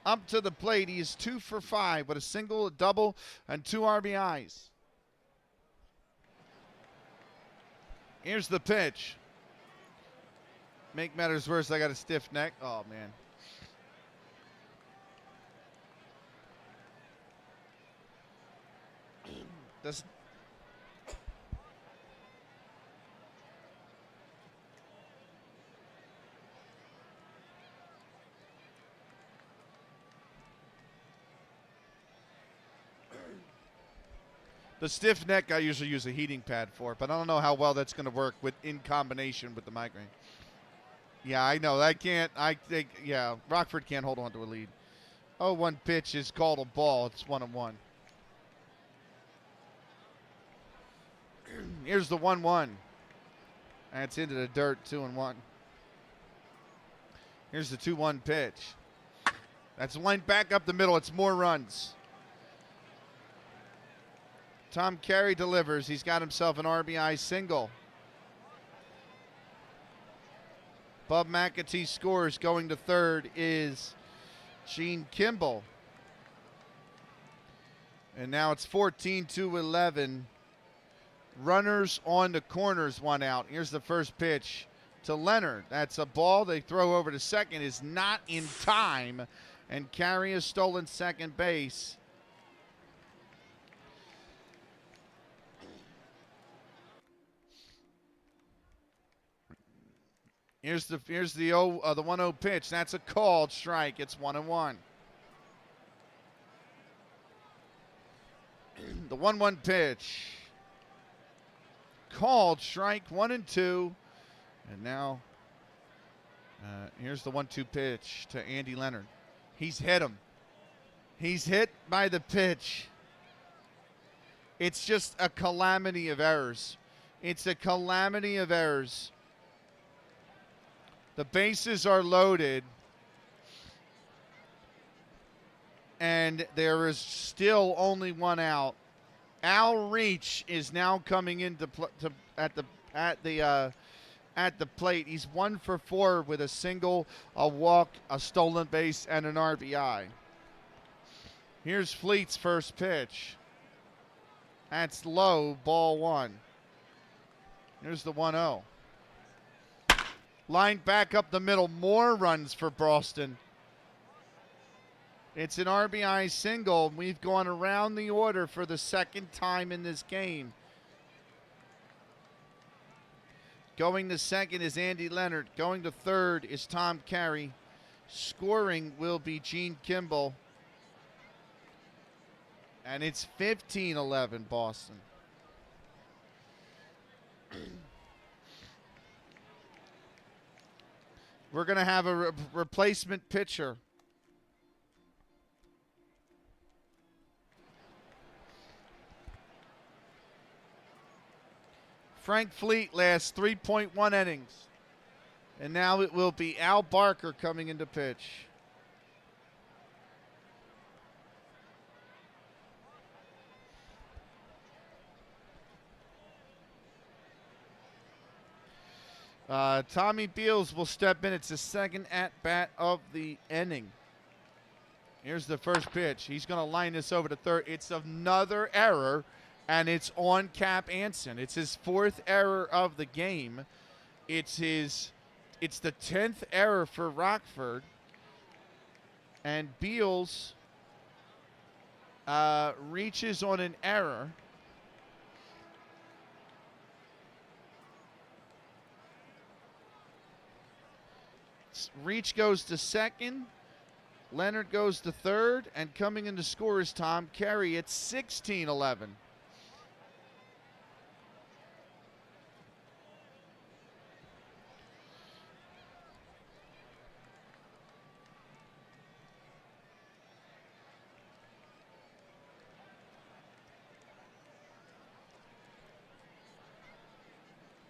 up to the plate. He is 2 for 5 with a single, a double, and 2 RBIs. Here's the pitch. Make matters worse, I got a stiff neck. Oh, man. The stiff neck I usually use a heating pad for, but I don't know how well that's going to work in combination with the migraine. Yeah, I know. Yeah, Rockford can't hold on to a lead. 0-1 pitch is called a ball. It's 1-1. Here's the 1-1. That's into the dirt, 2-1. Here's the 2-1 pitch. That's lined back up the middle. It's more runs. Tom Carey delivers. He's got himself an RBI single. Bub McAtee scores. Going to third is Gene Kimball. And now it's 14-11. Runners on the corners, 1 out. Here's the first pitch to Leonard. That's a ball. They throw over to second. Is not in time. and Carey has stolen second base. Here's the 1-0 pitch. That's a called strike. It's 1-1. The 1-1 pitch. Called strike 1-2. And now here's the 1-2 pitch to Andy Leonard. He's hit him. He's hit by the pitch. It's just a calamity of errors. It's a calamity of errors. The bases are loaded, and there is still only one out. Al Reach is now coming into at the plate. He's 1 for 4 with a single, a walk, a stolen base, and an RBI. Here's Fleet's first pitch. That's low, ball 1. Here's the 1-0. Line back up the middle, more runs for Boston. It's an RBI single. We've gone around the order for the second time in this game. Going to second is Andy Leonard. Going to third is Tom Carey. Scoring will be Gene Kimball. And it's 15-11 Boston. We're going to have a replacement pitcher. Frank Fleet lasts 3.1 innings. And now it will be Al Barker coming into pitch. Tommy Beals will step in. It's the second at-bat of the inning. Here's the first pitch. He's going to line this over to third. It's another error, and it's on Cap Anson. It's his 4th error of the game. It's the 10th error for Rockford. And Beals reaches on an error. Reach goes to second. Leonard goes to third. And coming in to score is Tom Carey. It's 16-11.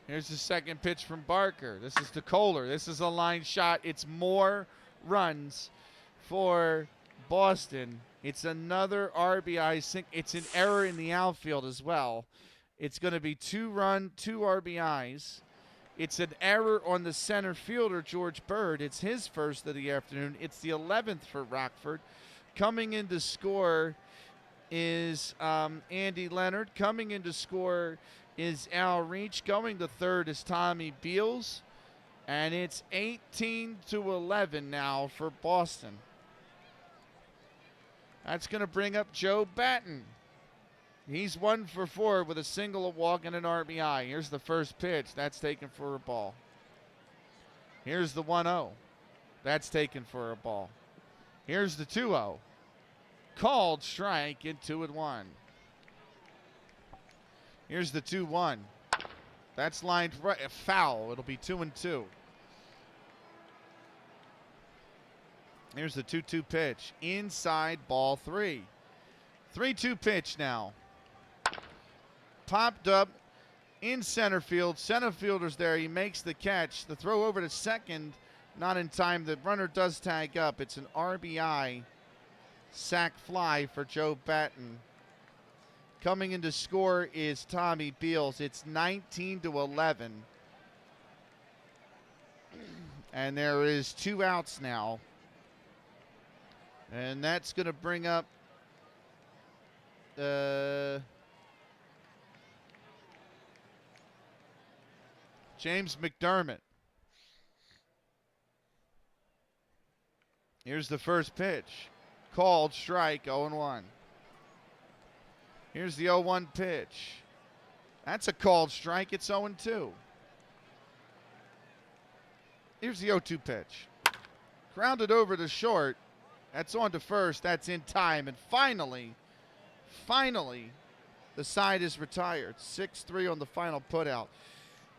Here's the second pitch from Barker. This is to Kohler. This is a line shot. It's more runs for Boston. It's another RBI. It's an error in the outfield as well. It's going to be 2 RBIs. It's an error on the center fielder, George Bird. It's his first of the afternoon. It's the 11th for Rockford. Coming in to score is Andy Leonard. Coming in to score is Al Reach. Going to third is Tommy Beals. And it's 18-11 now for Boston. That's going to bring up Joe Batten. He's 1 for 4 with a single, a walk, and an RBI. Here's the first pitch. That's taken for a ball. Here's the 1-0. That's taken for a ball. Here's the 2-0. Called strike in 2-1. Here's the 2-1. That's lined right, foul. It'll be 2-2. Here's the 2-2 pitch. Inside, ball 3. 3-2 pitch now. Popped up in center field. Center fielder's there. He makes the catch. The throw over to second. Not in time. The runner does tag up. It's an RBI sac fly for Joe Batten. Coming in to score is Tommy Beals. It's 19-11. And there is 2 outs now. And that's going to bring up James McDermott. Here's the first pitch. Called strike, 0-1. Here's the 0-1 pitch. That's a called strike. It's 0-2. Here's the 0-2 pitch. Grounded over to short. That's on to first. That's in time. And finally, the side is retired. 6-3 on the final putout.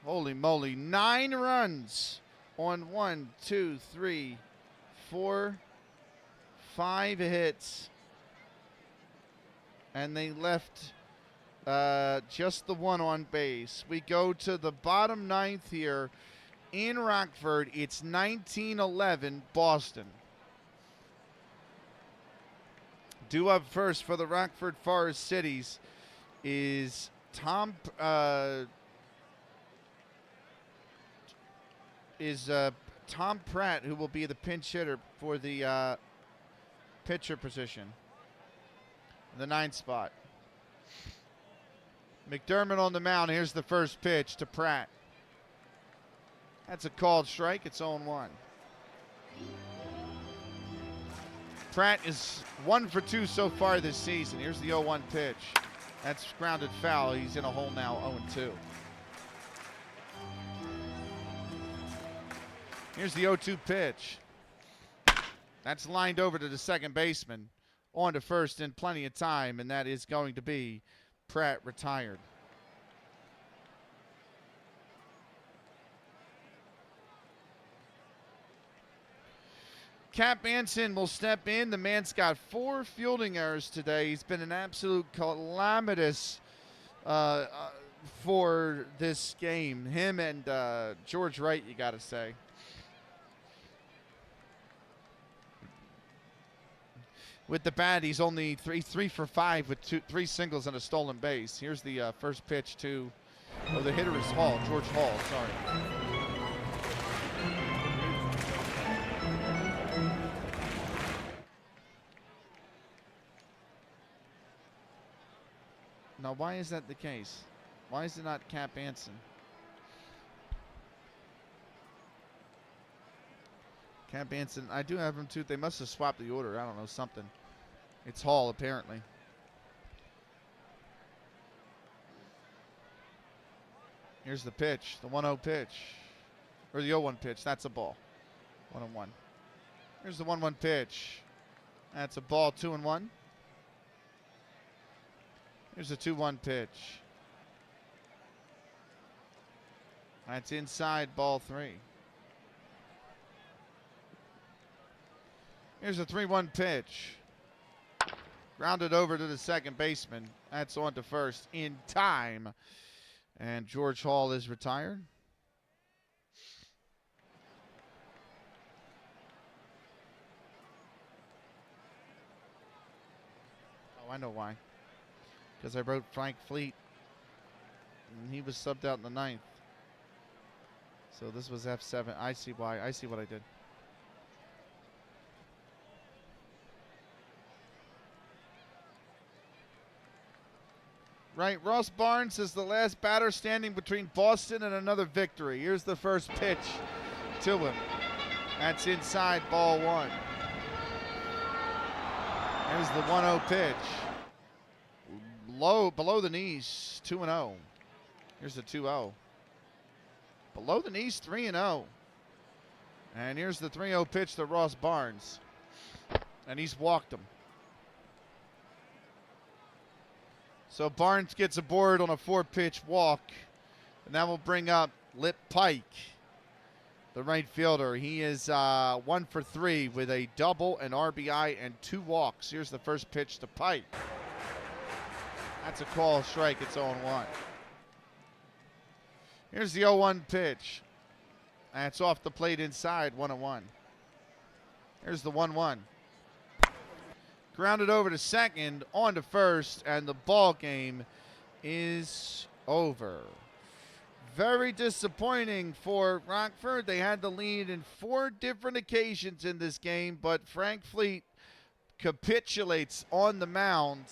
Holy moly. 9 runs on 1, 2, 3, 4, 5 hits. And they left just the one on base. We go to the bottom ninth here in Rockford. It's 19-11 Boston. Due up first for the Rockford Forest Citys is Tom Pratt, who will be the pinch hitter for the pitcher position, the 9th spot. McDermott on the mound. Here's the first pitch to Pratt. That's a called strike. It's 0-1. Pratt is 1 for 2 so far this season. Here's the 0-1 pitch. That's grounded foul. He's in a hole now, 0-2. Here's the 0-2 pitch. That's lined over to the second baseman. On to first in plenty of time, and that is going to be Pratt retired. Cap Anson will step in. The man's got 4 fielding errors today. He's been an absolute calamitous for this game. Him and George Wright, you got to say. With the bat, he's only 3 for 5 with 3 singles and a stolen base. Here's the first pitch to, the hitter is Hall, George Hall, sorry. Now, why is that the case? Why is it not Cap Anson? Cap Anson, I do have him too. They must have swapped the order. I don't know, something. It's Hall, apparently. Here's the pitch, the 1-0 pitch. Or the 0-1 pitch. That's a ball. 1-1. Here's the 1-1 pitch. That's a ball, 2-1. Here's the 2-1 pitch. That's inside, ball 3. Here's a 3-1 pitch. Grounded over to the second baseman. That's on to first in time. And George Hall is retired. Oh, I know why. Because I wrote Frank Fleet. And he was subbed out in the 9th. So this was F7. I see why. I see what I did. Right, Ross Barnes is the last batter standing between Boston and another victory. Here's the first pitch to him. That's inside, ball 1. Here's the 1-0 pitch. Low, below the knees, 2-0. Here's the 2-0. Below the knees, 3-0. And here's the 3-0 pitch to Ross Barnes. And he's walked him. So Barnes gets aboard on a 4-pitch walk. And that will bring up Lip Pike, the right fielder. He is 1 for 3 with a double, an RBI, and 2 walks. Here's the first pitch to Pike. That's a call strike. It's 0-1. Here's the 0-1 pitch. That's off the plate inside, 1-1. Here's the 1-1. Grounded over to second, on to first, and the ball game is over. Very disappointing for Rockford. They had the lead in 4 different occasions in this game, but Frank Fleet capitulates on the mound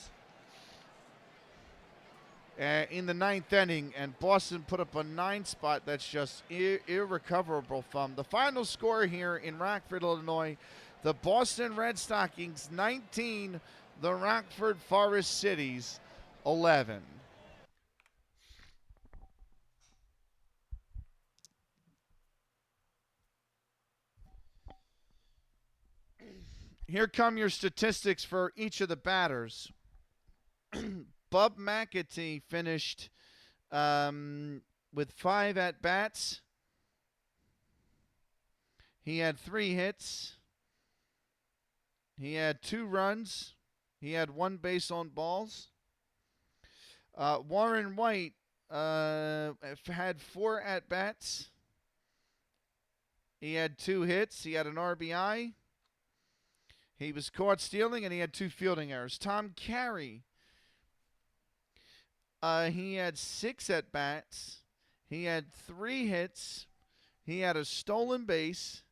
in the 9th inning, and Boston put up a 9 spot that's just irrecoverable from. The final score here in Rockford, Illinois, The Boston Red Stockings 19, the Rockford Forest Citys 11. Here come your statistics for each of the batters. Bub McAtee finished with 5 at-bats. He had 3 hits. He had 2 runs. He had 1 base on balls. Warren White had 4 at-bats. He had 2 hits. He had an RBI. He was caught stealing, and he had 2 fielding errors. Tom Carey, he had 6 at-bats. He had 3 hits. He had a stolen base.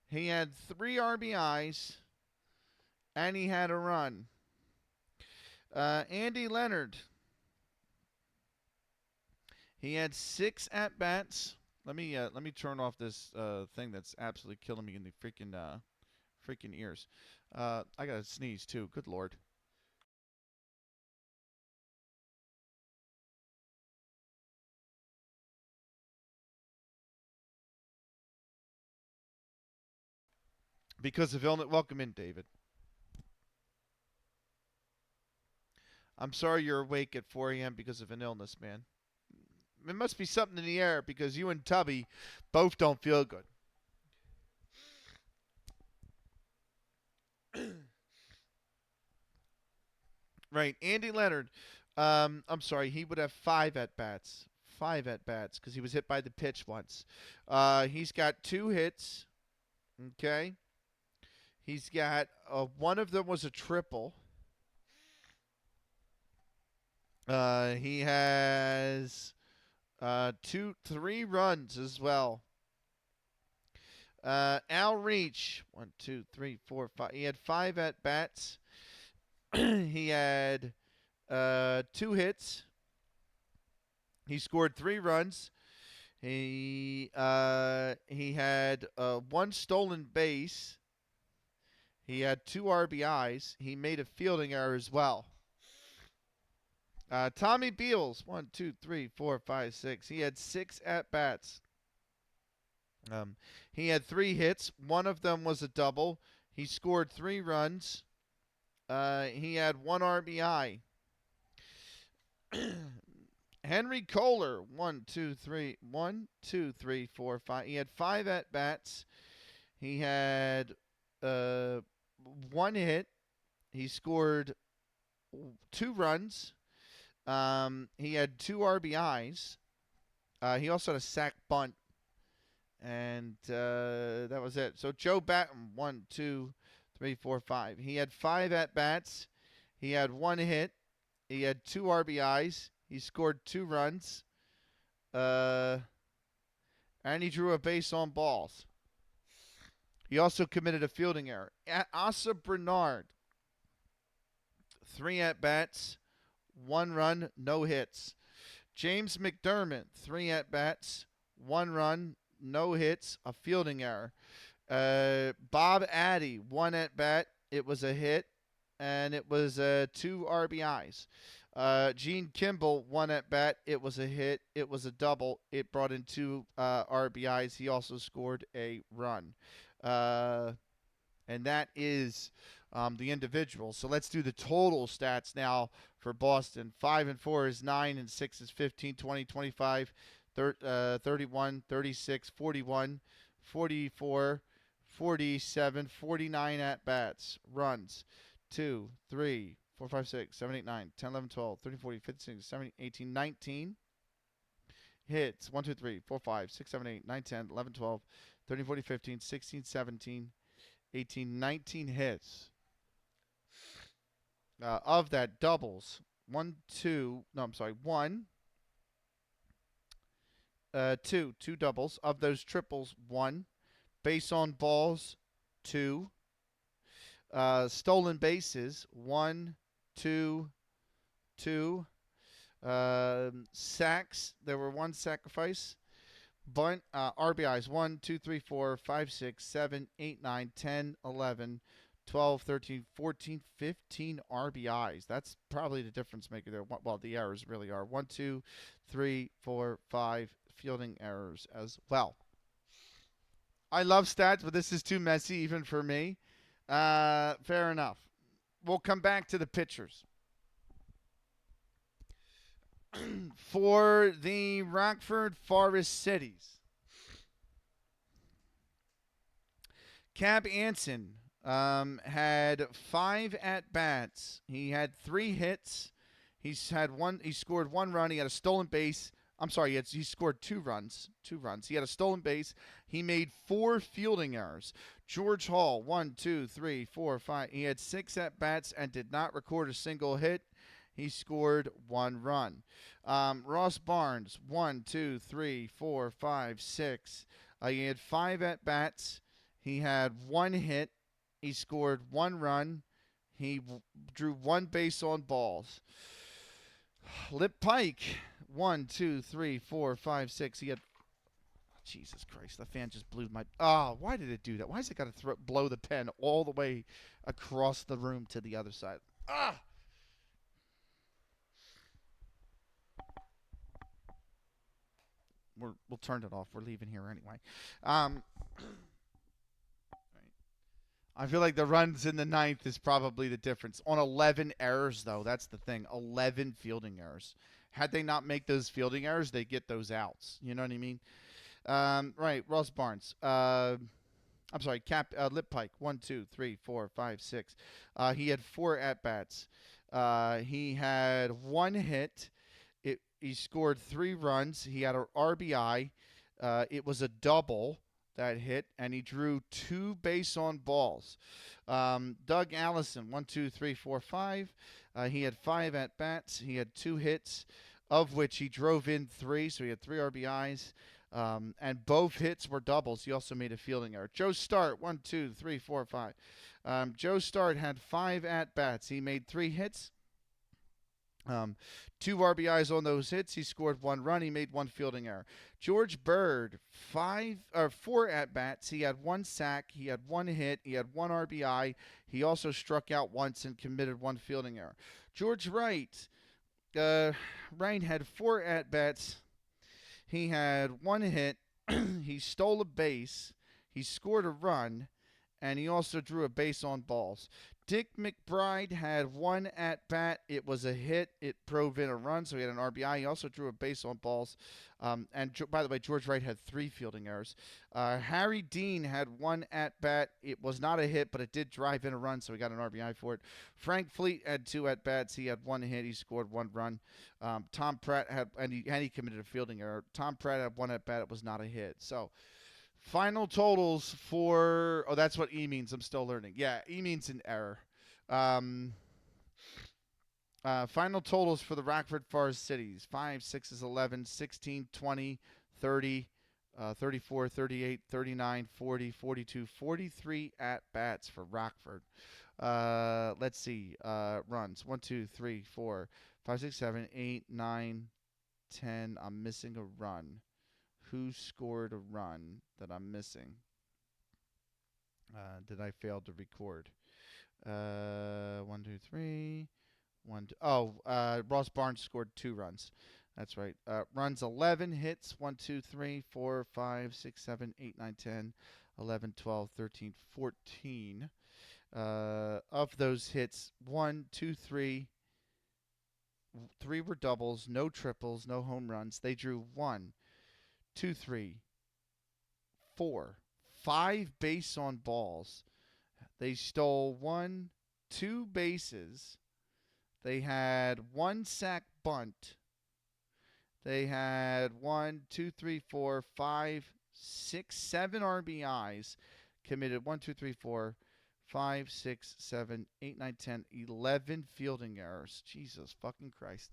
He had 3 RBIs. And he had a run. Andy Leonard, he had 6 at-bats. Let me turn off this thing that's absolutely killing me in the freaking ears. I gotta sneeze too. Good Lord. Because of illness. Welcome in, David. I'm sorry you're awake at 4 a.m. because of an illness, man. It must be something in the air because you and Tubby both don't feel good. Right, Andy Leonard. I'm sorry, he would have 5 at-bats. 5 at-bats because he was hit by the pitch once. He's got 2 hits. Okay. He's got one of them was a triple. He has 3 runs as well. Al Reach, 1, 2, 3, 4, 5. He had 5 at bats. He had 2 hits. He scored 3 runs. He had 1 stolen base. He had 2 RBIs. He made a fielding error as well. Tommy Beals, 1, 2, 3, 4, 5, 6. He had 6 at bats. He had 3 hits. One of them was a double. He scored 3 runs. He had 1 RBI. Henry Kohler, 1, 2, 3, 1, 2, 3, 4, 5. He had 5 at bats. He had 1 hit. He scored 2 runs. He had 2 RBIs. He also had a sac bunt. And that was it. So Joe Batten, 1, 2, 3, 4, 5. He had 5 at-bats. He had 1 hit. He had 2 RBIs. He scored 2 runs. And he drew a base on balls. He also committed a fielding error. Asa Bernard, 3 at-bats, 1 run, no hits. James McDermott, 3 at-bats, 1 run, no hits, a fielding error. Bob Addy, 1 at-bat, it was a hit, and it was 2 RBIs. Gene Kimball, 1 at-bat, it was a hit, it was a double, it brought in 2 RBIs. He also scored a run. And that is the individual. So let's do the total stats now for Boston. 5 and 4 is 9, and 6 is 15, 20, 25, 31, 36, 41, 44, 47, 49 at-bats. Runs, 2, 3, 4, 5, 6, 7, 8, 9, 10, 11, 12, 13, 14, 15, 16, 17, 18, 19. Hits, 1, 2, 3, 4, 5, 6, 7, 8, 9, 10, 11, 12, 13, 14, 15, 16, 17, 18, 19 hits. Of that, doubles, 1, 2 doubles. Of those triples, 1. Base on balls, 2. Stolen bases, 1, 2, 2. Sacks, there were 1 sacrifice. Bunt RBIs 1, 2, 3, 4, 5, 6, 7, 8, 9, 10, 11, 12, 13, 14, 15 RBIs. That's probably the difference maker there. Well, the errors really are 1, 2, 3, 4, 5 fielding errors as well. I love stats, but this is too messy even for me. Fair enough. We'll come back to the pitchers. For the Rockford Forest Citys, Cab Anson had 5 at bats. He had 3 hits. He scored 1 run. He had a stolen base. I'm sorry. He scored 2 runs. 2 runs. He had a stolen base. He made 4 fielding errors. George Hall 1, 2, 3, 4, 5. He had 6 at bats and did not record a single hit. He scored 1 run. Ross Barnes 1, 2, 3, 4, 5, 6. He had 5 at bats. He had 1 hit. He scored 1 run. He drew 1 base on balls. Lip Pike, 1, 2, 3, 4, 5, 6. He had. Jesus Christ, the fan just blew my. Oh, why did it do that? Why is it got to blow the pen all the way across the room to the other side? Ah! We'll turn it off. We're leaving here anyway. I feel like the runs in the ninth is probably the difference. On 11 errors, though, that's the thing. 11 fielding errors. Had they not make those fielding errors, they get those outs. You know what I mean? Right, Ross Barnes. I'm sorry, Lip Pike. 1, 2, 3, 4, 5, 6. He had 4 at bats. He had 1 hit. He scored 3 runs. He had an RBI. It was a double that hit, and he drew 2 base on balls. Doug Allison, 1, 2, 3, 4, 5. He had 5 at bats. He had 2 hits, of which he drove in 3, so he had 3 RBIs. And both hits were doubles. He also made a fielding error. Joe Start, 1, 2, 3, 4, 5. Joe Start had 5 at bats. He made 3 hits. 2 RBIs on those hits. He scored 1 run. He made 1 fielding error. George Bird, 4 at bats. He had 1 sack. He had 1 hit. He had 1 RBI. He also struck out once and committed 1 fielding error. George Wright, Wright had 4 at bats. He had 1 hit. He stole a base. He scored a run, and he also drew a base on balls. Dick McBride had 1 at bat. It was a hit. It drove in a run, so he had an RBI. He also drew a base on balls. And by the way, George Wright had 3 fielding errors. Harry Dean had 1 at bat. It was not a hit, but it did drive in a run, so he got an RBI for it. Frank Fleet had 2 at bats. He had 1 hit. He scored 1 run. Tom Pratt had, and he committed a fielding error. Tom Pratt had 1 at bat. It was not a hit. So. Final totals for. Oh, that's what E means. I'm still learning. Yeah, E means an error. Final totals for the Rockford Forest Citys 5, 6 is 11, 16, 20, 30, 34, 38, 39, 40, 42, 43 at bats for Rockford. Let's see. Runs 1, 2, 3, 4, 5, 6, 7, 8, 9, 10. I'm missing a run. Who scored a run that I'm missing? Did I fail to record? 1, 2, 3. 1, 2. Oh, Ross Barnes scored 2 runs. That's right. Runs 11, hits 1, 2, 3, 4, 5, 6, 7, 8, 9, 10, 11, 12, 13, 14. Of those hits, 1, 2, 3. 3 were doubles, no triples, no home runs. They drew 1, 2, 3, 4, 5 base on balls. They stole 1, 2 bases. They had 1 sack bunt. They had 1, 2, 3, 4, 5, 6, 7 RBIs. Committed 1, 2, 3, 4, 5, 6, 7, 8, 9, 10, 11 fielding errors. Jesus fucking Christ.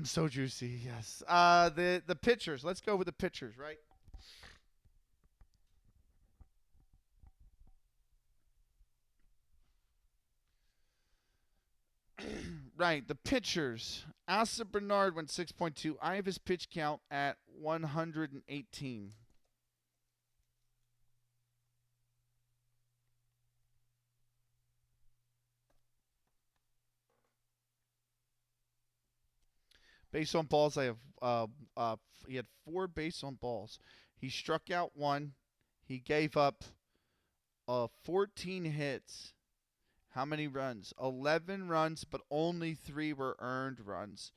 So juicy, yes. The pitchers. Let's go with the pitchers, right? Right, the pitchers. Asa Bernard went 6.2. I have his pitch count at 118. Base on balls, I have. He had 4 base on balls. He struck out 1. He gave up 14 hits. How many runs? 11 runs, but only 3 were earned runs.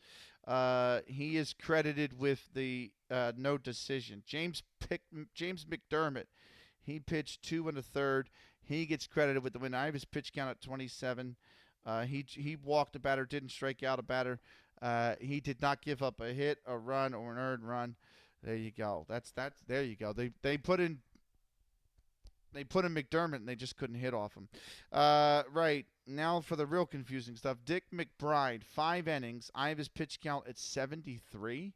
He is credited with the no decision. James McDermott, he pitched 2 1/3. He gets credited with the win. I have his pitch count at 27. He walked a batter, didn't strike out a batter. He did not give up a hit, a run, or an earned run. There you go. That's there you go. They put in McDermott and they just couldn't hit off him. Right. Now for the real confusing stuff. Dick McBride, 5 innings. I have his pitch count at 73,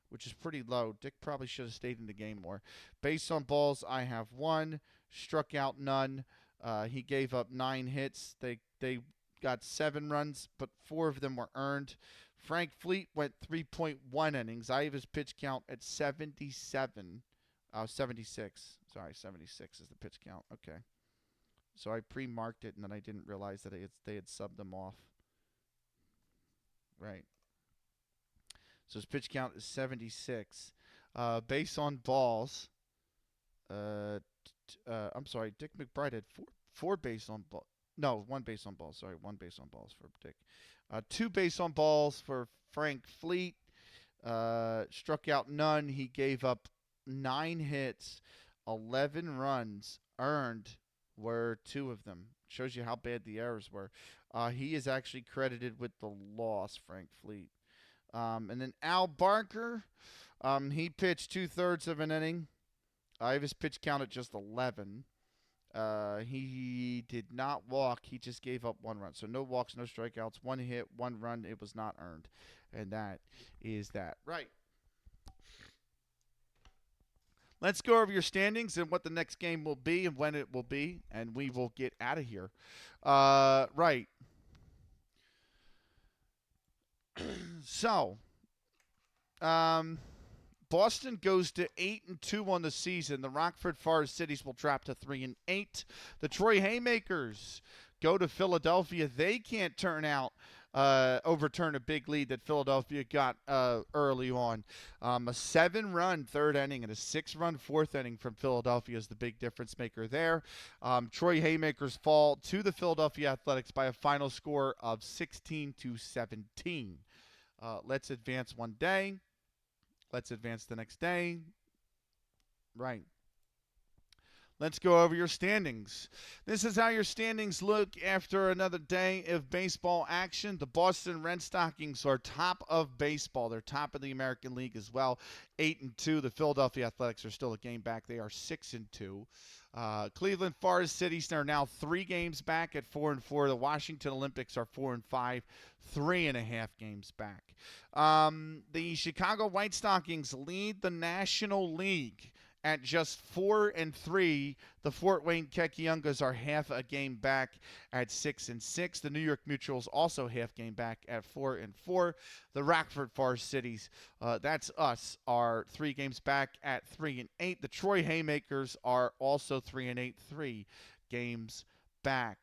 which is pretty low. Dick probably should have stayed in the game more. Based on balls, I have 1. Struck out none. He gave up 9 hits. They got 7 runs, but 4 of them were earned. Frank Fleet went 3.1 innings. I have his pitch count at 77. 76. Sorry, 76 is the pitch count. Okay. So I pre-marked it, and then I didn't realize that they had subbed them off. Right. So his pitch count is 76. Base on balls. I'm sorry. Dick McBride had four base on ball. No, 1 base on balls. Sorry, 1 base on balls for Dick. 2 base on balls for Frank Fleet. Struck out none. He gave up 9 hits, 11 runs. Earned were 2 of them. Shows you how bad the errors were. He is actually credited with the loss, Frank Fleet. And then Al Barker, he pitched 2/3 of an inning. I have his pitch count at just 11. He did not walk. He just gave up 1 run. So no walks, no strikeouts, 1 hit, 1 run. It was not earned. And that is that. Right. Let's go over your standings and what the next game will be and when it will be, and we will get out of here. Right. So, Boston goes to 8-2 on the season. The Rockford Forest Citys will drop to 3-8. The Troy Haymakers go to Philadelphia. They can't overturn a big lead that Philadelphia got early on. A 7-run 3rd inning and a 6-run 4th inning from Philadelphia is the big difference maker there. Troy Haymakers fall to the Philadelphia Athletics by a final score of 16-17. Let's advance one day. Let's advance the next day. Right. Let's go over your standings. This is how your standings look after another day of baseball action. The Boston Red Stockings are top of baseball. They're top of the American League as well, 8-2. The Philadelphia Athletics are still a game back. They are 6-2. Cleveland Forest Citys are now 3 games back at 4-4. The Washington Olympics are 4-5, 3.5 games back. The Chicago White Stockings lead the National League at just 4-3. The Fort Wayne Kekiungas are half a game back at 6-6. The New York Mutuals also half game back at 4-4. The Rockford Forest Citys, that's us, are 3 games back at 3-8. The Troy Haymakers are also 3-8, 3 games back.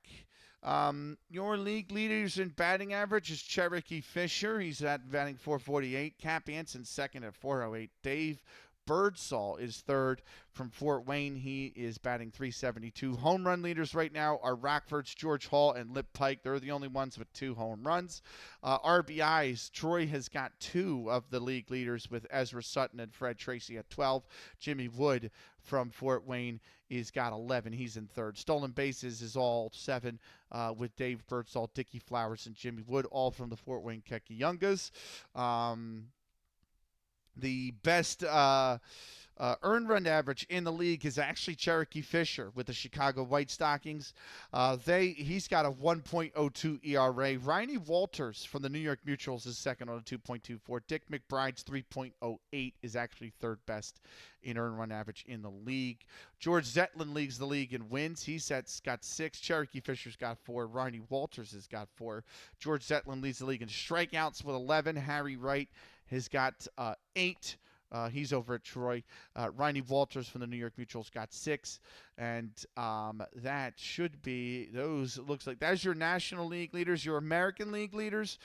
Your league leaders in batting average is Cherokee Fisher. He's at batting 448. Cap Anson second at 408. Dave Birdsall is 3rd from Fort Wayne. He is batting 372. Home run leaders right now are Rockford's George Hall and Lip Pike. They're the only ones with 2 home runs. RBIs, Troy has got 2 of the league leaders with Ezra Sutton and Fred Tracy at 12. Jimmy Wood from Fort Wayne is got 11. He's in 3rd. Stolen bases is all 7 with Dave Birdsall, Dickie Flowers, and Jimmy Wood, all from the Fort Wayne Kekiungas. The best Earned run average in the league is actually Cherokee Fisher with the Chicago White Stockings. He's got a 1.02 ERA. Riney Walters from the New York Mutuals is second on a 2.24. Dick McBride's 3.08 is actually third best in earned run average in the league. George Zetlin leads the league in wins. Got 6. Cherokee Fisher's got 4. Riney Walters has got 4. George Zetlin leads the league in strikeouts with 11. Harry Wright has got 8. He's over at Troy. Riney Walters from the New York Mutuals got 6. And that should be those. Looks like that's your National League leaders. Your American League leaders.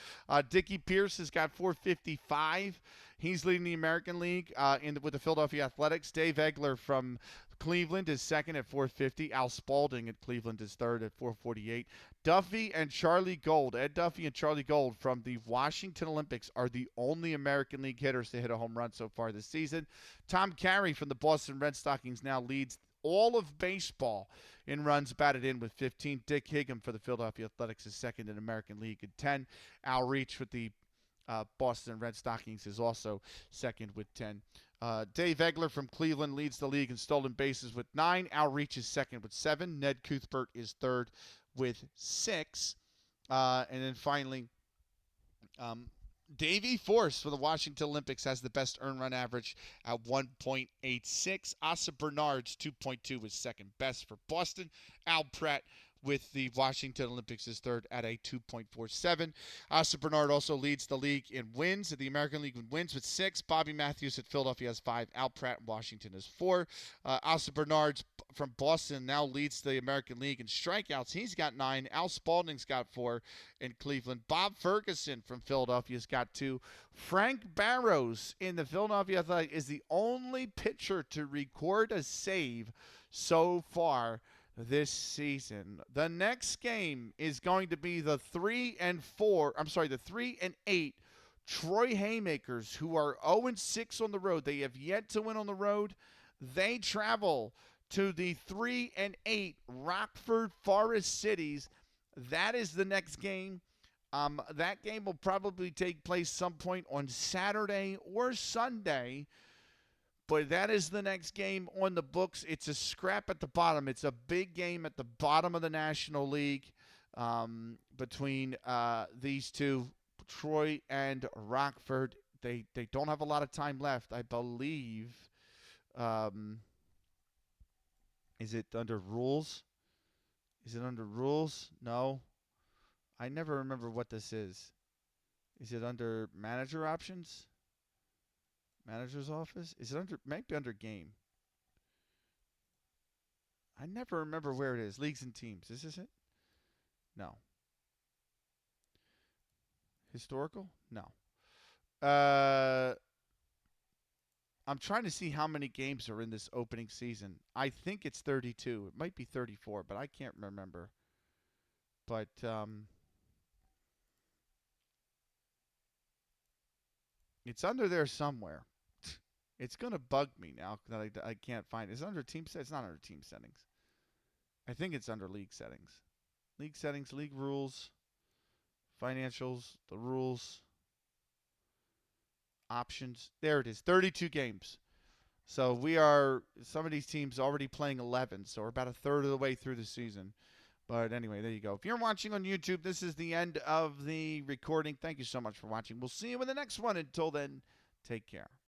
Dickie Pierce has got 455. He's leading the American League with the Philadelphia Athletics. Dave Egler from Cleveland is second at 450. Al Spalding at Cleveland is third at 448. Duffy and Charlie Gold, Ed Duffy and Charlie Gold from the Washington Olympics are the only American League hitters to hit a home run so far this season. Tom Carey from the Boston Red Stockings now leads all of baseball in runs batted in with 15. Dick Higham for the Philadelphia Athletics is second in American League at 10. Al Reach with the Boston Red Stockings is also second with 10. Dave Egler from Cleveland leads the league in stolen bases with 9. Al Reach is second with 7. Ned Cuthbert is third with 6. And then finally, Davey Force for the Washington Olympics has the best earned run average at 1.86. Asa Bernard's 2.2 was second best for Boston. Al Pratt with the Washington Olympics is third at a 2.47. Asa Bernard also leads the league in wins, the American League in wins with 6. Bobby Matthews at Philadelphia has 5. Al Pratt in Washington has 4. Asa Bernard from Boston now leads the American League in strikeouts. He's got 9. Al Spalding's got 4 in Cleveland. Bob Ferguson from Philadelphia's got 2. Frank Barrows in the Philadelphia Athletics is the only pitcher to record a save so far this season. The next game is going to be the 3 and 8 Troy Haymakers, who are 0-6 on the road. They have yet to win on the road. They travel to the 3 and 8 Rockford Forest Citys. That is the next game. That game will probably take place some point on Saturday or Sunday. But that is the next game on the books. It's a scrap at the bottom. It's a big game at the bottom of the National League between these two, Troy and Rockford. They don't have a lot of time left, I believe. Is it under rules? Is it under rules? No. I never remember what this is. Is it under manager options? Manager's office? Is it under, might be under game. I never remember where it is. Leagues and teams. Is this it? No. Historical? No. I'm trying to see how many games are in this opening season. I think it's 32. It might be 34, but I can't remember. But it's under there somewhere. It's going to bug me now that I can't find it. It's under team settings. It's not under team settings. I think it's under league settings. League settings, league rules, financials, the rules, options. There it is. 32 games. So some of these teams already playing 11. So we're about a third of the way through the season. But anyway, there you go. If you're watching on YouTube, this is the end of the recording. Thank you so much for watching. We'll see you in the next one. Until then, take care.